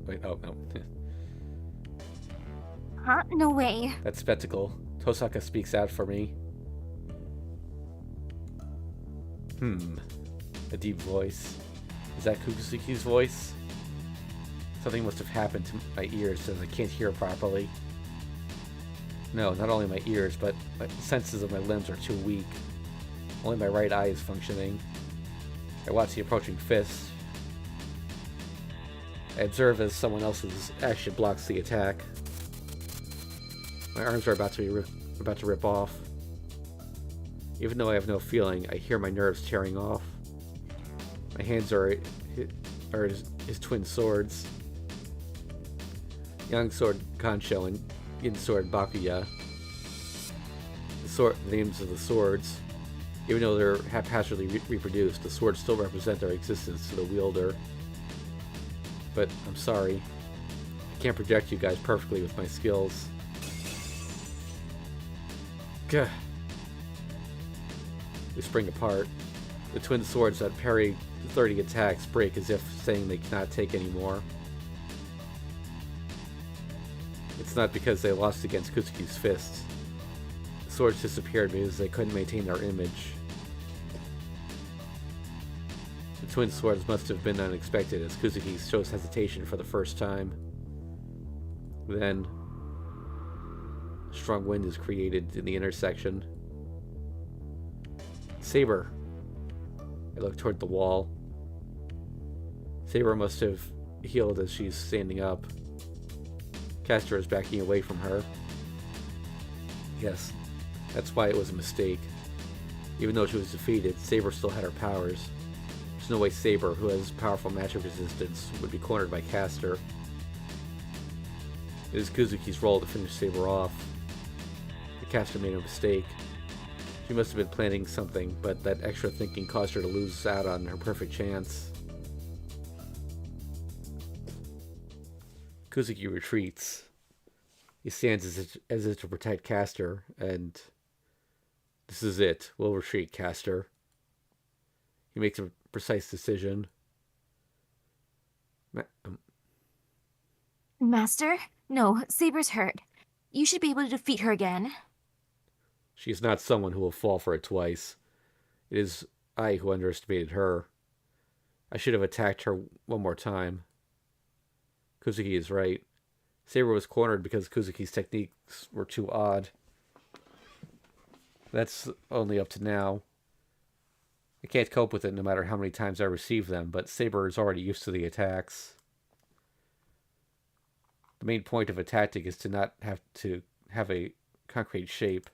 Wait, oh, no. Huh? No way. That spectacle. Tosaka speaks out for me. A deep voice. Is that Kuzuki's voice? Something must have happened to my ears so I can't hear properly. No, not only my ears, but my senses of my limbs are too weak. Only my right eye is functioning. I watch the approaching fist. I observe as someone else's action blocks the attack. My arms are about to rip off. Even though I have no feeling, I hear my nerves tearing off. My hands are his twin swords. Young sword Kansho and Yin sword Bakuya. The names of the swords. Even though they're haphazardly reproduced, the swords still represent their existence to the wielder. But I'm sorry. I can't project you guys perfectly with my skills. Gah. They spring apart. The twin swords that parry 30 attacks break as if saying they cannot take any more. It's not because they lost against Kuzuki's fists. The swords disappeared because they couldn't maintain their image. The twin swords must have been unexpected, as Kuzuki shows hesitation for the first time. Then, a strong wind is created in the intersection. Saber. I look toward the wall. Saber must have healed as she's standing up. Castor is backing away from her. Yes, that's why it was a mistake. Even though she was defeated, Saber still had her powers. There's no way Saber, who has powerful magic resistance, would be cornered by Castor. It is Kuzuki's role to finish Saber off. But Castor made a mistake. She must have been planning something, but that extra thinking caused her to lose out on her perfect chance. Kuzuki retreats. He stands as if to protect Castor, and this is it. We'll retreat, Castor. He makes a precise decision. Master? No, Saber's hurt. You should be able to defeat her again. She is not someone who will fall for it twice. It is I who underestimated her. I should have attacked her one more time. Kuzuki is right. Saber was cornered because Kuzuki's techniques were too odd. That's only up to now. I can't cope with it no matter how many times I receive them, but Saber is already used to the attacks. The main point of a tactic is to not have to have a concrete shape.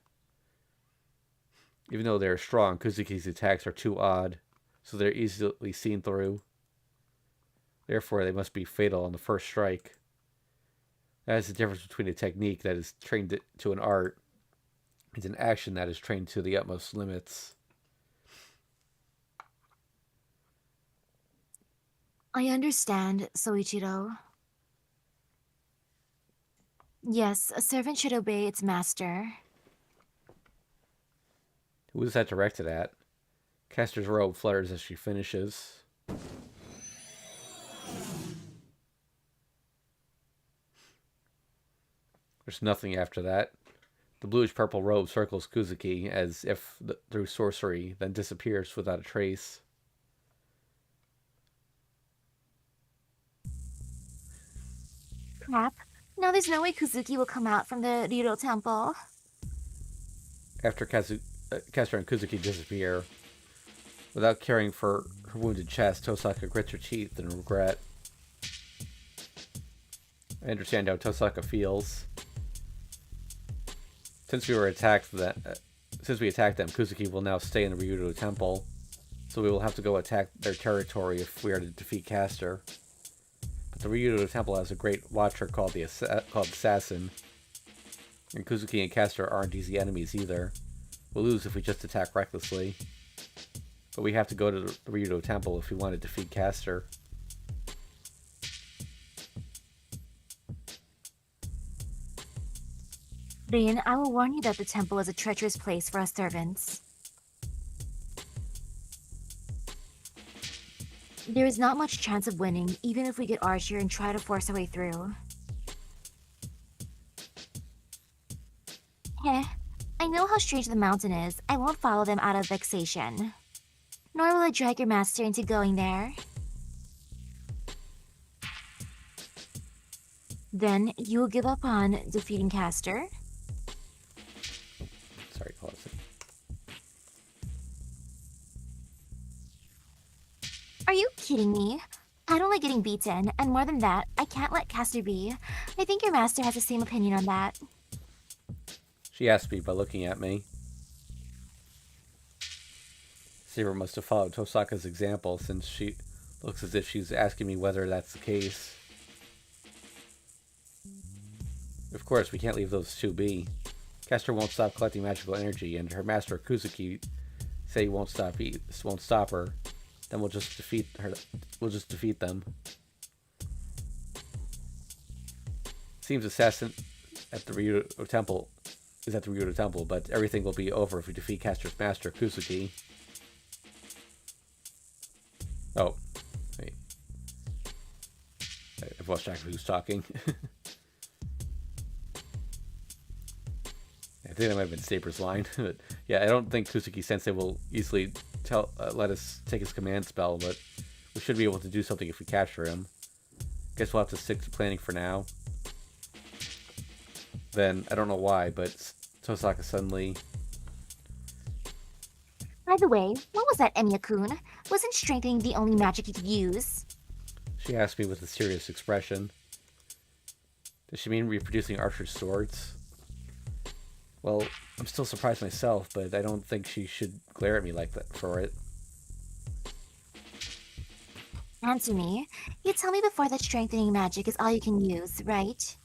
Even though they are strong, Kuzuki's attacks are too odd, so they're easily seen through. Therefore, they must be fatal on the first strike. That is the difference between a technique that is trained to an art and an action that is trained to the utmost limits. I understand, Soichiro. Yes, a servant should obey its master. Who is that directed at? Castor's robe flutters as she finishes. There's nothing after that. The bluish-purple robe circles Kuzuki as if through sorcery, then disappears without a trace. Crap. Now there's no way Kuzuki will come out from the Ryuro Temple. After Castor and Kuzuki disappear, without caring for her wounded chest, Tosaka grits her teeth in regret. I understand how Tosaka feels. Since we attacked them, Kuzuki will now stay in the Ryudo Temple, so we will have to go attack their territory if we are to defeat Castor. But the Ryudo Temple has a great watcher called Assassin, and Kuzuki and Castor aren't easy enemies either. We'll lose if we just attack recklessly. But we have to go to the Ryudo Temple if we want to defeat Castor. Rin, I will warn you that the temple is a treacherous place for us servants. There is not much chance of winning, even if we get Archer and try to force our way through. Heh, I know how strange the mountain is. I won't follow them out of vexation. Nor will I drag your master into going there. Then you will give up on defeating Castor? Sorry, hold on a second. Are you kidding me? I don't like getting beaten, and more than that, I can't let Castor be. I think your master has the same opinion on that. She asked me by looking at me. Saber must have followed Tosaka's example, since she looks as if she's asking me whether that's the case. Of course, we can't leave those two be. Castor won't stop collecting magical energy, and her master Kuzuki say he won't stop her. Then we'll just defeat her. We'll just defeat them. Seems Assassin at the Ryudo Temple is at the Ryudo Temple, but everything will be over if we defeat Castor's master Kuzuki. Oh, wait. I've lost track of who's talking. I think that might have been Saber's line. But yeah, I don't think Kuzuki Sensei will easily let us take his command spell, but We should be able to do something if we capture him. Guess we'll have to stick to planning for now. Then, I don't know why, but Tosaka suddenly... By the way, what was that, Emiya-kun? Wasn't strengthening the only magic you could use? She asked me with a serious expression. Does she mean reproducing Archer's swords? Well, I'm still surprised myself, but I don't think she should glare at me like that for it. Answer me. You told me before that strengthening magic is all you can use, right?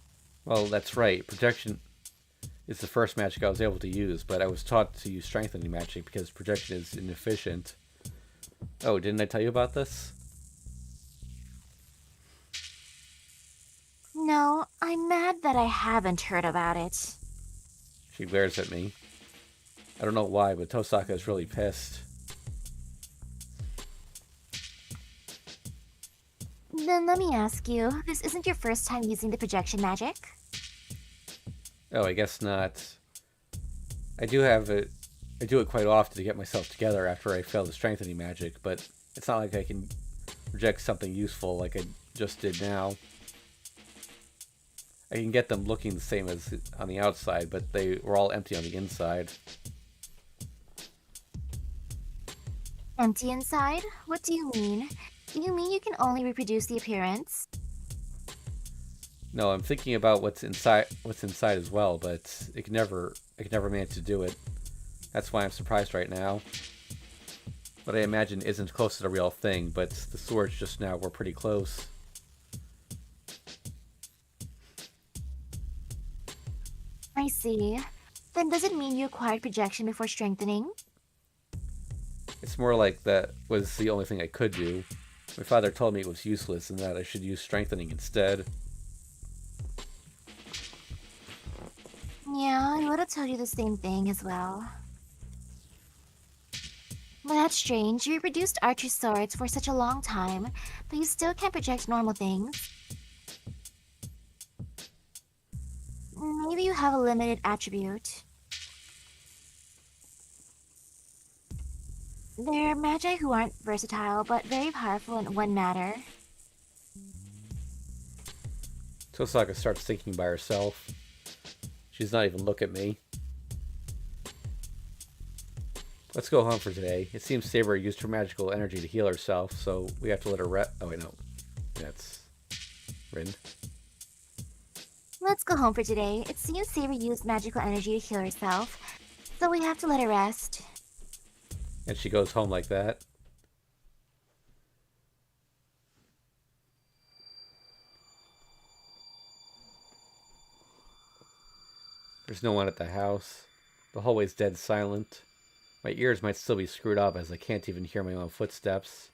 Well, that's right. Projection is the first magic I was able to use, but I was taught to use strengthening magic because projection is inefficient. Oh, didn't I tell you about this? No, I'm mad that I haven't heard about it. She glares at me. I don't know why, but Tosaka is really pissed. Then let me ask you, this isn't your first time using the projection magic? Oh, I guess not. I do it quite often to get myself together after I fail the strengthening magic, but it's not like I can project something useful like I just did now. I can get them looking the same as on the outside, but they were all empty on the inside. Empty inside? What do you mean? Do you mean you can only reproduce the appearance? No, I'm thinking about what's inside as well, but I can never manage to do it. That's why I'm surprised right now. What I imagine isn't close to the real thing, but the swords just now were pretty close. I see. Then does it mean you acquired projection before strengthening? It's more like that was the only thing I could do. My father told me it was useless and that I should use strengthening instead. Yeah, I would have told you the same thing as well. But that's strange. You reproduced Archer's swords for such a long time, but you still can't project normal things. Maybe you have a limited attribute. There are magi who aren't versatile, but very powerful in one matter. Tosaka starts thinking by herself. She's not even look at me. Let's go home for today. It seems Saber used her magical energy to heal herself, so we have to let her rest. Oh, wait, no. That's Rin. Let's go home for today. It seems Saber used magical energy to heal herself, so we have to let her rest. And she goes home like that. There's no one at the house. The hallway's dead silent. My ears might still be screwed up as I can't even hear my own footsteps.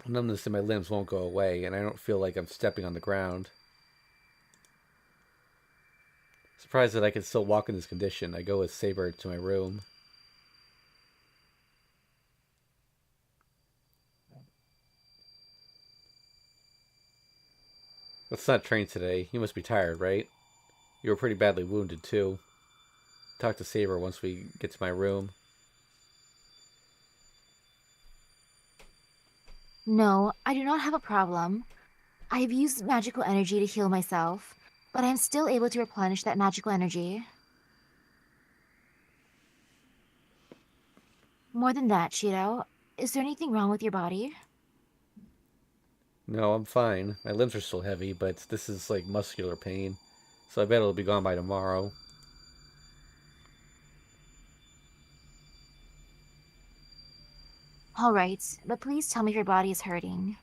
The numbness in my limbs won't go away, and I don't feel like I'm stepping on the ground. Surprised that I can still walk in this condition, I go with Saber to my room. Let's not train today. You must be tired, right? You were pretty badly wounded, too. Talk to Saber once we get to my room. No, I do not have a problem. I have used magical energy to heal myself, but I am still able to replenish that magical energy. More than that, Shiro, is there anything wrong with your body? No, I'm fine. My limbs are still heavy, but this is like muscular pain, so I bet it'll be gone by tomorrow. Alright, but please tell me if your body is hurting.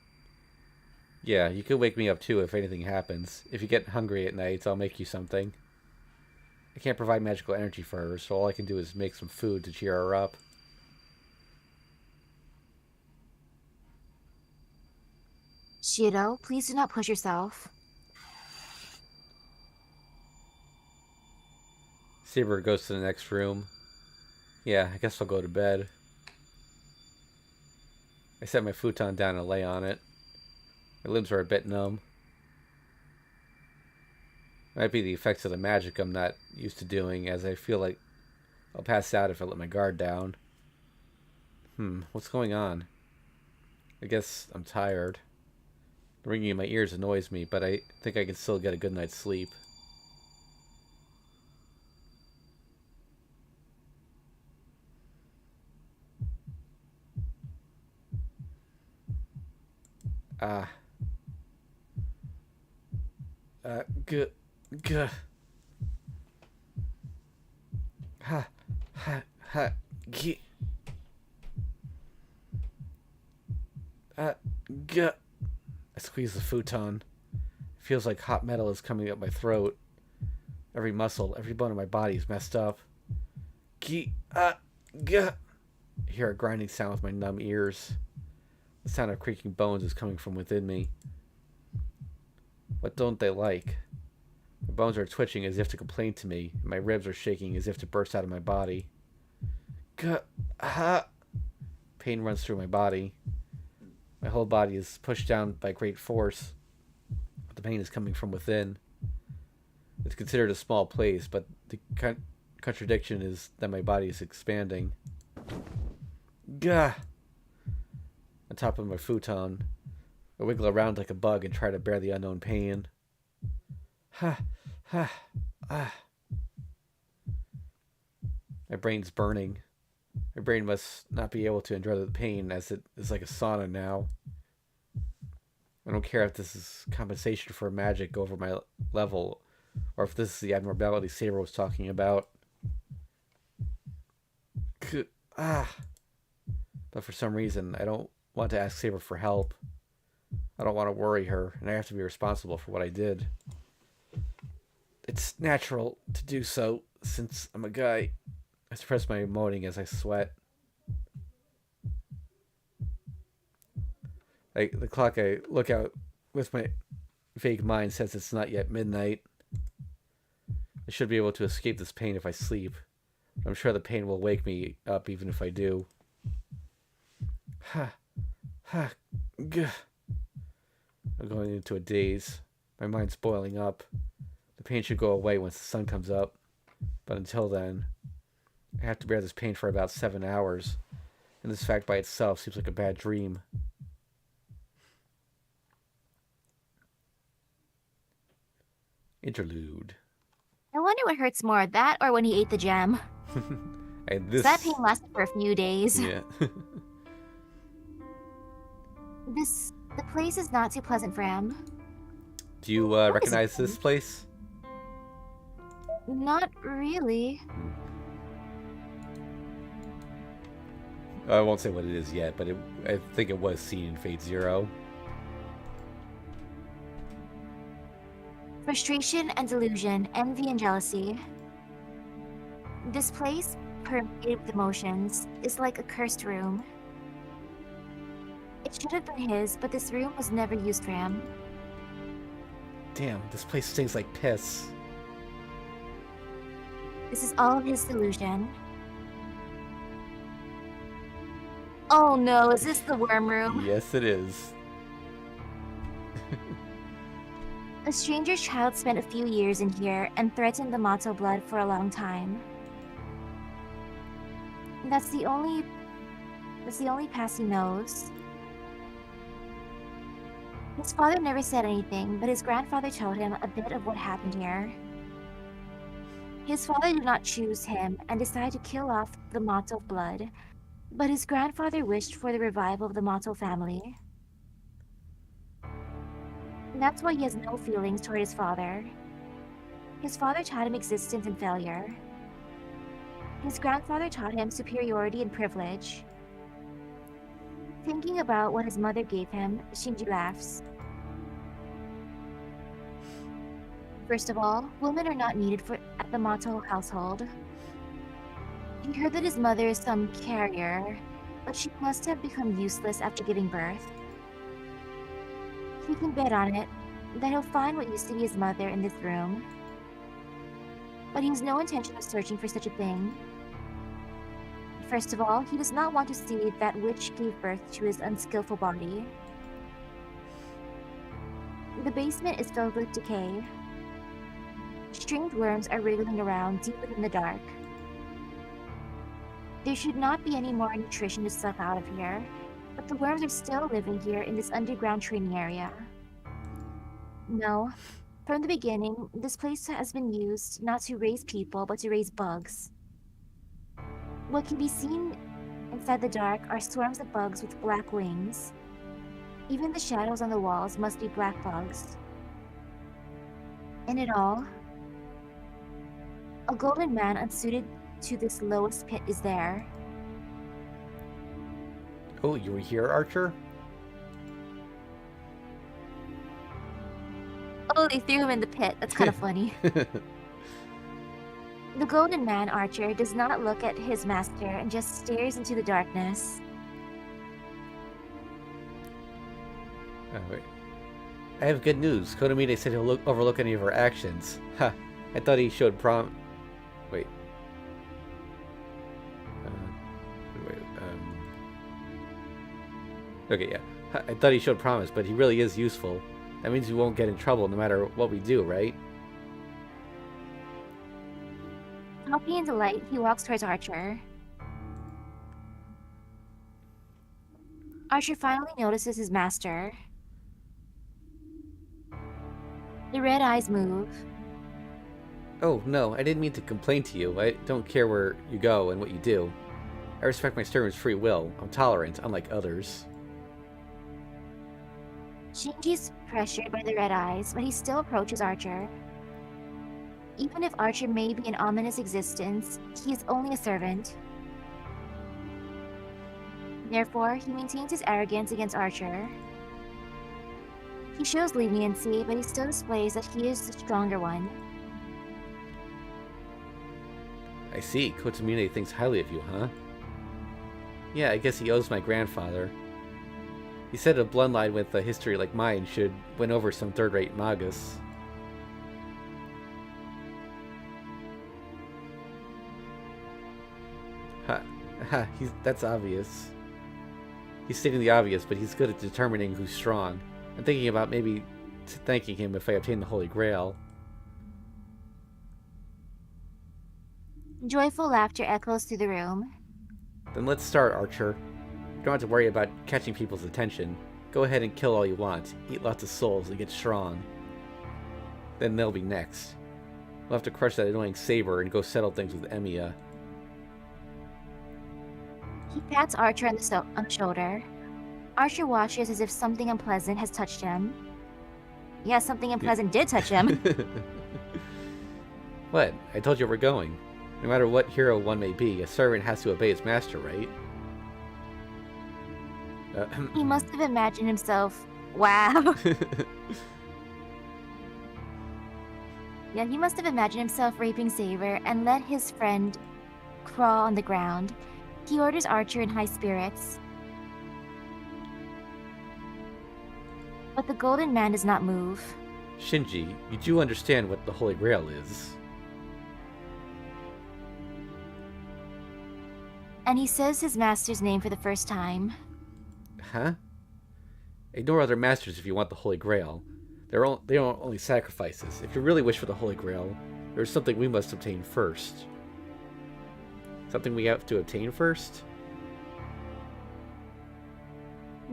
Yeah, you could wake me up too if anything happens. If you get hungry at night, I'll make you something. I can't provide magical energy for her, so all I can do is make some food to cheer her up. Shiro, please do not push yourself. Saber goes to the next room. Yeah, I guess I'll go to bed. I set my futon down and lay on it. My limbs are a bit numb. Might be the effects of the magic I'm not used to doing, as I feel like I'll pass out if I let my guard down. What's going on? I guess I'm tired. The ringing in my ears annoys me, but I think I can still get a good night's sleep. Ah. Good. Good. Ha. Ha. Ha. G. G. I squeeze the futon. It feels like hot metal is coming up my throat. Every muscle, every bone in my body is messed up. G. G. I hear a grinding sound with my numb ears. The sound of creaking bones is coming from within me. What don't they like? My bones are twitching as if to complain to me, and my ribs are shaking as if to burst out of my body. Pain runs through my body. My whole body is pushed down by great force. But the pain is coming from within. It's considered a small place, but the contradiction is that my body is expanding. Gah! On top of my futon, I wiggle around like a bug and try to bear the unknown pain. Ha! Ha! Ah! My brain's burning. My brain must not be able to endure the pain, as it is like a sauna now. I don't care if this is compensation for magic over my level, or if this is the abnormality Saber was talking about. But for some reason, I don't want to ask Saber for help. I don't want to worry her, and I have to be responsible for what I did. It's natural to do so, since I'm a guy. I suppress my moaning as I sweat. The clock I look out with my vague mind says it's not yet midnight. I should be able to escape this pain if I sleep. I'm sure the pain will wake me up even if I do. Ha. Ha. Gah. I'm going into a daze. My mind's boiling up. The pain should go away once the sun comes up. But until then, I have to bear this pain for about 7 hours. And this fact by itself seems like a bad dream. Interlude. I wonder what hurts more, that or when he ate the gem. And this... That pain lasted for a few days. Yeah. The place is not too pleasant for him. Do you recognize this place? Not really. I won't say what it is yet, but I think it was seen in Fate Zero. Frustration and delusion, envy and jealousy. This place, permeated with emotions, is like a cursed room. It should have been his, but this room was never used for him. Damn, this place stinks like piss. This is all his delusion. Oh no, is this the worm room? Yes, it is. A stranger child spent a few years in here and threatened the Mato blood for a long time. That's the only past he knows. His father never said anything, but his grandfather told him a bit of what happened here. His father did not choose him and decided to kill off the Mato blood, but his grandfather wished for the revival of the Mato family. That's why he has no feelings toward his father. His father taught him existence and failure. His grandfather taught him superiority and privilege. Thinking about what his mother gave him, Shinji laughs. First of all, women are not needed at the Mato household. He heard that his mother is some carrier, but she must have become useless after giving birth. He can bet on it that he'll find what used to be his mother in this room. But he has no intention of searching for such a thing. First of all, he does not want to see that which gave birth to his unskillful body. The basement is filled with decay. Stringed worms are wriggling around deep within the dark. There should not be any more nutrition to suck out of here, But the worms are still living here in this underground training area. No. From the beginning, this place has been used not to raise people, but to raise bugs. What can be seen inside the dark are swarms of bugs with black wings. Even the shadows on the walls must be black bugs. In it all, a golden man unsuited to this lowest pit is there. Oh, you were here, Archer? Oh, they threw him in the pit. That's kind of funny. The golden man, Archer, does not look at his master and just stares into the darkness. Oh, wait. I have good news. Kodamine said he'll overlook any of our actions. Ha! I thought he showed Wait. Okay, yeah. I thought he showed promise, but he really is useful. That means we won't get in trouble no matter what we do, right? Happy in delight, he walks towards Archer. Archer finally notices his master. The red eyes move. Oh, no, I didn't mean to complain to you. I don't care where you go and what you do. I respect my servant's free will. I'm tolerant, unlike others. Shinji's pressured by the red eyes, but he still approaches Archer. Even if Archer may be an ominous existence, he is only a servant. Therefore, he maintains his arrogance against Archer. He shows leniency, but he still displays that he is the stronger one. I see. Kotamine thinks highly of you, huh? Yeah, I guess he owes my grandfather. He said a bloodline with a history like mine should win over some third-rate magus. That's obvious. He's stating the obvious, but he's good at determining who's strong. I'm thinking about maybe thanking him if I obtain the Holy Grail. Joyful laughter echoes through the room. Then let's start, Archer. You don't have to worry about catching people's attention. Go ahead and kill all you want. Eat lots of souls and get strong. Then they'll be next. We'll have to crush that annoying Saber and go settle things with Emiya. He pats Archer on the shoulder. Archer watches as if something unpleasant has touched him. Yeah, something unpleasant did touch him. What? I told you we're going. No matter what hero one may be, a servant has to obey his master, right? He must have imagined himself... Wow. Yeah, he must have imagined himself raping Saber and let his friend crawl on the ground. He orders Archer in high spirits. But the golden man does not move. Shinji, you do understand what the Holy Grail is. And he says his master's name for the first time. Huh? Ignore other masters if you want the Holy Grail. They are only sacrifices. If you really wish for the Holy Grail, there's something we must obtain first. Something we have to obtain first?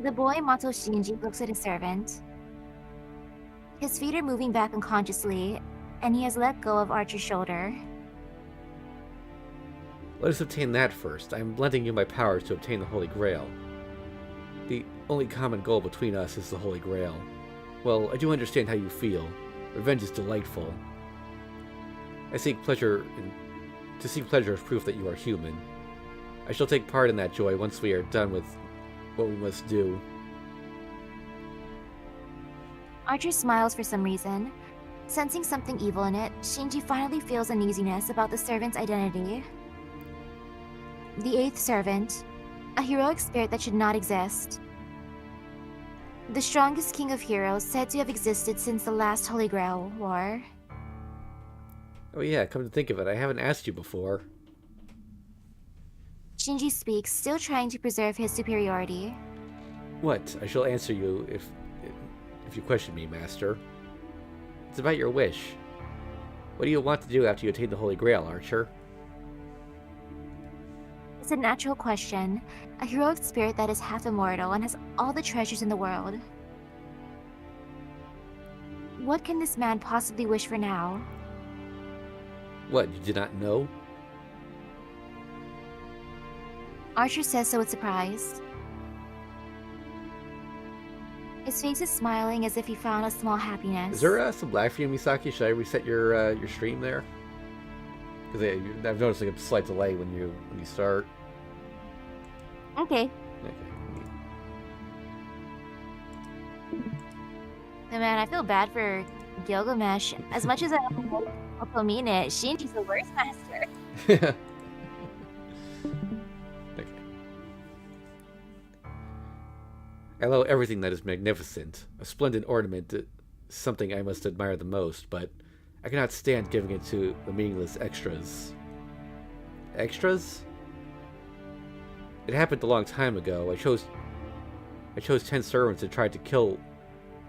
The boy Mato Shinji looks at his servant. His feet are moving back unconsciously, and he has let go of Archer's shoulder. Let us obtain that first. I am lending you my powers to obtain the Holy Grail. The only common goal between us is the Holy Grail. Well, I do understand how you feel. Revenge is delightful. To seek pleasure is proof that you are human. I shall take part in that joy once we are done with what we must do. Archer smiles for some reason. Sensing something evil in it, Shinji finally feels uneasiness about the servant's identity. The eighth servant, a heroic spirit that should not exist. The strongest king of heroes said to have existed since the last Holy Grail War. Oh yeah, come to think of it, I haven't asked you before. Shinji speaks, still trying to preserve his superiority. What? I shall answer you if you question me, Master. It's about your wish. What do you want to do after you attain the Holy Grail, Archer? It's a natural question. A heroic spirit that is half immortal and has all the treasures in the world. What can this man possibly wish for now? What, you did not know? Archer says so with surprise. His face is smiling as if he found a small happiness. Is there some lag for you, Misaki? Should I reset your stream there? Because I've noticed like a slight delay when you start. Okay. Okay. But man, I feel bad for Gilgamesh. As much as I also mean it, Shinji's the worst master. Okay. I love everything that is magnificent. A splendid ornament is something I must admire the most, but I cannot stand giving it to the meaningless extras. Extras? It happened a long time ago. I chose 10 servants and tried to kill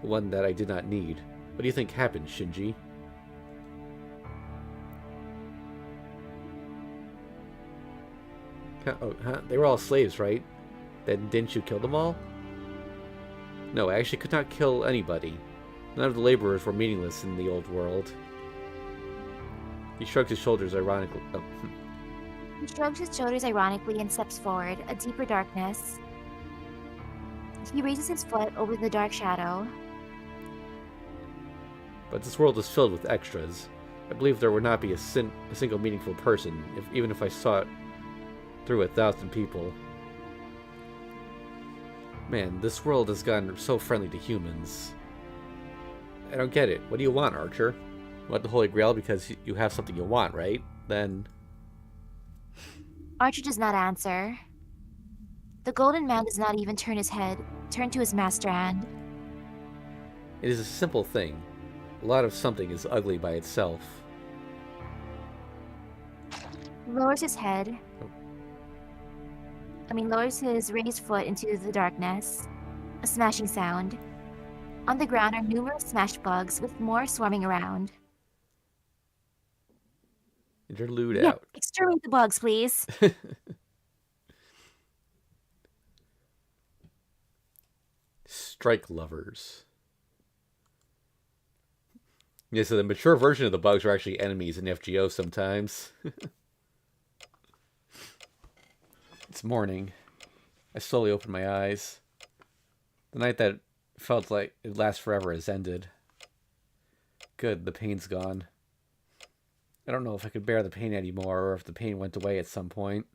one that I did not need. What do you think happened, Shinji? Huh? They were all slaves, right? Then didn't you kill them all? No, I actually could not kill anybody. None of the laborers were meaningless in the old world. He shrugged his shoulders ironically. Oh. He shrugs his shoulders ironically and steps forward, a deeper darkness. He raises his foot over the dark shadow. But this world is filled with extras. I believe there would not be a single meaningful person, even if I saw it through 1,000 people. Man, this world has gotten so friendly to humans. I don't get it. What do you want, Archer? You want the Holy Grail because you have something you want, right? Then... Archer does not answer. The golden man does not even turn to his master hand. It is a simple thing. A lot of something is ugly by itself. He lowers his head. Lowers his raised foot into the darkness. A smashing sound. On the ground are numerous smashed bugs, with more swarming around. Interlude out. Exterminate the bugs, please. Strike lovers. Yeah, so the mature version of the bugs are actually enemies in FGO sometimes. It's morning. I slowly open my eyes. The night that felt like it lasts forever has ended. Good, the pain's gone. I don't know if I could bear the pain anymore or if the pain went away at some point.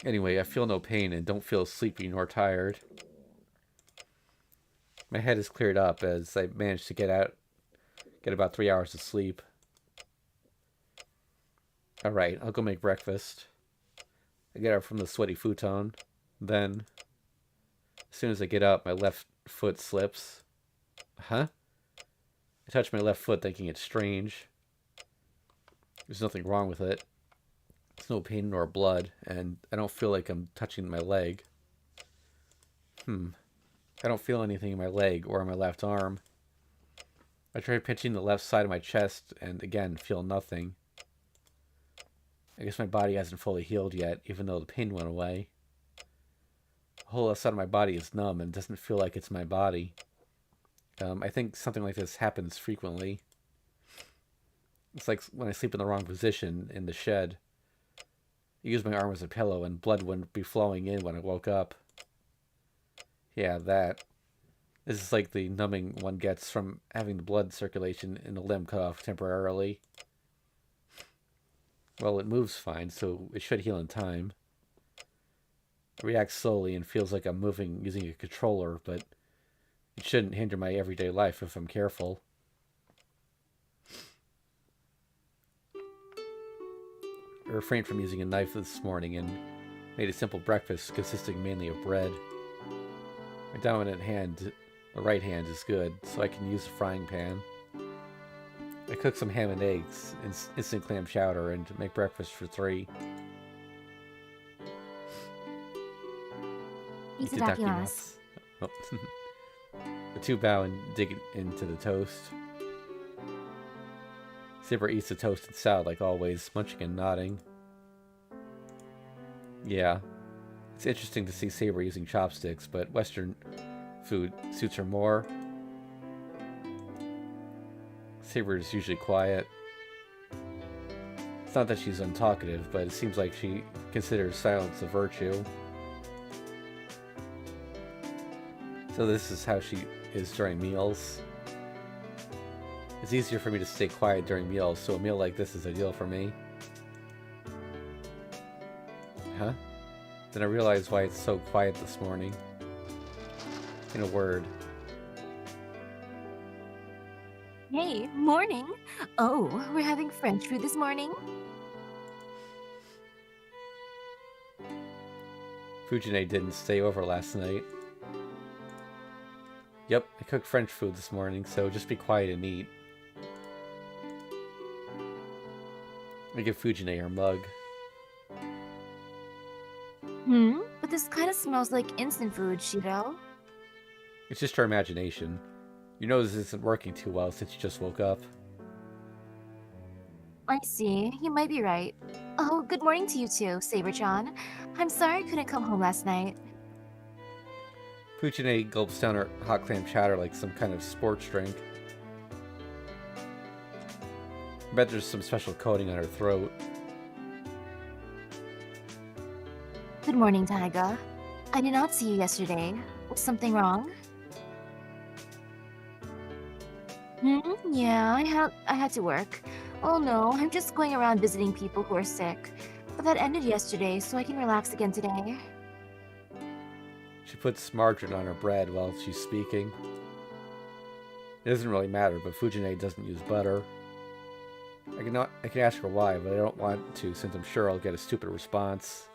Anyway, I feel no pain and don't feel sleepy nor tired. My head is cleared up as I managed to get about 3 hours of sleep. Alright, I'll go make breakfast. I get up from the sweaty futon. Then, as soon as I get up, my left foot slips. Huh? I touch my left foot thinking it's strange. There's nothing wrong with it. There's no pain nor blood, and I don't feel like I'm touching my leg. I don't feel anything in my leg or in my left arm. I try pinching the left side of my chest and again feel nothing. I guess my body hasn't fully healed yet, even though the pain went away. The whole left side of my body is numb and doesn't feel like it's my body. I think something like this happens frequently. It's like when I sleep in the wrong position in the shed. I used my arm as a pillow and blood wouldn't be flowing in when I woke up. Yeah, that. This is like the numbing one gets from having the blood circulation in the limb cut off temporarily. Well, it moves fine, so it should heal in time. It reacts slowly and feels like I'm moving using a controller, but it shouldn't hinder my everyday life if I'm careful. I refrained from using a knife this morning and made a simple breakfast consisting mainly of bread. My dominant hand, the right hand, is good, so I can use a frying pan. I cook some ham and eggs, instant clam chowder, and make breakfast for 3. Itadakimasu. Oh. The 2 bow and dig into the toast. Zipper eats the toast and salad like always, munching and nodding. Yeah. It's interesting to see Saber using chopsticks, but Western food suits her more. Saber is usually quiet. It's not that she's untalkative, but it seems like she considers silence a virtue. So this is how she is during meals. It's easier for me to stay quiet during meals, so a meal like this is ideal for me. Huh? Then I realized why it's so quiet this morning. In a word. Hey, morning. Oh, we're having French food this morning? Fujine didn't stay over last night. Yep, I cooked French food this morning, so just be quiet and eat. I give Fujine her mug. But this kind of smells like instant food, Shiro. It's just her imagination. Your nose isn't working too well since you just woke up. I see. You might be right. Oh, good morning to you too, Saber-chan. I'm sorry I couldn't come home last night. Fujine gulps down her hot clam chowder like some kind of sports drink. I bet there's some special coating on her throat. Good morning, Taiga. I did not see you yesterday. Was something wrong? Yeah, I had to work. Oh no, I'm just going around visiting people who are sick. But that ended yesterday, so I can relax again today. She puts margarine on her bread while she's speaking. It doesn't really matter, but Fujine doesn't use butter. I can ask her why, but I don't want to since I'm sure I'll get a stupid response.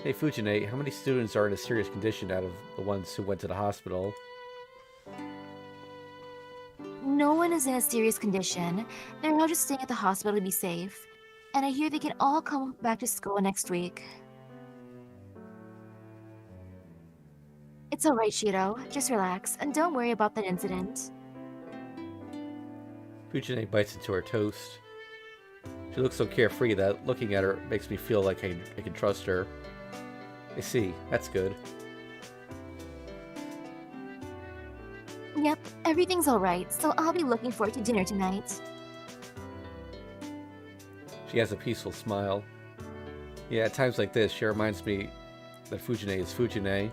Hey Fujine, how many students are in a serious condition out of the ones who went to the hospital? No one is in a serious condition. They're all just staying at the hospital to be safe. And I hear they can all come back to school next week. It's alright, Shiro. Just relax, and don't worry about that incident. Fujine bites into her toast. She looks so carefree that looking at her makes me feel like I can trust her. I see. That's good. Yep, everything's alright, so I'll be looking forward to dinner tonight. She has a peaceful smile. Yeah, at times like this, she reminds me that Fujine is Fujine.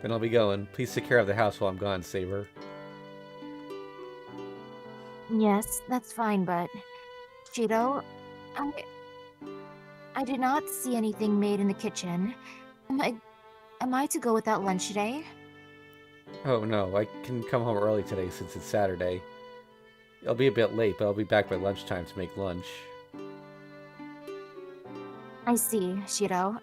Then I'll be going. Please take care of the house while I'm gone, Saber. Yes, that's fine, but... Shiro, I did not see anything made in the kitchen. Am I to go without lunch today? Oh no, I can come home early today since it's Saturday. It'll be a bit late, but I'll be back by lunchtime to make lunch. I see, Shiro.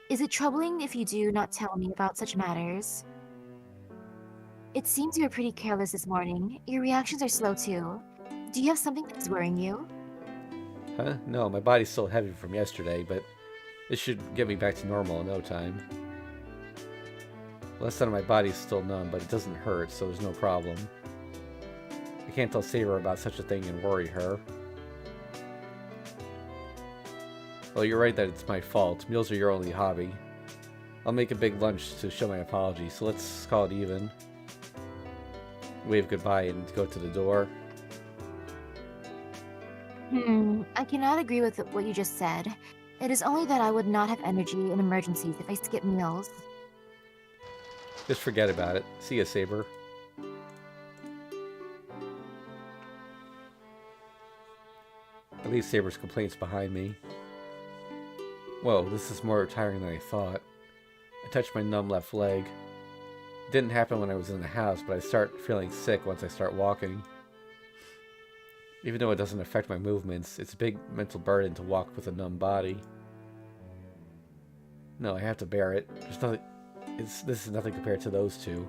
Is it troubling if you do not tell me about such matters? It seems you were pretty careless this morning. Your reactions are slow too. Do you have something that's worrying you? Huh? No, my body's still heavy from yesterday, but it should get me back to normal in no time. The left side of my body's still numb, but it doesn't hurt, so there's no problem. I can't tell Saber about such a thing and worry her. Well, you're right that it's my fault. Meals are your only hobby. I'll make a big lunch to show my apology, so let's call it even. Wave goodbye and go to the door. I cannot agree with what you just said. It is only that I would not have energy in emergencies if I skip meals. Just forget about it. See ya, Saber. I leave Saber's complaints behind me. Whoa, this is more tiring than I thought. I touched my numb left leg. It didn't happen when I was in the house, but I start feeling sick once I start walking. Even though it doesn't affect my movements, it's a big mental burden to walk with a numb body. No, I have to bear it. There's nothing. This is nothing compared to those two.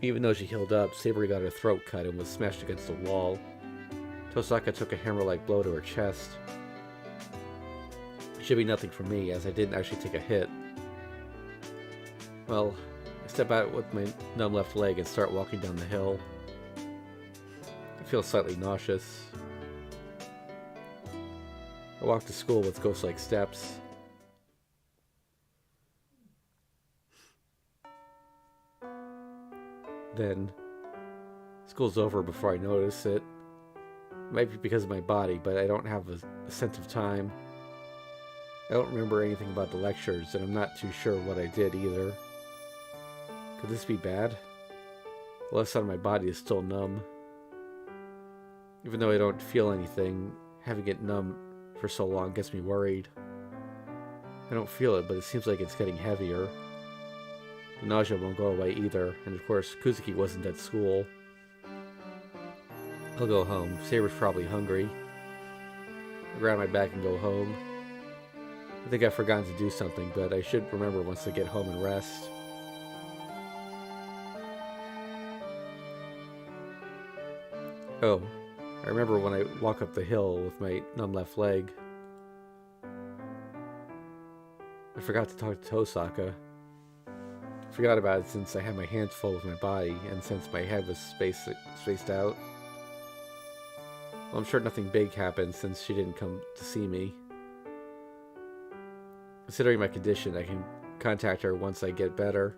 Even though she healed up, Saber got her throat cut and was smashed against the wall. Tosaka took a hammer-like blow to her chest. It should be nothing for me, as I didn't actually take a hit. Well, I step out with my numb left leg and start walking down the hill. feel slightly nauseous. I walk to school with ghost-like steps. Then, school's over before I notice it. It might be because of my body, but I don't have a sense of time. I don't remember anything about the lectures, and I'm not too sure what I did either. Could this be bad? The left side of my body is still numb. Even though I don't feel anything, having it numb for so long gets me worried. I don't feel it, but it seems like it's getting heavier. The nausea won't go away either, and of course, Kuzuki wasn't at school. I'll go home. Saber's probably hungry. I grab my bag and go home. I think I've forgotten to do something, but I should remember once I get home and rest. Oh, I remember when I walk up the hill with my numb left leg. I forgot to talk to Tosaka. I forgot about it since I had my hands full with my body, and since my head was spaced out. Well, I'm sure nothing big happened since she didn't come to see me. Considering my condition, I can contact her once I get better.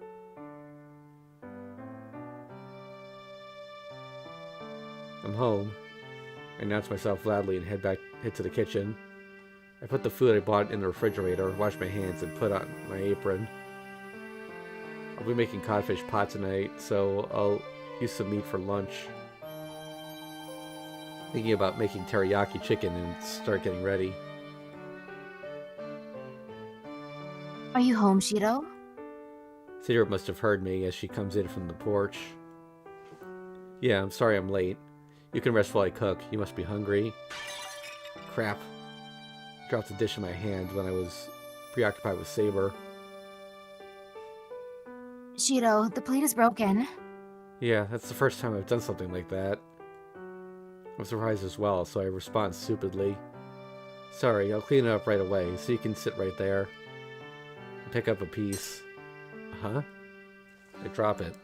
I'm home. I announce myself loudly and head to the kitchen. I put the food I bought in the refrigerator, wash my hands, and put on my apron. I'll be making codfish pot tonight, so I'll use some meat for lunch. Thinking about making teriyaki chicken and start getting ready. Are you home, Shiro? Saber must have heard me as she comes in from the porch. Yeah, I'm sorry I'm late. You can rest while I cook. You must be hungry. Crap. Dropped the dish in my hand when I was preoccupied with Saber. Shiro, the plate is broken. Yeah, that's the first time I've done something like that. I'm surprised as well, so I respond stupidly. Sorry, I'll clean it up right away, so you can sit right there. And pick up a piece. Huh? I drop it.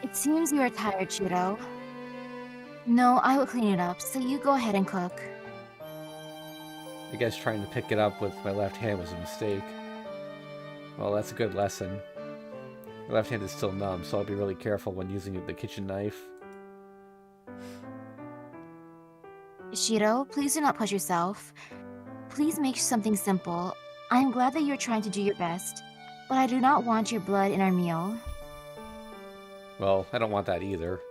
It seems you are tired, Shiro. No, I will clean it up, so you go ahead and cook. I guess trying to pick it up with my left hand was a mistake. Well, that's a good lesson. My left hand is still numb, so I'll be really careful when using the kitchen knife. Shiro, please do not push yourself. Please make something simple. I am glad that you're trying to do your best, but I do not want your blood in our meal. Well, I don't want that either.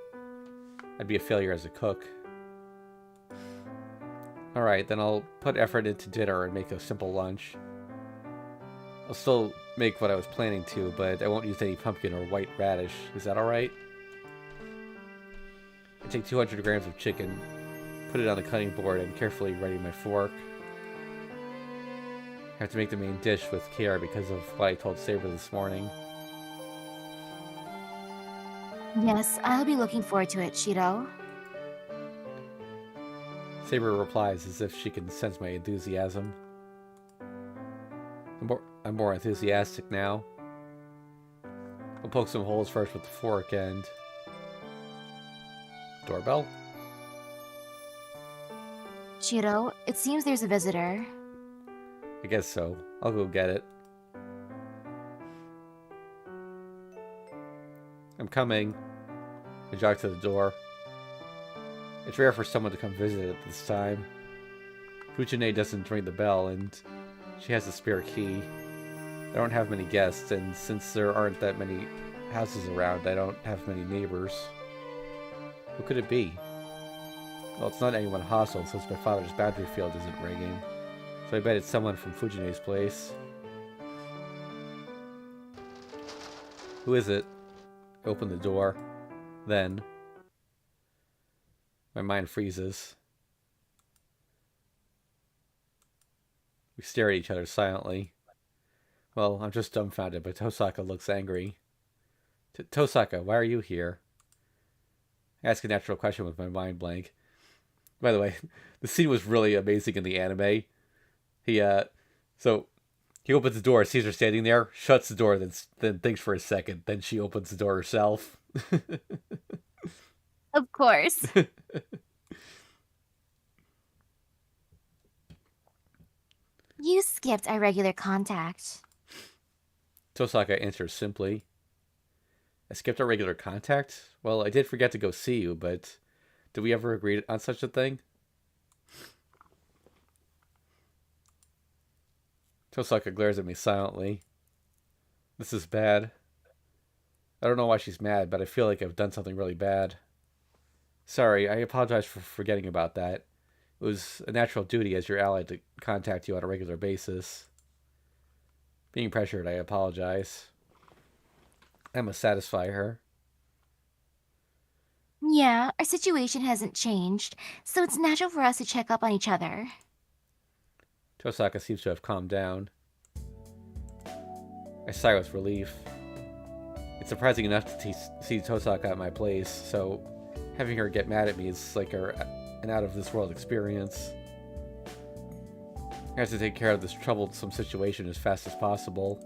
I'd be a failure as a cook. Alright, then I'll put effort into dinner and make a simple lunch. I'll still make what I was planning to, but I won't use any pumpkin or white radish. Is that alright? I take 200 grams of chicken, put it on the cutting board, and carefully ready my fork. I have to make the main dish with care because of what I told Saber this morning. Yes, I'll be looking forward to it, Shiro. Saber replies as if she can sense my enthusiasm. I'm more enthusiastic now. I'll poke some holes first with the fork and... Doorbell? Shiro, it seems there's a visitor. I guess so. I'll go get it. I'm coming. I jog to the door. It's rare for someone to come visit at this time. Fujine doesn't ring the bell, and she has a spare key. I don't have many guests, and since there aren't that many houses around, I don't have many neighbors. Who could it be? Well, it's not anyone hostile, since my father's boundary field isn't ringing. So I bet it's someone from Fujine's place. Who is it? I open the door. Then... my mind freezes. We stare at each other silently. Well, I'm just dumbfounded, but Tosaka looks angry. Tosaka, why are you here? I ask a natural question with my mind blank. By the way, the scene was really amazing in the anime. He opens the door, sees her standing there, shuts the door, then thinks for a second, then she opens the door herself. Of course. You skipped our regular contact. Tosaka answers simply. I skipped our regular contact? Well, I did forget to go see you, but did we ever agree on such a thing? Tosaka glares at me silently. This is bad. I don't know why she's mad, but I feel like I've done something really bad. Sorry, I apologize for forgetting about that. It was a natural duty as your ally to contact you on a regular basis. Being pressured, I apologize. I must satisfy her. Yeah, our situation hasn't changed, so it's natural for us to check up on each other. Tosaka seems to have calmed down. I sigh with relief. It's surprising enough to see Tosaka at my place, so having her get mad at me is like an out-of-this-world experience. I have to take care of this troublesome situation as fast as possible.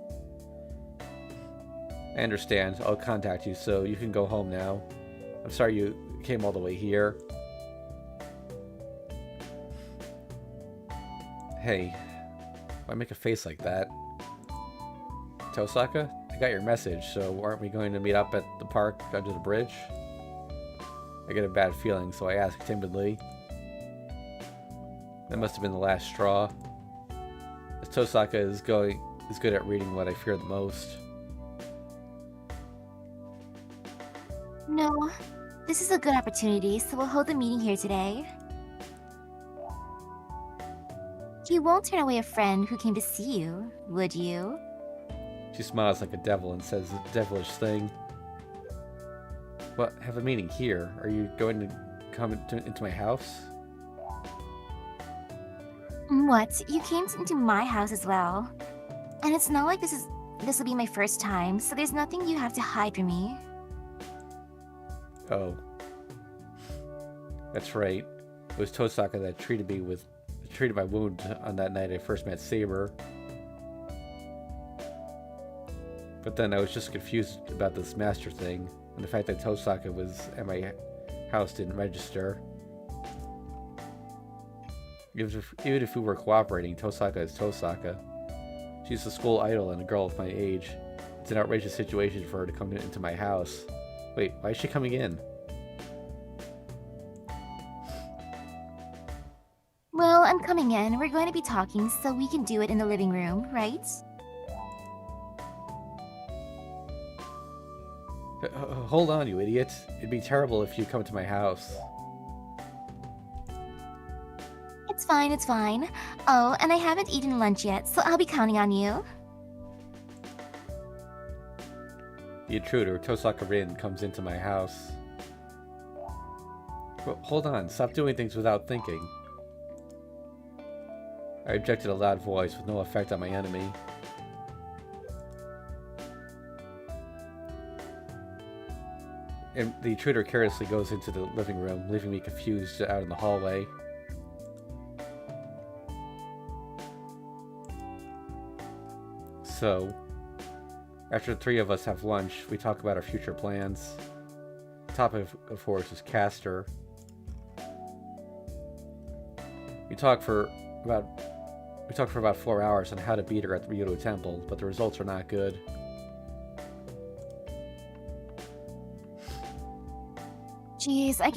I understand. I'll contact you, so you can go home now. I'm sorry you came all the way here. Hey, why make a face like that? Tosaka? I got your message, so aren't we going to meet up at the park under the bridge? I get a bad feeling, so I ask timidly. That must have been the last straw. As Tosaka is good at reading what I fear the most. No, this is a good opportunity, so we'll hold the meeting here today. You won't turn away a friend who came to see you, would you? She smiles like a devil and says a devilish thing. What? Have a meeting here? Are you going to come into my house? What? You came into my house as well. And it's not like this will be my first time, so there's nothing you have to hide from me. Oh. That's right. It was Tosaka that treated my wound on that night I first met Saber. But then I was just confused about this master thing, and the fact that Tosaka was at my house didn't register. Even if we were cooperating, Tosaka is Tosaka. She's a school idol and a girl of my age. It's an outrageous situation for her to come into my house. Wait, why is she coming in? Well, I'm coming in. We're going to be talking, so we can do it in the living room, right? Hold on, you idiot. It'd be terrible if you come to my house. It's fine, it's fine. Oh, and I haven't eaten lunch yet, so I'll be counting on you. The intruder, Tosaka Rin, comes into my house. Well, hold on, stop doing things without thinking. I objected a loud voice with no effect on my enemy. And the intruder carelessly goes into the living room, leaving me confused out in the hallway. So, after the three of us have lunch, we talk about our future plans. The topic, of course, is Castor. We talk for about 4 hours on how to beat her at the Ryudo Temple, but the results are not good. Jeez, I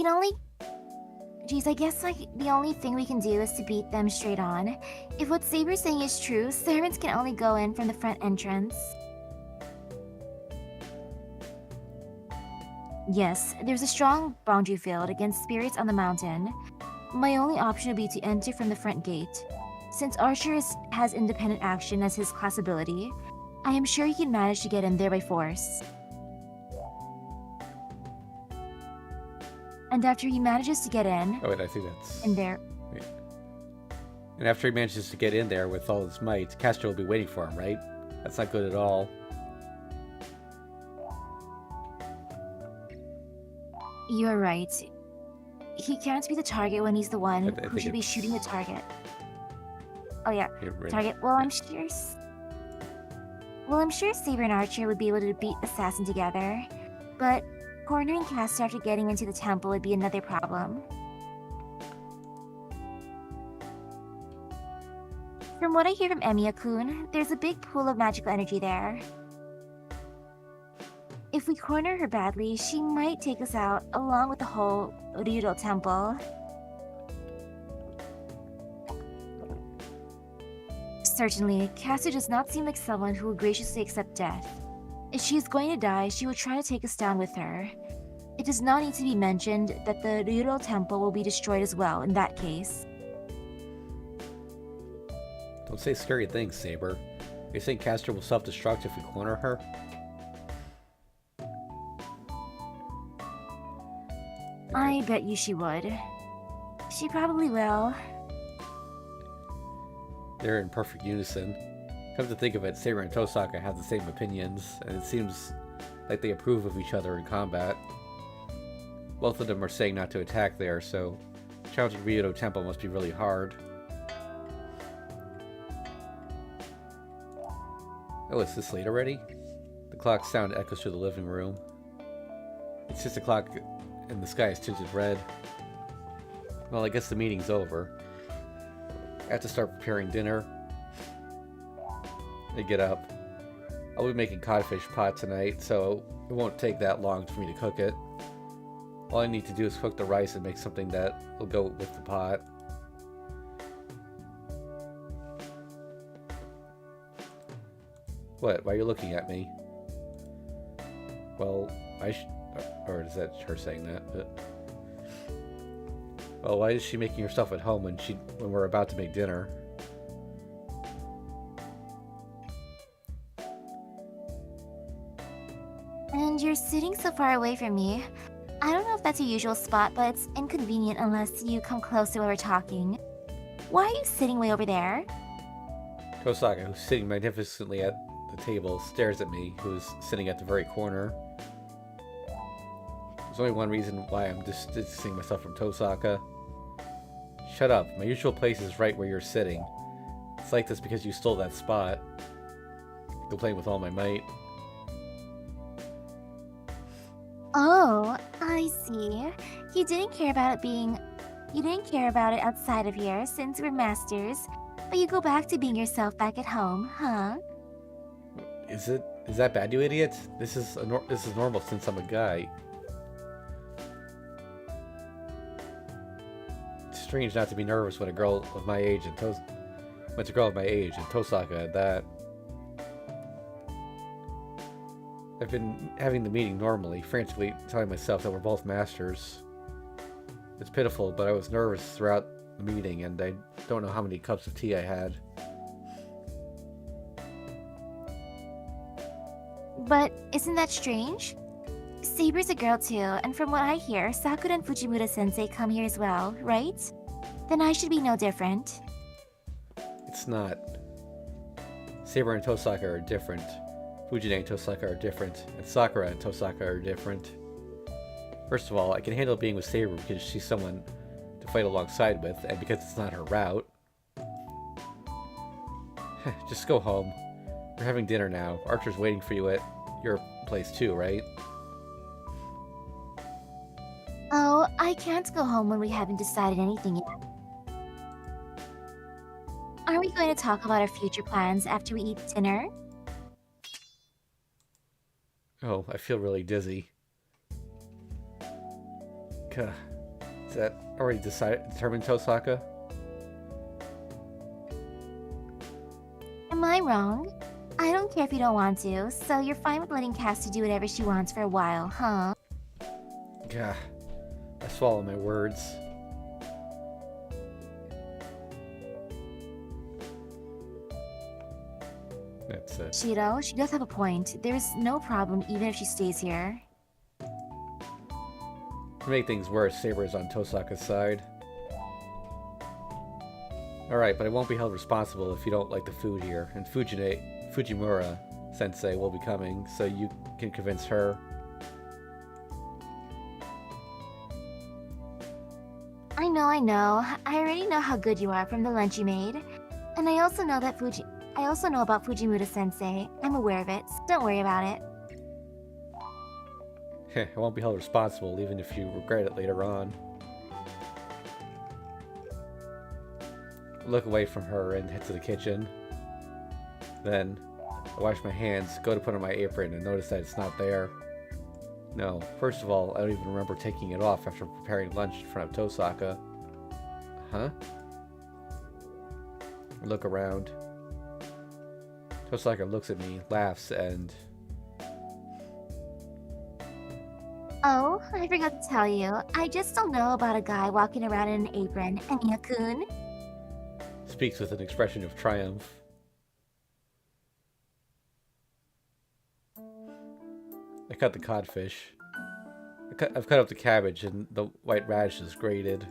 guess the only thing we can do is to beat them straight on. If what Saber's saying is true, servants can only go in from the front entrance. Yes, there's a strong boundary field against spirits on the mountain. My only option would be to enter from the front gate. Since Archer has independent action as his class ability, I am sure he can manage to get in there by force. And after he manages to get in... Oh wait, I think that's... in there... Wait. And after he manages to get in there with all his might, Castor will be waiting for him, right? That's not good at all. You're right. He can't be the target when he's the one I who should be shooting the target. Oh yeah, Right. target. Well, I'm sure Saber and Archer would be able to beat Assassin together. But Cornering Caster after getting into the temple would be another problem. From what I hear from Emiya-kun, there's a big pool of magical energy there. If we corner her badly, she might take us out, along with the whole Ryudo temple. Certainly, Caster does not seem like someone who will graciously accept death. If she is going to die, she will try to take us down with her. It does not need to be mentioned that the Ryudo temple will be destroyed as well in that case. Don't say scary things, Saber. You think Castor will self-destruct if we corner her? I bet you she would. She probably will. They're in perfect unison. Come to think of it, Saber and Tosaka have the same opinions, and it seems like they approve of each other in combat. Both of them are saying not to attack there, so challenging Ryudo Temple must be really hard. Oh, is this late already? The clock's sound echoes through the living room. It's 6 o'clock and the sky is tinted red. Well, I guess the meeting's over. I have to start preparing dinner. I get up. I'll be making codfish pot tonight, so it won't take that long for me to cook it. All I need to do is cook the rice and make something that will go with the pot. What? Why are you looking at me? Well, or is that her saying that? But... Well, why is she making herself at home when we're about to make dinner? And you're sitting so far away from me. I don't know if that's your usual spot, but it's inconvenient unless you come closer while we're talking. Why are you sitting way over there? Tosaka, who's sitting magnificently at the table, stares at me, who's sitting at the very corner. There's only one reason why I'm distancing myself from Tosaka. Shut up. My usual place is right where you're sitting. It's like this because you stole that spot. Complain with all my might. Oh, I see. You didn't care about it outside of here since we're masters, but you go back to being yourself back at home, huh? Is that bad, you idiot? This is normal since I'm a guy. It's strange not to be nervous when a girl of my age and Tosaka at that. I've been having the meeting normally, frantically telling myself that we're both masters. It's pitiful, but I was nervous throughout the meeting, and I don't know how many cups of tea I had. But isn't that strange? Saber's a girl too, and from what I hear, Sakura and Fujimura-sensei come here as well, right? Then I should be no different. It's not. Saber and Tosaka are different. Fujine and Tosaka are different, and Sakura and Tosaka are different. First of all, I can handle being with Saber because she's someone to fight alongside with, and because it's not her route. Just go home. We're having dinner now. Archer's waiting for you at your place too, right? Oh, I can't go home when we haven't decided anything yet. Are we going to talk about our future plans after we eat dinner? Oh, I feel really dizzy. Gah. Is that already determined, Tosaka? Am I wrong? I don't care if you don't want to, so you're fine with letting Cassie do whatever she wants for a while, huh? Gah. I swallow my words. That's it. Shiro, she does have a point. There's no problem even if she stays here. To make things worse, Saber is on Tosaka's side. Alright, but I won't be held responsible if you don't like the food here, and Fujimura-sensei will be coming, so you can convince her. I know. I already know how good you are from the lunch you made. And I also know about Fujimura-sensei. I'm aware of it, so don't worry about it. I won't be held responsible, even if you regret it later on. Look away from her and head to the kitchen. Then, I wash my hands, go to put on my apron, and notice that it's not there. No, first of all, I don't even remember taking it off after preparing lunch in front of Tosaka. Huh? I look around. Tosaka looks at me, laughs, and... Oh, I forgot to tell you. I just don't know about a guy walking around in an apron, Emiya-kun. Speaks with an expression of triumph. I cut the codfish. I've cut up the cabbage and the white radish is grated.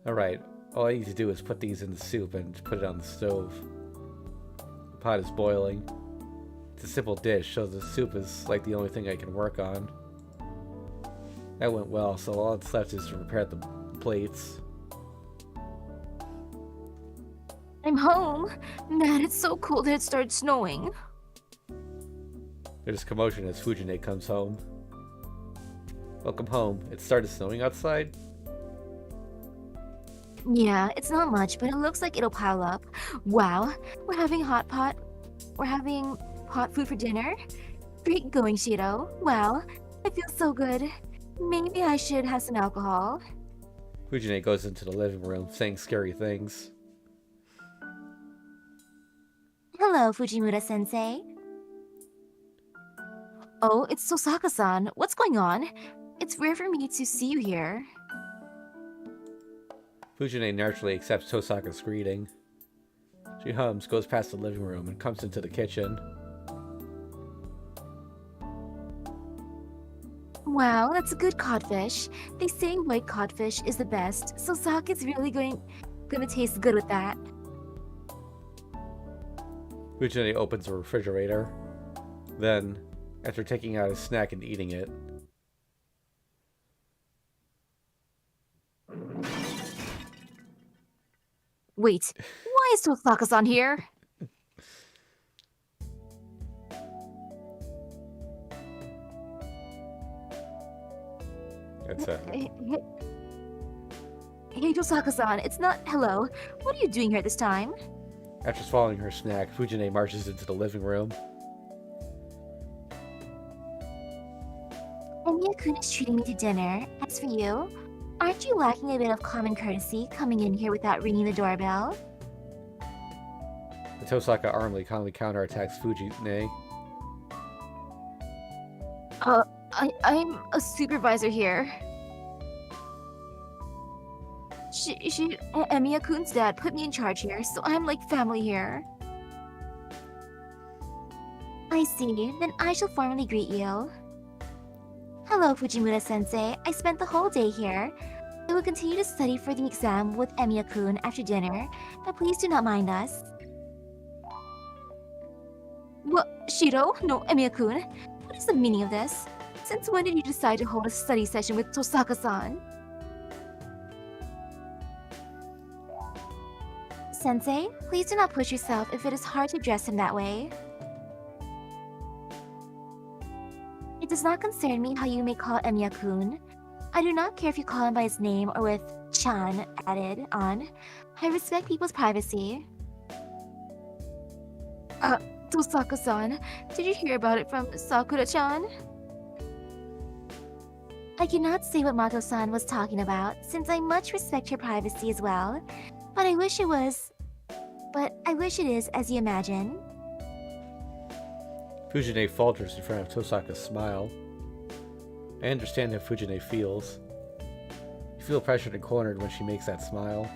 Alright, all I need to do is put these in the soup and put it on the stove. The pot is boiling. It's a simple dish, so the soup is like the only thing I can work on. That went well, so all that's left is to prepare the plates. I'm home. Man, it's so cold that it started snowing. There's commotion as Fujine comes home. Welcome home. It started snowing outside? Yeah, it's not much, but it looks like it'll pile up. Wow, we're having We're having hot food for dinner? Great going, Shiro. Wow, I feel so good. Maybe I should have some alcohol. Fujine goes into the living room, saying scary things. Hello, Fujimura-sensei. Oh, it's Tosaka-san. What's going on? It's rare for me to see you here. Fujine naturally accepts Tosaka's greeting. She hums, goes past the living room, and comes into the kitchen. Wow, that's a good codfish. They say white codfish is the best, so Saki's really gonna taste good with that. Fujine opens a refrigerator. Then, after taking out a snack and eating it, Wait, why is Tosaka-san here? that's Hey, Tosaka-san, it's not hello. What are you doing here this time? After swallowing her snack, Fujine marches into the living room. Emiya-kun is treating me to dinner. As for you, aren't you lacking a bit of common courtesy coming in here without ringing the doorbell? The Tosaka army calmly counterattacks Fujine. I'm a supervisor here. Emiya-kun's dad put me in charge here, so I'm like family here. I see. Then I shall formally greet you. Hello, Fujimura-sensei. I spent the whole day here. I will continue to study for the exam with Emiya-kun after dinner, but please do not mind us. What? Shiro? No, Emiya-kun. What is the meaning of this? Since when did you decide to hold a study session with Tosaka-san? Sensei, please do not push yourself if it is hard to address him that way. It does not concern me how you may call Emiya-kun. I do not care if you call him by his name or with chan added on. I respect people's privacy. Tosaka-san, did you hear about it from Sakura-chan? I cannot say what Mato-san was talking about, since I much respect your privacy as well. But I wish it is as you imagine. Fujine falters in front of Tosaka's smile. I understand how Fujine feels. You feel pressured and cornered when she makes that smile.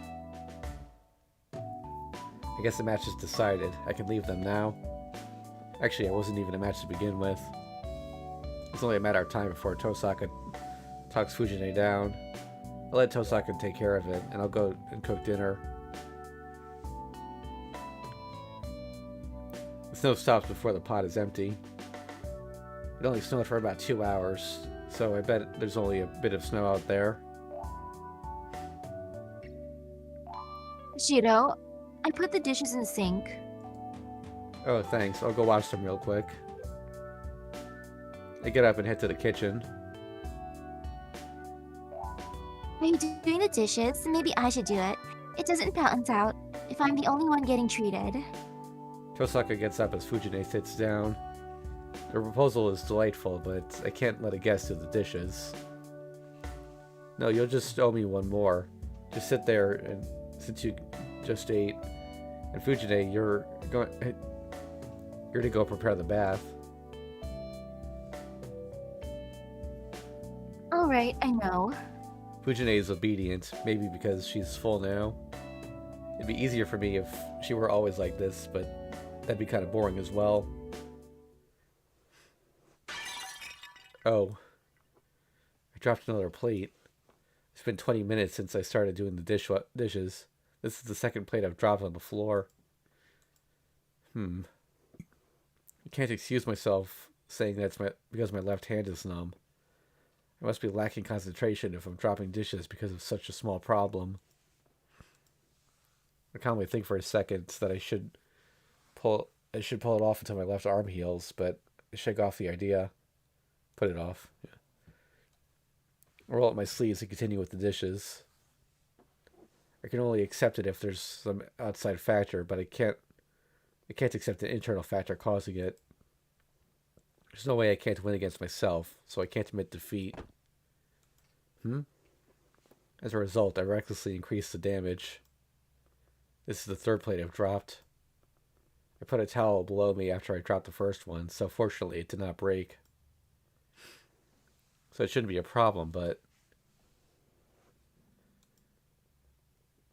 I guess the match is decided. I can leave them now. Actually, it wasn't even a match to begin with. It's only a matter of time before Tosaka talks Fujine down. I'll let Tosaka take care of it, and I'll go and cook dinner. The snow stops before the pot is empty. It only snowed for about 2 hours, so I bet there's only a bit of snow out there. Shiro, I put the dishes in the sink. Oh, thanks. I'll go wash them real quick. I get up and head to the kitchen. Are you doing the dishes? Maybe I should do it. It doesn't balance out if I'm the only one getting treated. Tosaka gets up as Fujine sits down. The proposal is delightful, but I can't let a guest do the dishes. No, you'll just owe me one more. Just sit there, and since you just ate, and Fujine, you're to go prepare the bath. Alright, I know. Fujine is obedient, maybe because she's full now. It'd be easier for me if she were always like this, but that'd be kind of boring as well. Oh. I dropped another plate. It's been 20 minutes since I started doing the dishes. This is the second plate I've dropped on the floor. I can't excuse myself saying that's because my left hand is numb. I must be lacking concentration if I'm dropping dishes because of such a small problem. I calmly think for a second that I should pull it off until my left arm heals, but I shake off the idea. Put it off. Yeah. Roll up my sleeves and continue with the dishes. I can only accept it if there's some outside factor, but I can't accept the internal factor causing it. There's no way I can't win against myself, so I can't admit defeat. As a result, I recklessly increased the damage. This is the third plate I've dropped. I put a towel below me after I dropped the first one, so fortunately it did not break. So it shouldn't be a problem, but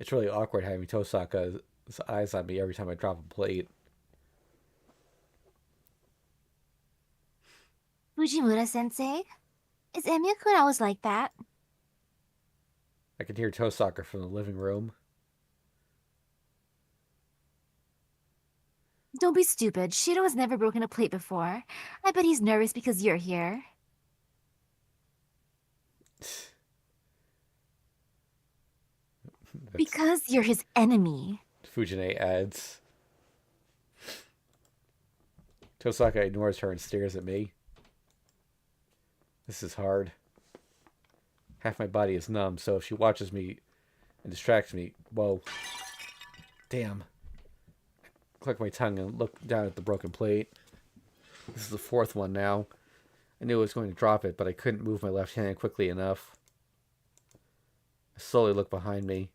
it's really awkward having Tosaka's eyes on me every time I drop a plate. Fujimura-sensei? Is Emiya-kun always like that? I can hear Tosaka from the living room. Don't be stupid. Shiro has never broken a plate before. I bet he's nervous because you're here. Because you're his enemy. Fujine adds. Tosaka ignores her and stares at me. This is hard. Half my body is numb, so if she watches me and distracts me... Whoa. Damn. I click my tongue and look down at the broken plate. This is the fourth one now. I knew I was going to drop it, but I couldn't move my left hand quickly enough. I slowly look behind me.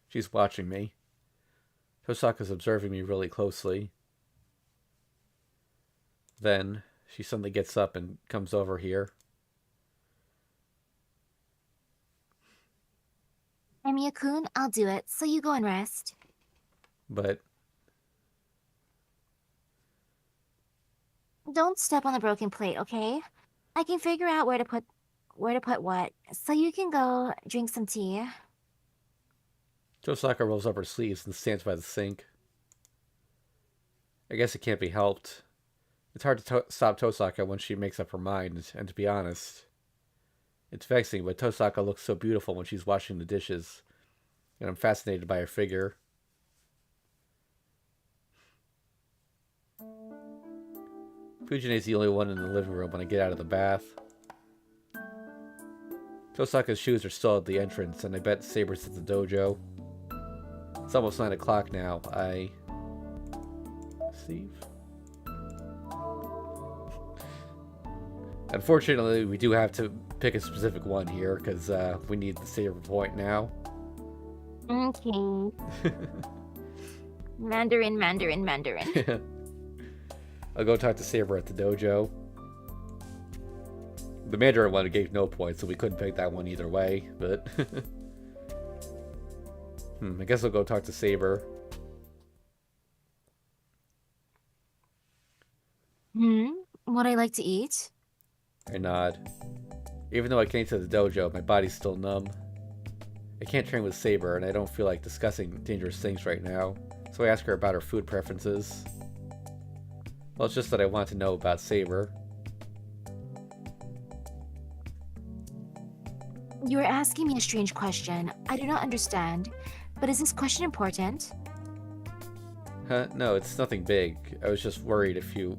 She's watching me. Tosaka's observing me really closely. Then she suddenly gets up and comes over here. Emiya-kun, I'll do it, so you go and rest. But Don't step on the broken plate, okay? I can figure out where to put what, so you can go drink some tea. Tosaka rolls up her sleeves and stands by the sink. I guess it can't be helped. It's hard to stop Tosaka when she makes up her mind, and to be honest, it's vexing, but Tosaka looks so beautiful when she's washing the dishes, and I'm fascinated by her figure. Fujine's the only one in the living room when I get out of the bath. Tosaka's shoes are still at the entrance, and I bet Saber's at the dojo. It's almost 9 o'clock now. Steve? Unfortunately, we do have to pick a specific one here, because we need the Saber point now. Okay. Mandarin. I'll go talk to Saber at the dojo. The Mandarin one gave no points, so we couldn't pick that one either way, but... I guess I'll go talk to Saber. What I like to eat? I nod. Even though I came to the dojo, my body's still numb. I can't train with Saber, and I don't feel like discussing dangerous things right now, so I ask her about her food preferences. Well, it's just that I want to know about Saber. You are asking me a strange question. I do not understand. But is this question important? No, it's nothing big. I was just worried if you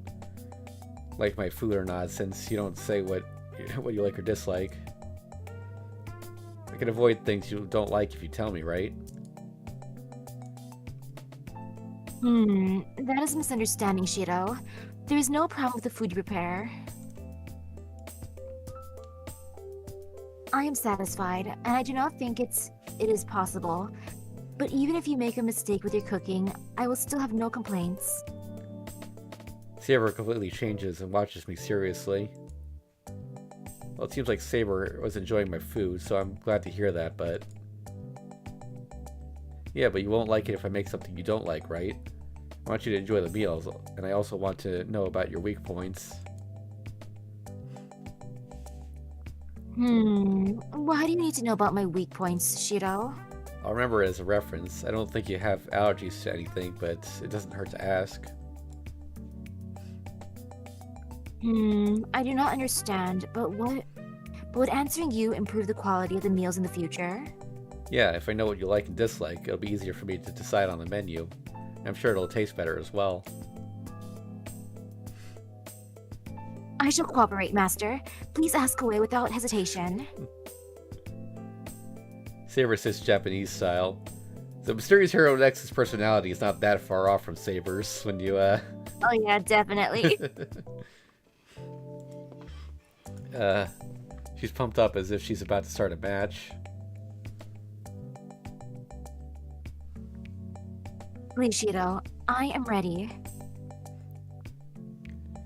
like my food or not, since you don't say what you like or dislike. I can avoid things you don't like if you tell me, right? That is a misunderstanding, Shiro. There is no problem with the food you prepare. I am satisfied, and I do not think it is possible. But even if you make a mistake with your cooking, I will still have no complaints. Saber completely changes and watches me seriously. Well, it seems like Saber was enjoying my food, so I'm glad to hear that, but... Yeah, but you won't like it if I make something you don't like, right? I want you to enjoy the meals, and I also want to know about your weak points. Why do you need to know about my weak points, Shiro? I'll remember it as a reference. I don't think you have allergies to anything, but it doesn't hurt to ask. I do not understand, but would answering you improve the quality of the meals in the future? Yeah, if I know what you like and dislike, it'll be easier for me to decide on the menu. I'm sure it'll taste better as well. I shall cooperate, Master. Please ask away without hesitation. Saber sits Japanese style. The mysterious hero Nex's personality is not that far off from Saber's when you, Oh yeah, definitely. She's pumped up as if she's about to start a match. Please, Shiro, I am ready.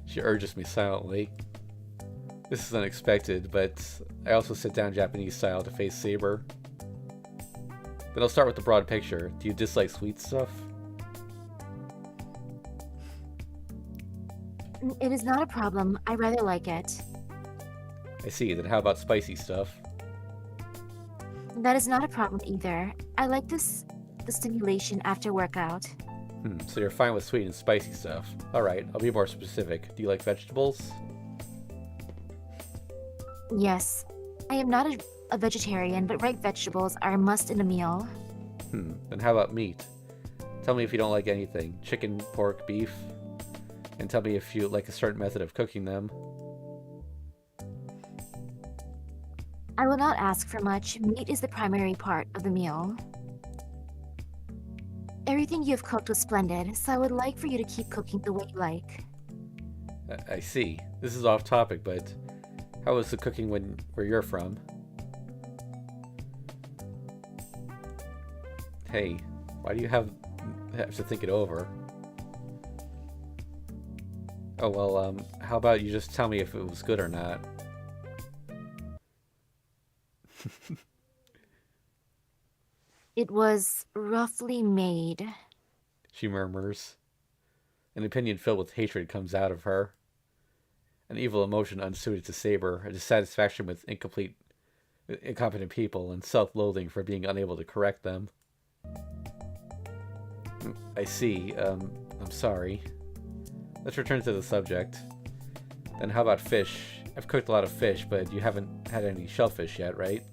She urges me silently. This is unexpected, but I also sit down Japanese style to face Saber. Then I'll start with the broad picture. Do you dislike sweet stuff? It is not a problem. I rather like it. I see. Then how about spicy stuff? That is not a problem either. I like the stimulation after workout. So you're fine with sweet and spicy stuff. Alright, I'll be more specific. Do you like vegetables? Yes. I am not a vegetarian, but ripe vegetables are a must in a meal. Then how about meat? Tell me if you don't like anything. Chicken, pork, beef? And tell me if you like a certain method of cooking them. I will not ask for much. Meat is the primary part of the meal. Everything you have cooked was splendid, so I would like for you to keep cooking the way you like. I see. This is off topic, but how was the cooking where you're from? Hey, why do you have to think it over? Oh well, how about you just tell me if it was good or not? It was roughly made. She murmurs. An opinion filled with hatred comes out of her. An evil emotion unsuited to Saber, a dissatisfaction with incompetent people, and self-loathing for being unable to correct them. I see. I'm sorry. Let's return to the subject. Then how about fish? I've cooked a lot of fish, but you haven't had any shellfish yet, right?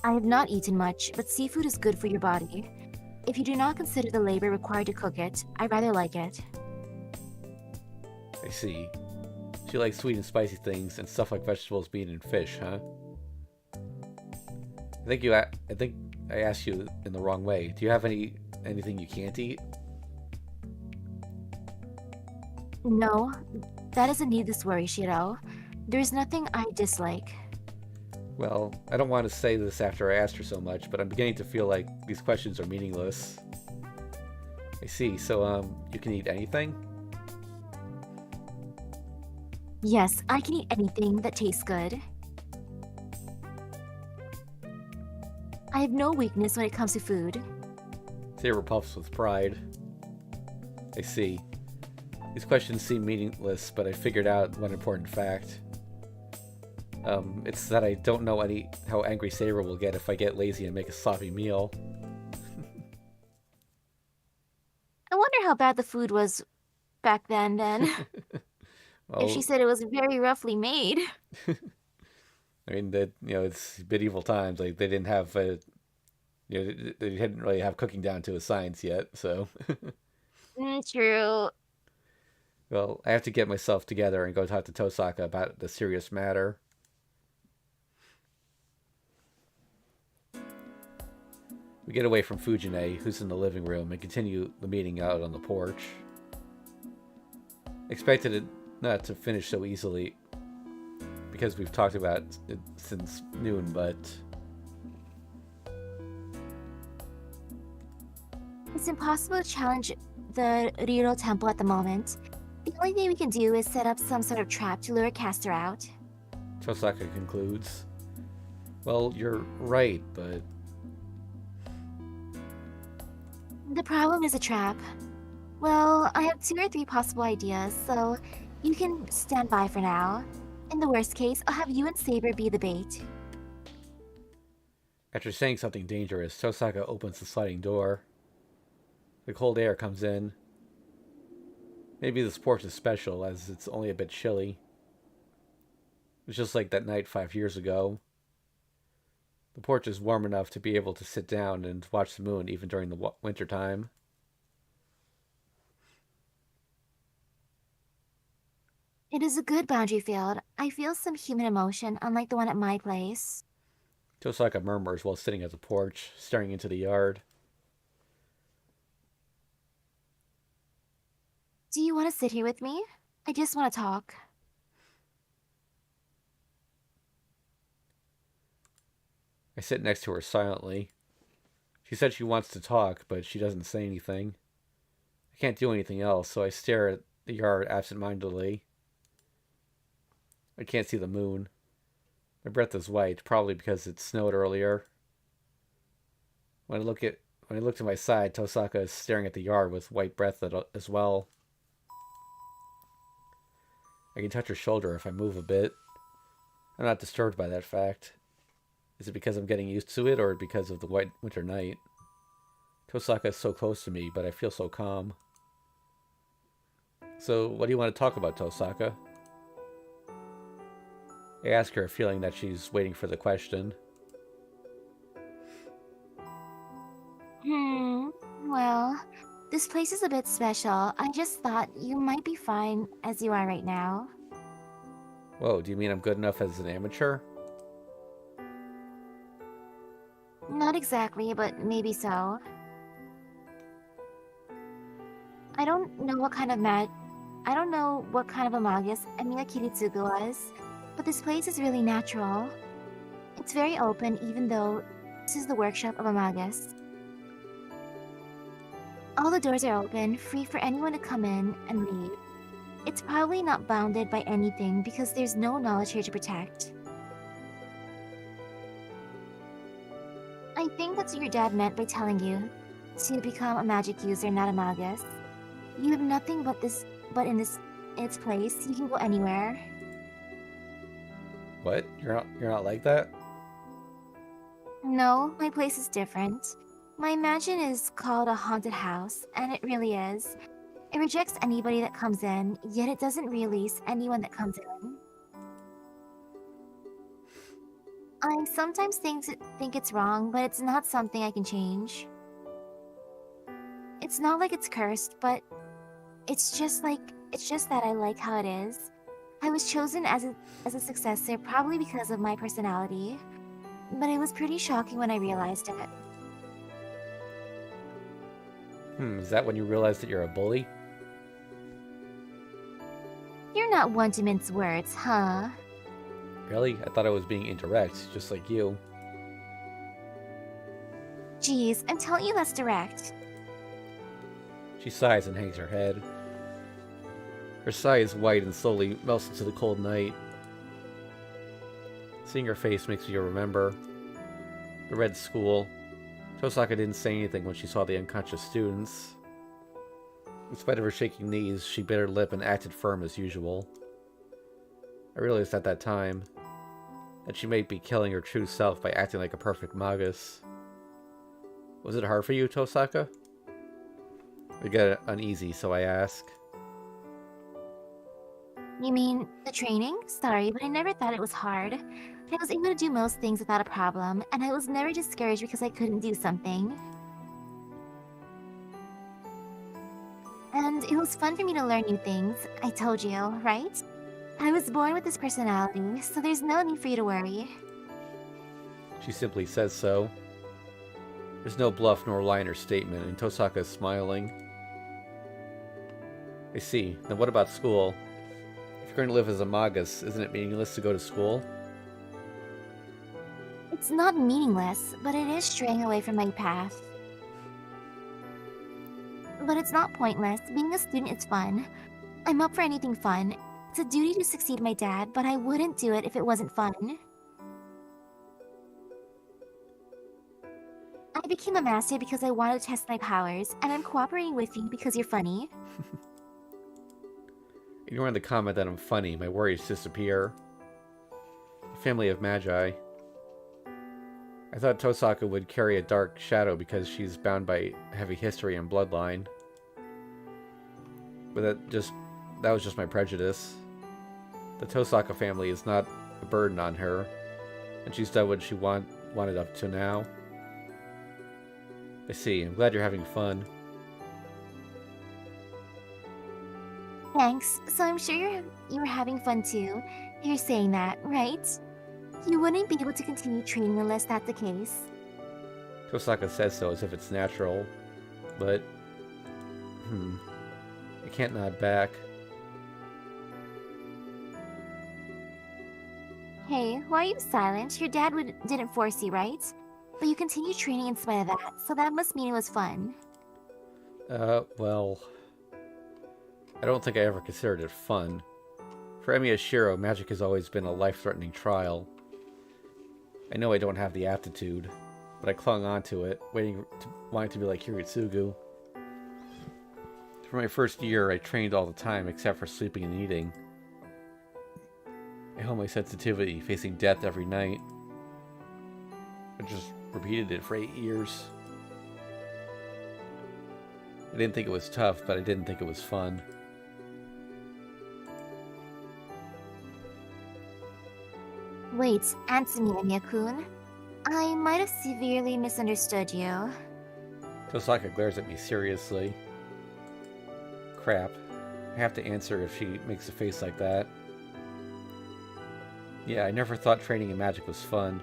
I have not eaten much, but seafood is good for your body. If you do not consider the labor required to cook it, I rather like it. I see. She likes sweet and spicy things and stuff like vegetables, meat, and fish, huh? I think I asked you in the wrong way. Do you have anything you can't eat? No, that is a needless worry, Shiro. There is nothing I dislike. Well, I don't want to say this after I asked her so much, but I'm beginning to feel like these questions are meaningless. I see. So, you can eat anything? Yes, I can eat anything that tastes good. I have no weakness when it comes to food. Saber puffs with pride. I see. These questions seem meaningless, but I figured out one important fact. It's that I don't know how angry Saber will get if I get lazy and make a sloppy meal. I wonder how bad the food was back then. Well, If she said it was very roughly made. I mean, it's medieval times. Like they didn't have, they didn't really have cooking down to a science yet. So, True. Well, I have to get myself together and go talk to Tosaka about the serious matter. We get away from Fujine, who's in the living room, and continue the meeting out on the porch. Expected it not to finish so easily because we've talked about it since noon, but It's impossible to challenge the Riro temple at the moment. The only thing we can do is set up some sort of trap to lure Caster out. Tosaka concludes. Well, you're right, but The problem is a trap. Well, I have 2 or 3 possible ideas, so you can stand by for now. In the worst case, I'll have you and Saber be the bait. after saying something dangerous, Tosaka opens the sliding door. The cold air comes in. Maybe this porch is special, as it's only a bit chilly. It's just like that night 5 years ago. The porch is warm enough to be able to sit down and watch the moon even during the winter time. It is a good boundary field. I feel some human emotion, unlike the one at my place. Tosaka murmurs while sitting at the porch, staring into the yard. Do you want to sit here with me? I just want to talk. I sit next to her silently. She said she wants to talk, but she doesn't say anything. I can't do anything else, so I stare at the yard absentmindedly. I can't see the moon. My breath is white, probably because it snowed earlier. When I look to my side, Tosaka is staring at the yard with white breath as well. I can touch her shoulder if I move a bit. I'm not disturbed by that fact. Is it because I'm getting used to it, or because of the white winter night? Tosaka is so close to me, but I feel so calm. So, what do you want to talk about, Tosaka? I ask her, feeling that she's waiting for the question. Well, this place is a bit special. I just thought you might be fine as you are right now. Whoa, do you mean I'm good enough as an amateur? Not exactly, but maybe so. I don't know what kind of a magus Emiya Kiritsugu was, but this place is really natural. It's very open, even though this is the workshop of a magus. All the doors are open, free for anyone to come in and leave. It's probably not bounded by anything because there's no knowledge here to protect. I think that's what your dad meant by telling you to become a magic user, not a magus. You have nothing but in its place, you can go anywhere. What? You're not like that? No, my place is different. My mansion is called a haunted house, and it really is. It rejects anybody that comes in, yet it doesn't release anyone that comes in. I sometimes think it's wrong, but it's not something I can change. It's not like it's cursed, but it's just that I like how it is. I was chosen as a successor probably because of my personality, but it was pretty shocking when I realized it. Is that when you realized that you're a bully? You're not one to mince words, huh? Really? I thought I was being indirect, just like you. Geez, I'm telling you that's direct. She sighs and hangs her head. Her sigh is white and slowly melts into the cold night. Seeing her face makes me remember the red school. Tosaka didn't say anything when she saw the unconscious students. In spite of her shaking knees, she bit her lip and acted firm as usual. I realized at that time that she might be killing her true self by acting like a perfect magus. Was it hard for you, Tosaka? I get uneasy, so I ask. You mean the training? Sorry, but I never thought it was hard. I was able to do most things without a problem, and I was never discouraged because I couldn't do something. And it was fun for me to learn new things. I told you, right? I was born with this personality, so there's no need for you to worry. She simply says so. There's no bluff nor lie in her statement, and Tosaka is smiling. I see. Then what about school? If you're going to live as a Magus, isn't it meaningless to go to school? It's not meaningless, but it is straying away from my path. But it's not pointless. Being a student is fun. I'm up for anything fun. It's a duty to succeed my dad, but I wouldn't do it if it wasn't fun. I became a master because I wanted to test my powers, and I'm cooperating with you because you're funny. Ignoring the comment that I'm funny, my worries disappear. A family of magi. I thought Tosaka would carry a dark shadow because she's bound by heavy history and bloodline. But that was just my prejudice. The Tosaka family is not a burden on her, and she's done what she wanted up to now. I see. I'm glad you're having fun. Thanks. So I'm sure you're having fun too. You're saying that, right? You wouldn't be able to continue training unless that's the case. Tosaka says so as if it's natural, but I can't nod back. Hey, why are you silent? Your dad didn't force you, right? But you continue training in spite of that, so that must mean it was fun. Well, I don't think I ever considered it fun. For Emiya Shiro, magic has always been a life-threatening trial. I know I don't have the aptitude, but I clung on to it, wanting to be like Hiritsugu. For my first year, I trained all the time except for sleeping and eating. I held my sensitivity, facing death every night. I just repeated it for 8 years. I didn't think it was tough, but I didn't think it was fun. Wait, answer me, Emiya-kun. I might have severely misunderstood you. Tosaka glares at me seriously. Crap. I have to answer if she makes a face like that. Yeah, I never thought training in magic was fun.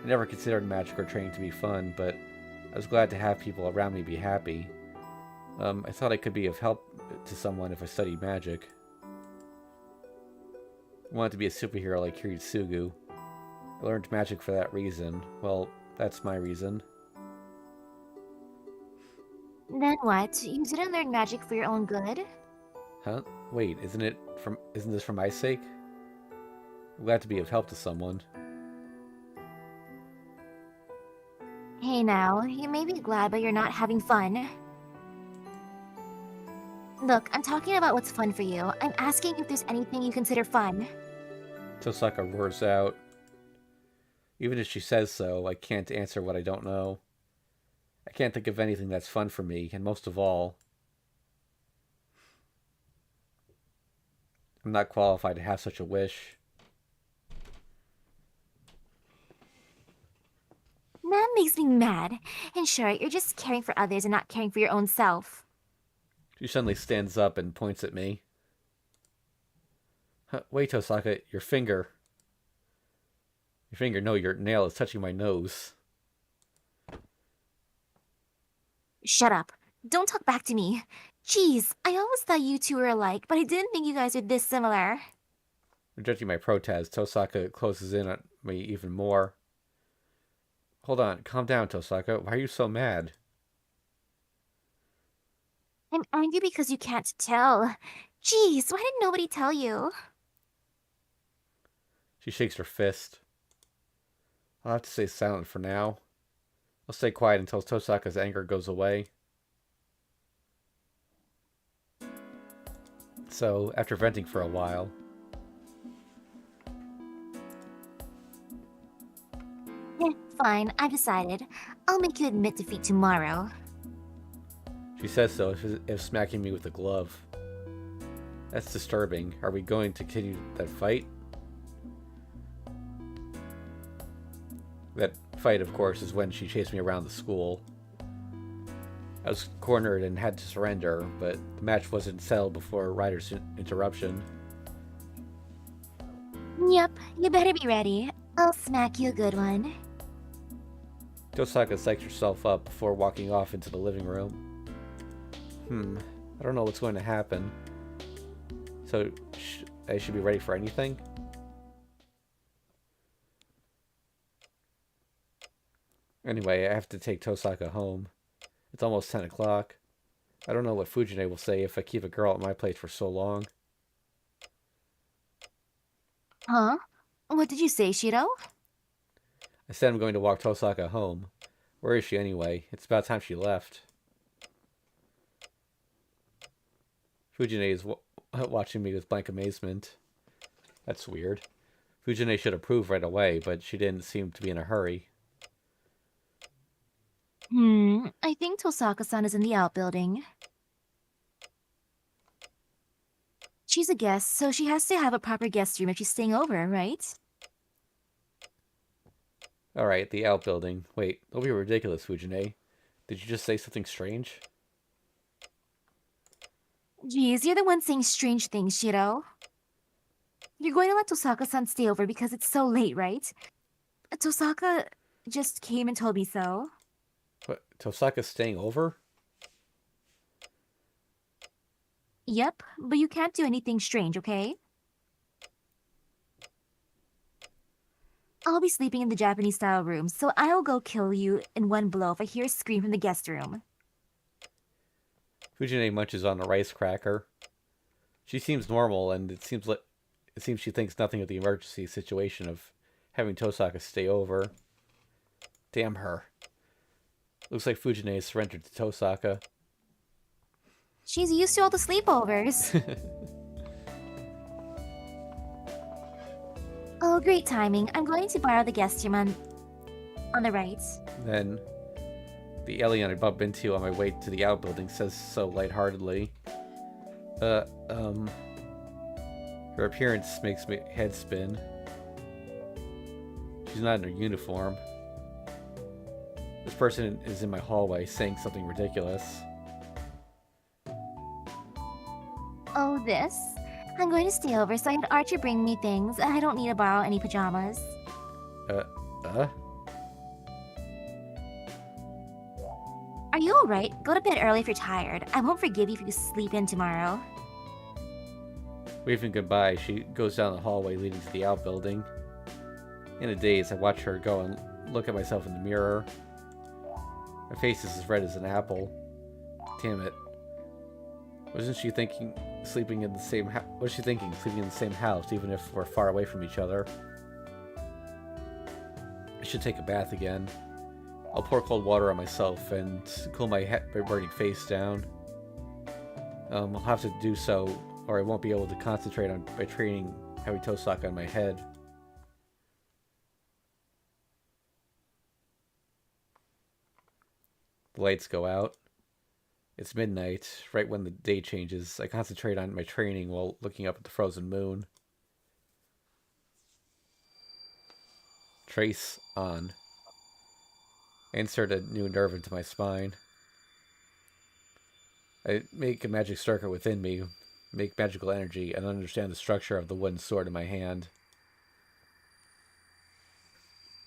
I never considered magic or training to be fun, but I was glad to have people around me be happy. I thought I could be of help to someone if I studied magic. I wanted to be a superhero like Hiritsugu. I learned magic for that reason. Well, that's my reason. Then what? You didn't learn magic for your own good? Huh? Wait, isn't this for my sake? I'm glad to be of help to someone. Hey now, you may be glad, but you're not having fun. Look, I'm talking about what's fun for you. I'm asking if there's anything you consider fun. Tosaka roars out. Even if she says so, I can't answer what I don't know. I can't think of anything that's fun for me, and most of all, I'm not qualified to have such a wish. That makes me mad. In short, you're just caring for others and not caring for your own self. She suddenly stands up and points at me. Wait, Tosaka, your finger. Your finger, no, your nail is touching my nose. Shut up. Don't talk back to me. Jeez, I always thought you two were alike, but I didn't think you guys were this similar. Rejecting my protest, Tosaka closes in on me even more. Hold on, calm down, Tosaka. Why are you so mad? I'm angry because you can't tell. Jeez, why did nobody tell you? She shakes her fist. I'll have to stay silent for now. I'll stay quiet until Tosaka's anger goes away. So, after venting for a while... Fine, I've decided. I'll make you admit defeat tomorrow. She says so, if smacking me with a glove. That's disturbing. Are we going to continue that fight? That fight, of course, is when she chased me around the school. I was cornered and had to surrender, but the match wasn't settled before Ryder's interruption. Yep, you better be ready. I'll smack you a good one. Tosaka psyched herself up before walking off into the living room. I don't know what's going to happen. So, I should be ready for anything? Anyway, I have to take Tosaka home. It's almost 10 o'clock. I don't know what Fujine will say if I keep a girl at my place for so long. Huh? What did you say, Shiro? I said I'm going to walk Tosaka home. Where is she anyway? It's about time she left. Fujine is watching me with blank amazement. That's weird. Fujine should approve right away, but she didn't seem to be in a hurry. I think Tosaka-san is in the outbuilding. She's a guest, so she has to have a proper guest room if she's staying over, right? Alright, the outbuilding. Wait, don't be ridiculous, Fujine. Did you just say something strange? Geez, you're the one saying strange things, Shiro. You're going to let Tosaka-san stay over because it's so late, right? Tosaka just came and told me so. What, Tosaka's staying over? Yep, but you can't do anything strange, okay? I'll be sleeping in the Japanese-style room, so I'll go kill you in one blow if I hear a scream from the guest room. Fujine munches on a rice cracker. She seems normal, and it seems she thinks nothing of the emergency situation of having Tosaka stay over. Damn her. Looks like Fujine has surrendered to Tosaka. She's used to all the sleepovers. Oh, great timing. I'm going to borrow the guest room on the right. Then, the alien I bump into on my way to the outbuilding says so lightheartedly. Her appearance makes my head spin. She's not in her uniform. This person is in my hallway saying something ridiculous. Oh, this? I'm going to stay over, so I had Archer bring me things. I don't need to borrow any pajamas. Are you alright? Go to bed early if you're tired. I won't forgive you if you sleep in tomorrow. Waving goodbye, she goes down the hallway leading to the outbuilding. In a daze, I watch her go and look at myself in the mirror. My face is as red as an apple. Damn it. Wasn't she thinking sleeping in the same house? What was she thinking? Sleeping in the same house, even if we're far away from each other. I should take a bath again. I'll pour cold water on myself and cool my burning face down. I'll have to do so, or I won't be able to concentrate on by training heavy Tosaka on my head. The lights go out. It's midnight, right when the day changes. I concentrate on my training while looking up at the frozen moon. Trace on. I insert a new nerve into my spine. I make a magic circuit within me, make magical energy, and understand the structure of the wooden sword in my hand.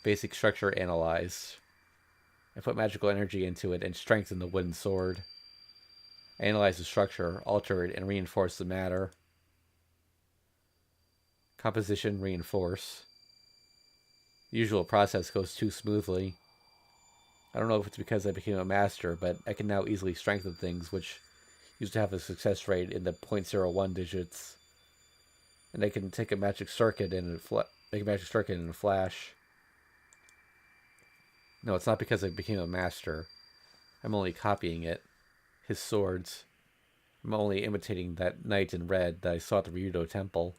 Basic structure analyzed. I put magical energy into it and strengthen the wooden sword. I analyze the structure, alter it, and reinforce the matter. Composition, reinforce. The usual process goes too smoothly. I don't know if it's because I became a master, but I can now easily strengthen things which used to have a success rate in the 0.01 digits. And I can take a magic circuit in a flash. No, it's not because I became a master. I'm only copying it. His swords. I'm only imitating that knight in red that I saw at the Ryudo Temple.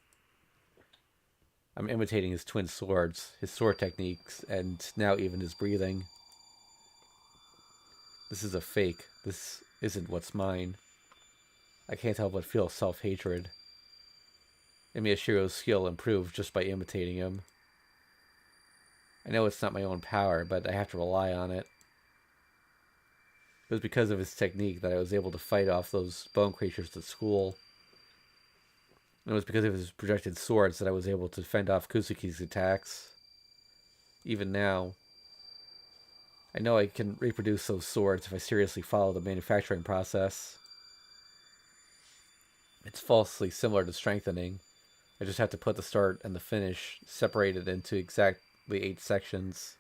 I'm imitating his twin swords, his sword techniques, and now even his breathing. This is a fake. This isn't what's mine. I can't help but feel self-hatred. Miyashiro's skill improved just by imitating him. I know it's not my own power, but I have to rely on it. it was because of his technique that I was able to fight off those bone creatures at school. And it was because of his projected swords that I was able to fend off Kuzuki's attacks. Even now, I know I can reproduce those swords if I seriously follow the manufacturing process. It's falsely similar to strengthening. I just have to put the start and the finish separated into exactly 8 sections.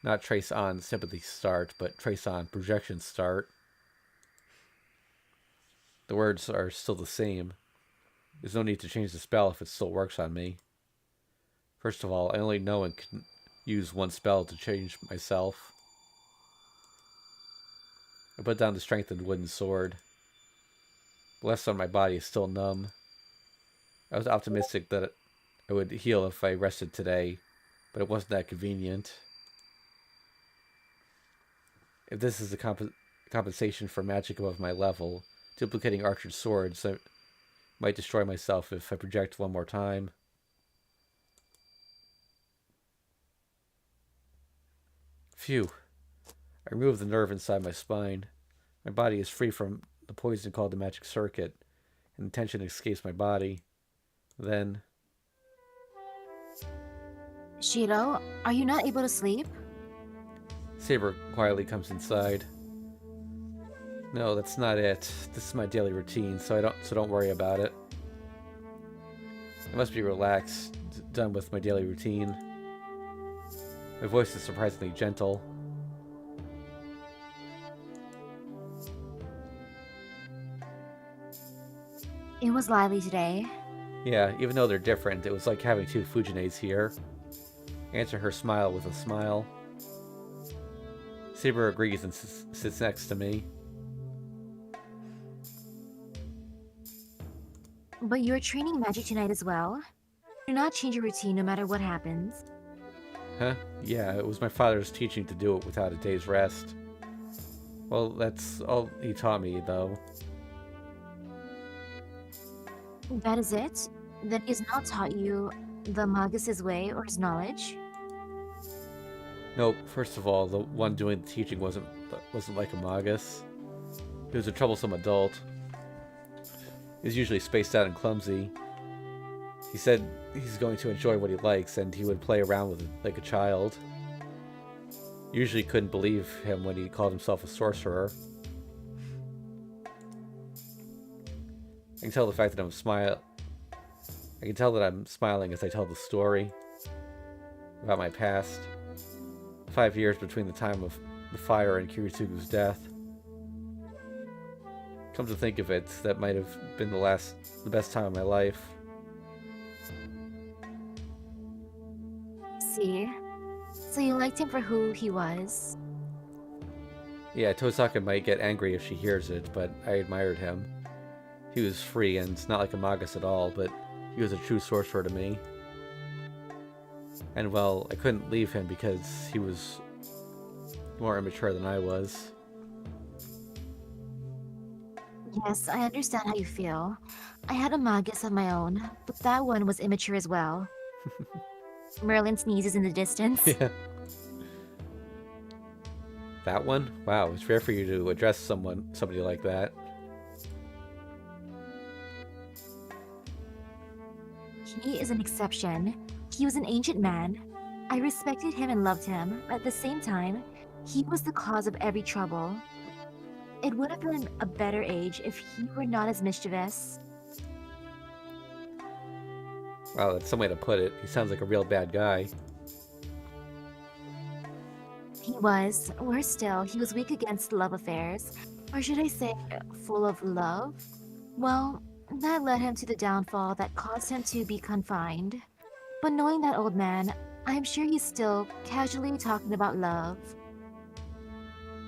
Not trace on sympathy start, but trace on projection start. The words are still the same. There's no need to change the spell if it still works on me. First of all, I only know and can use one spell to change myself. I put down the strengthened wooden sword. The left side of my body is still numb. I was optimistic that I would heal if I rested today, but it wasn't that convenient. If this is the compensation for magic above my level, duplicating Archer's swords, I might destroy myself if I project one more time. Phew. I removed the nerve inside my spine. My body is free from the poison called the magic circuit, and the tension escapes my body. Then... Shiro, are you not able to sleep? Saber quietly comes inside. No, that's not it. This is my daily routine, so don't worry about it. I must be relaxed, done with my daily routine. My voice is surprisingly gentle. It was lively today. Yeah, even though they're different, it was like having 2 Fujines here. I answer her smile with a smile. Saber agrees and sits next to me. But you're training magic tonight as well. Do not change your routine no matter what happens. Huh? Yeah, it was my father's teaching to do it without a day's rest. Well, that's all he taught me, though. That is it? Then he has not taught you the Magus' way or his knowledge? Nope, first of all, the one doing the teaching wasn't like a Magus. He was a troublesome adult. He was usually spaced out and clumsy. He said he's going to enjoy what he likes, and he would play around with it like a child. Usually couldn't believe him when he called himself a sorcerer. I can tell the fact that I can tell that I'm smiling as I tell the story about my past. 5 years between the time of the fire and Kiritsugu's death. Come to think of it, that might have been the best time of my life. See? So you liked him for who he was? Yeah, Tosaka might get angry if she hears it, but I admired him. He was free and not like a Magus at all, but he was a true sorcerer to me. And well, I couldn't leave him because he was more immature than I was. Yes, I understand how you feel. I had a Magus of my own, but that one was immature as well. Merlin sneezes in the distance. Yeah. That one? Wow, it's rare for you to address somebody like that. He is an exception. He was an ancient man. I respected him and loved him, but at the same time, he was the cause of every trouble. It would have been a better age if he were not as mischievous. Wow, that's some way to put it. He sounds like a real bad guy. He was. Worse still, he was weak against love affairs. Or should I say, full of love? Well, that led him to the downfall that caused him to be confined. But knowing that old man, I'm sure he's still casually talking about love.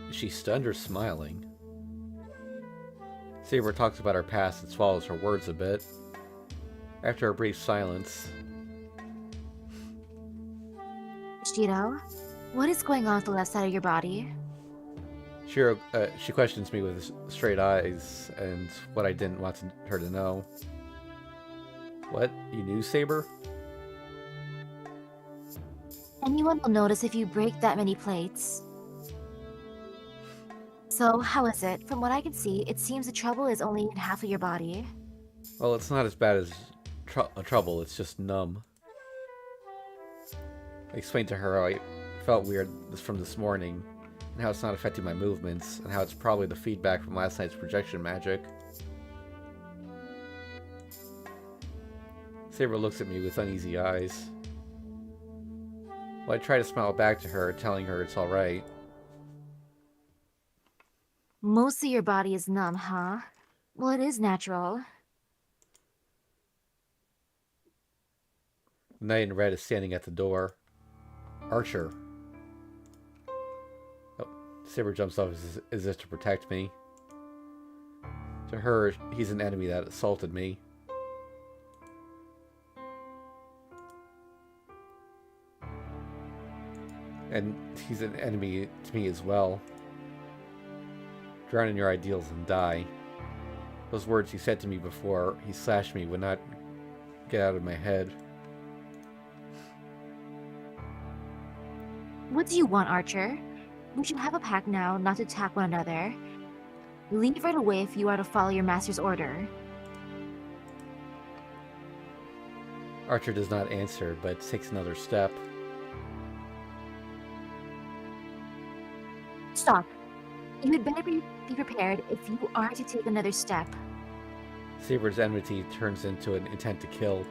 Is she stunned or smiling? Saber talks about her past and swallows her words a bit. After a brief silence... Shiro, what is going on with the left side of your body? Shiro, she questions me with straight eyes and what I didn't want her to know. What? You knew, Saber? Anyone will notice if you break that many plates. So, how is it? From what I can see, it seems the trouble is only in half of your body. Well, it's not as bad as trouble, it's just numb. I explained to her how I felt weird from this morning, and how it's not affecting my movements, and how it's probably the feedback from last night's projection magic. Saber looks at me with uneasy eyes. Well, I try to smile back to her, telling her it's alright. Most of your body is numb, huh? Well, it is natural. The knight in red is standing at the door. Archer. Oh, Saber jumps off as if to protect me. To her, he's an enemy that assaulted me. And he's an enemy to me as well. Drown in your ideals and die. Those words he said to me before he slashed me would not get out of my head. What do you want, Archer? We should have a pact now not to attack one another. Leave right away if you are to follow your master's order. Archer does not answer, but takes another step. Stop. You had better be prepared if you are to take another step. Saber's enmity turns into an intent to kill.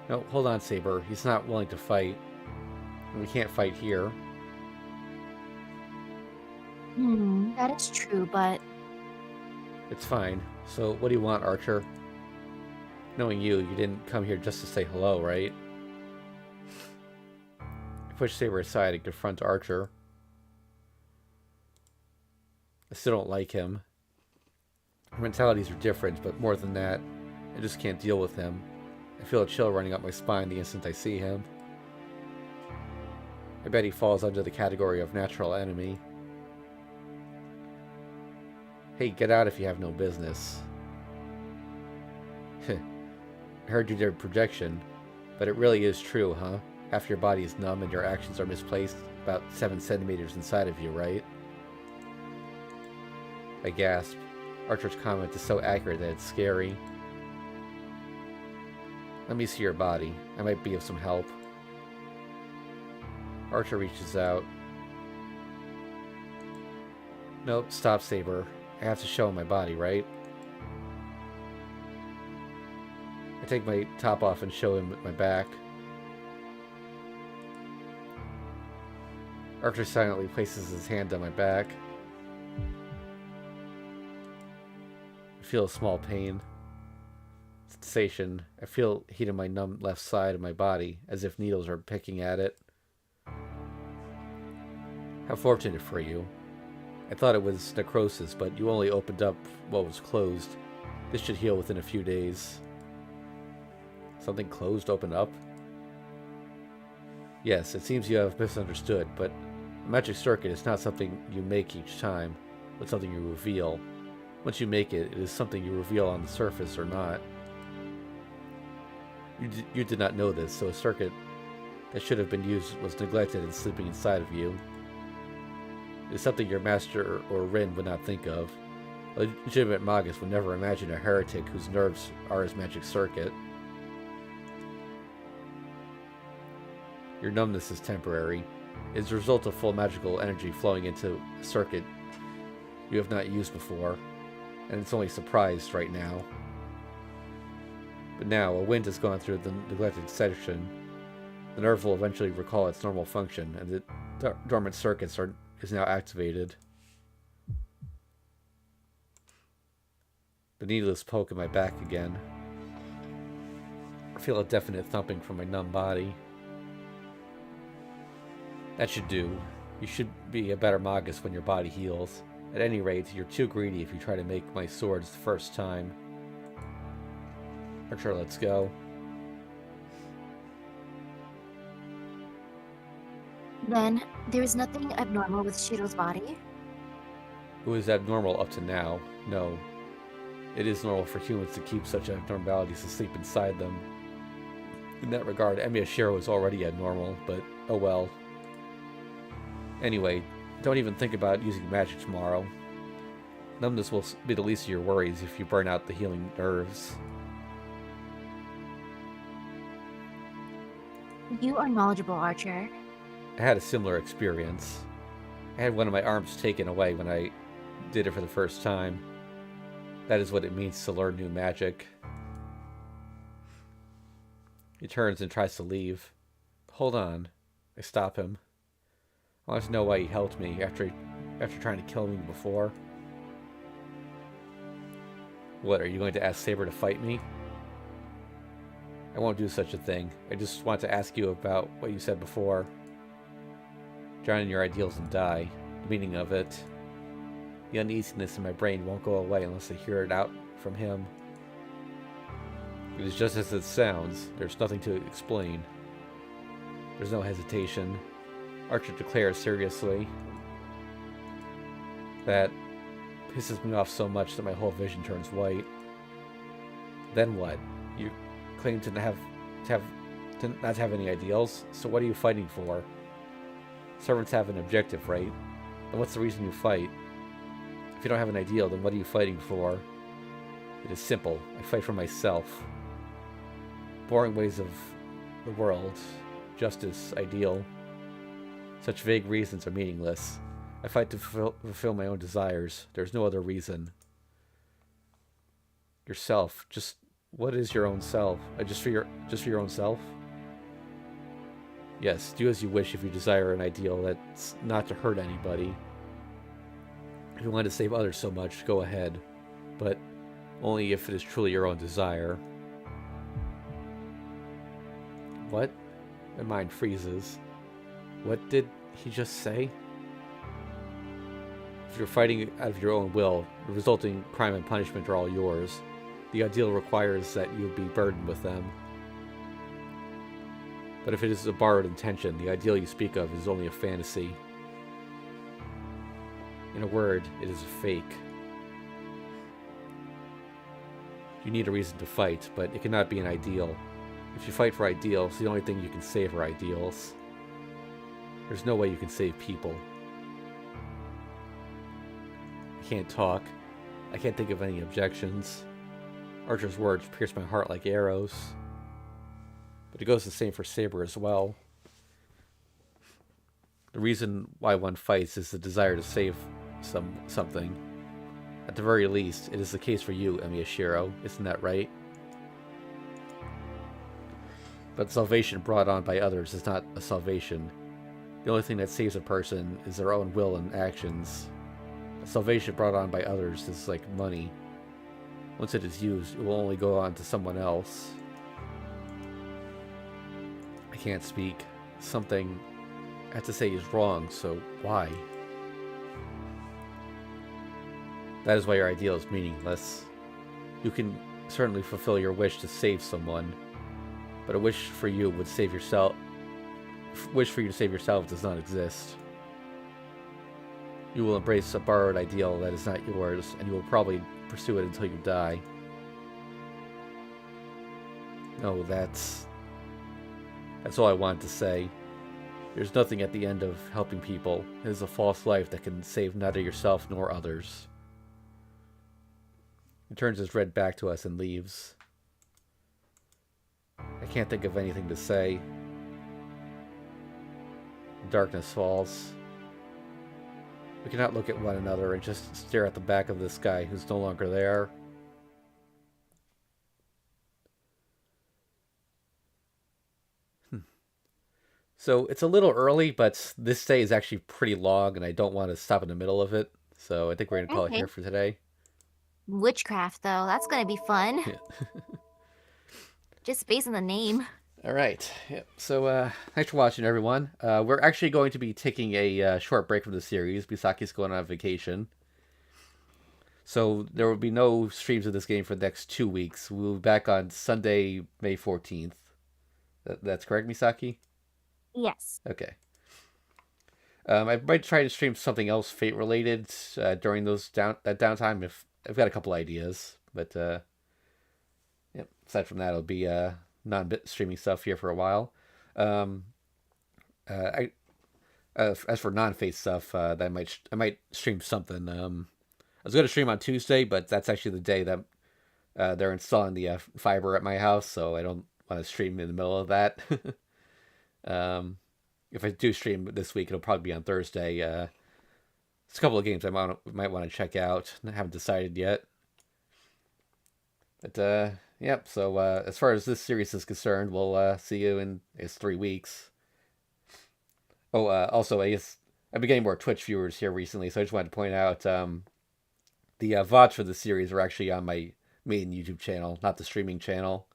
No, hold on, Saber. He's not willing to fight. And we can't fight here. That is true, but... It's fine. So, what do you want, Archer? Knowing you didn't come here just to say hello, right? I push Saber aside and confront Archer. I still don't like him. Our mentalities are different, but more than that, I just can't deal with him. I feel a chill running up my spine the instant I see him. I bet he falls under the category of natural enemy. Hey, get out if you have no business. I heard you did projection, but it really is true, huh? Half your body is numb and your actions are misplaced about 7 centimeters inside of you, right? I gasp. Archer's comment is so accurate that it's scary. Let me see your body. I might be of some help. Archer reaches out. Nope, stop, Saber. I have to show him my body, right? I take my top off and show him my back. Archer silently places his hand on my back. I feel a small pain. Sensation. I feel heat in my numb left side of my body, as if needles are picking at it. How fortunate for you. I thought it was necrosis, but you only opened up what was closed. This should heal within a few days. Something closed opened up? Yes, it seems you have misunderstood, but a magic circuit is not something you make each time, but something you reveal. Once you make it, it is something you reveal on the surface or not. You did not know this, so a circuit that should have been used was neglected and sleeping inside of you. It is something your master or Rin would not think of. A legitimate Magus would never imagine a heretic whose nerves are his magic circuit. Your numbness is temporary. It is a result of full magical energy flowing into a circuit you have not used before, and it's only surprised right now. But now, a wind has gone through the neglected section. The nerve will eventually recall its normal function, and the dormant circuits is now activated. The needless poke in my back again. I feel a definite thumping from my numb body. That should do. You should be a better Magus when your body heals. At any rate, you're too greedy if you try to make my swords the first time. Archer, let's go. Then, there is nothing abnormal with Shiro's body? It was abnormal up to now. No. It is normal for humans to keep such abnormalities asleep inside them. In that regard, Emiya Shiro is already abnormal, but oh well. Anyway, Don't even think about using magic tomorrow. Numbness will be the least of your worries if you burn out the healing nerves. You are knowledgeable, Archer. I had a similar experience. I had one of my arms taken away when I did it for the first time. That is what it means to learn new magic. He turns and tries to leave. Hold on. I stop him. I want to know why he helped me after trying to kill me before. What, are you going to ask Saber to fight me? I won't do such a thing. I just want to ask you about what you said before. Drown in your ideals and die. The meaning of it. The uneasiness in my brain won't go away unless I hear it out from him. It is just as it sounds. There's nothing to explain. There's no hesitation. Archer declares seriously. That pisses me off so much that my whole vision turns white. Then what? You claim to not have any ideals, so what are you fighting for? Servants have an objective, right? Then what's the reason you fight? If you don't have an ideal, then what are you fighting for? It is simple. I fight for myself. Boring ways of the world. Justice, ideal. Such vague reasons are meaningless. I fight to fulfill my own desires. There's no other reason. Yourself. Just what is your own self? Just for your own self? Yes, do as you wish if you desire an ideal that's not to hurt anybody. If you want to save others so much, go ahead. But only if it is truly your own desire. What? My mind freezes. What did he just say? If you're fighting out of your own will, the resulting crime and punishment are all yours. The ideal requires that you be burdened with them. But if it is a borrowed intention, the ideal you speak of is only a fantasy. In a word, it is a fake. You need a reason to fight, but it cannot be an ideal. If you fight for ideals, the only thing you can save are ideals. There's no way you can save people. I can't talk. I can't think of any objections. Archer's words pierce my heart like arrows. But it goes the same for Saber as well. The reason why one fights is the desire to save something. At the very least, it is the case for you, Emiyashiro. Isn't that right? But salvation brought on by others is not a salvation. The only thing that saves a person is their own will and actions. Salvation brought on by others is like money. Once it is used, it will only go on to someone else. I can't speak. Something I have to say is wrong, so why? That is why your ideal is meaningless. You can certainly fulfill your wish to save someone, but a wish for you to save yourself does not exist. You will embrace a borrowed ideal that is not yours, and you will probably pursue it until you die. No, that's all I wanted to say. There's nothing at the end of helping people. It is a false life that can save neither yourself nor others. He turns his red back to us and leaves. I can't think of anything to say. Darkness falls. We cannot look at one another and just stare at the back of this guy who's no longer there. So it's a little early, but this day is actually pretty long, and I don't want to stop in the middle of it. So I think we're going to call it here for today. Witchcraft, though. That's going to be fun. Yeah. Just based on the name. All right. Yep. So thanks for watching, everyone. We're actually going to be taking a short break from the series. Misaki's going on vacation. So there will be no streams of this game for the next 2 weeks. We'll be back on Sunday, May 14th. That's correct, Misaki? Yes. Okay. I might try to stream something else Fate related during that downtime. If I've got a couple ideas, but yep. Aside from that, it'll be non-bit streaming stuff here for a while. As for non-Fate stuff, that I might stream something. I was going to stream on Tuesday, but that's actually the day that they're installing the fiber at my house, so I don't want to stream in the middle of that. If I do stream this week, it'll probably be on Thursday. There's a couple of games might want to check out. I haven't decided yet. But yep. So as far as this series is concerned, we'll see you in 3 weeks. Oh, also, I guess I've been getting more Twitch viewers here recently, so I just wanted to point out the VODs for the series are actually on my main YouTube channel, not the streaming channel,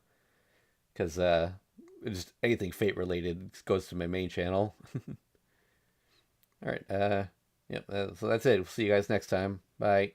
because just anything Fate related goes to my main channel. All right. Yep. So that's it. We'll see you guys next time. Bye.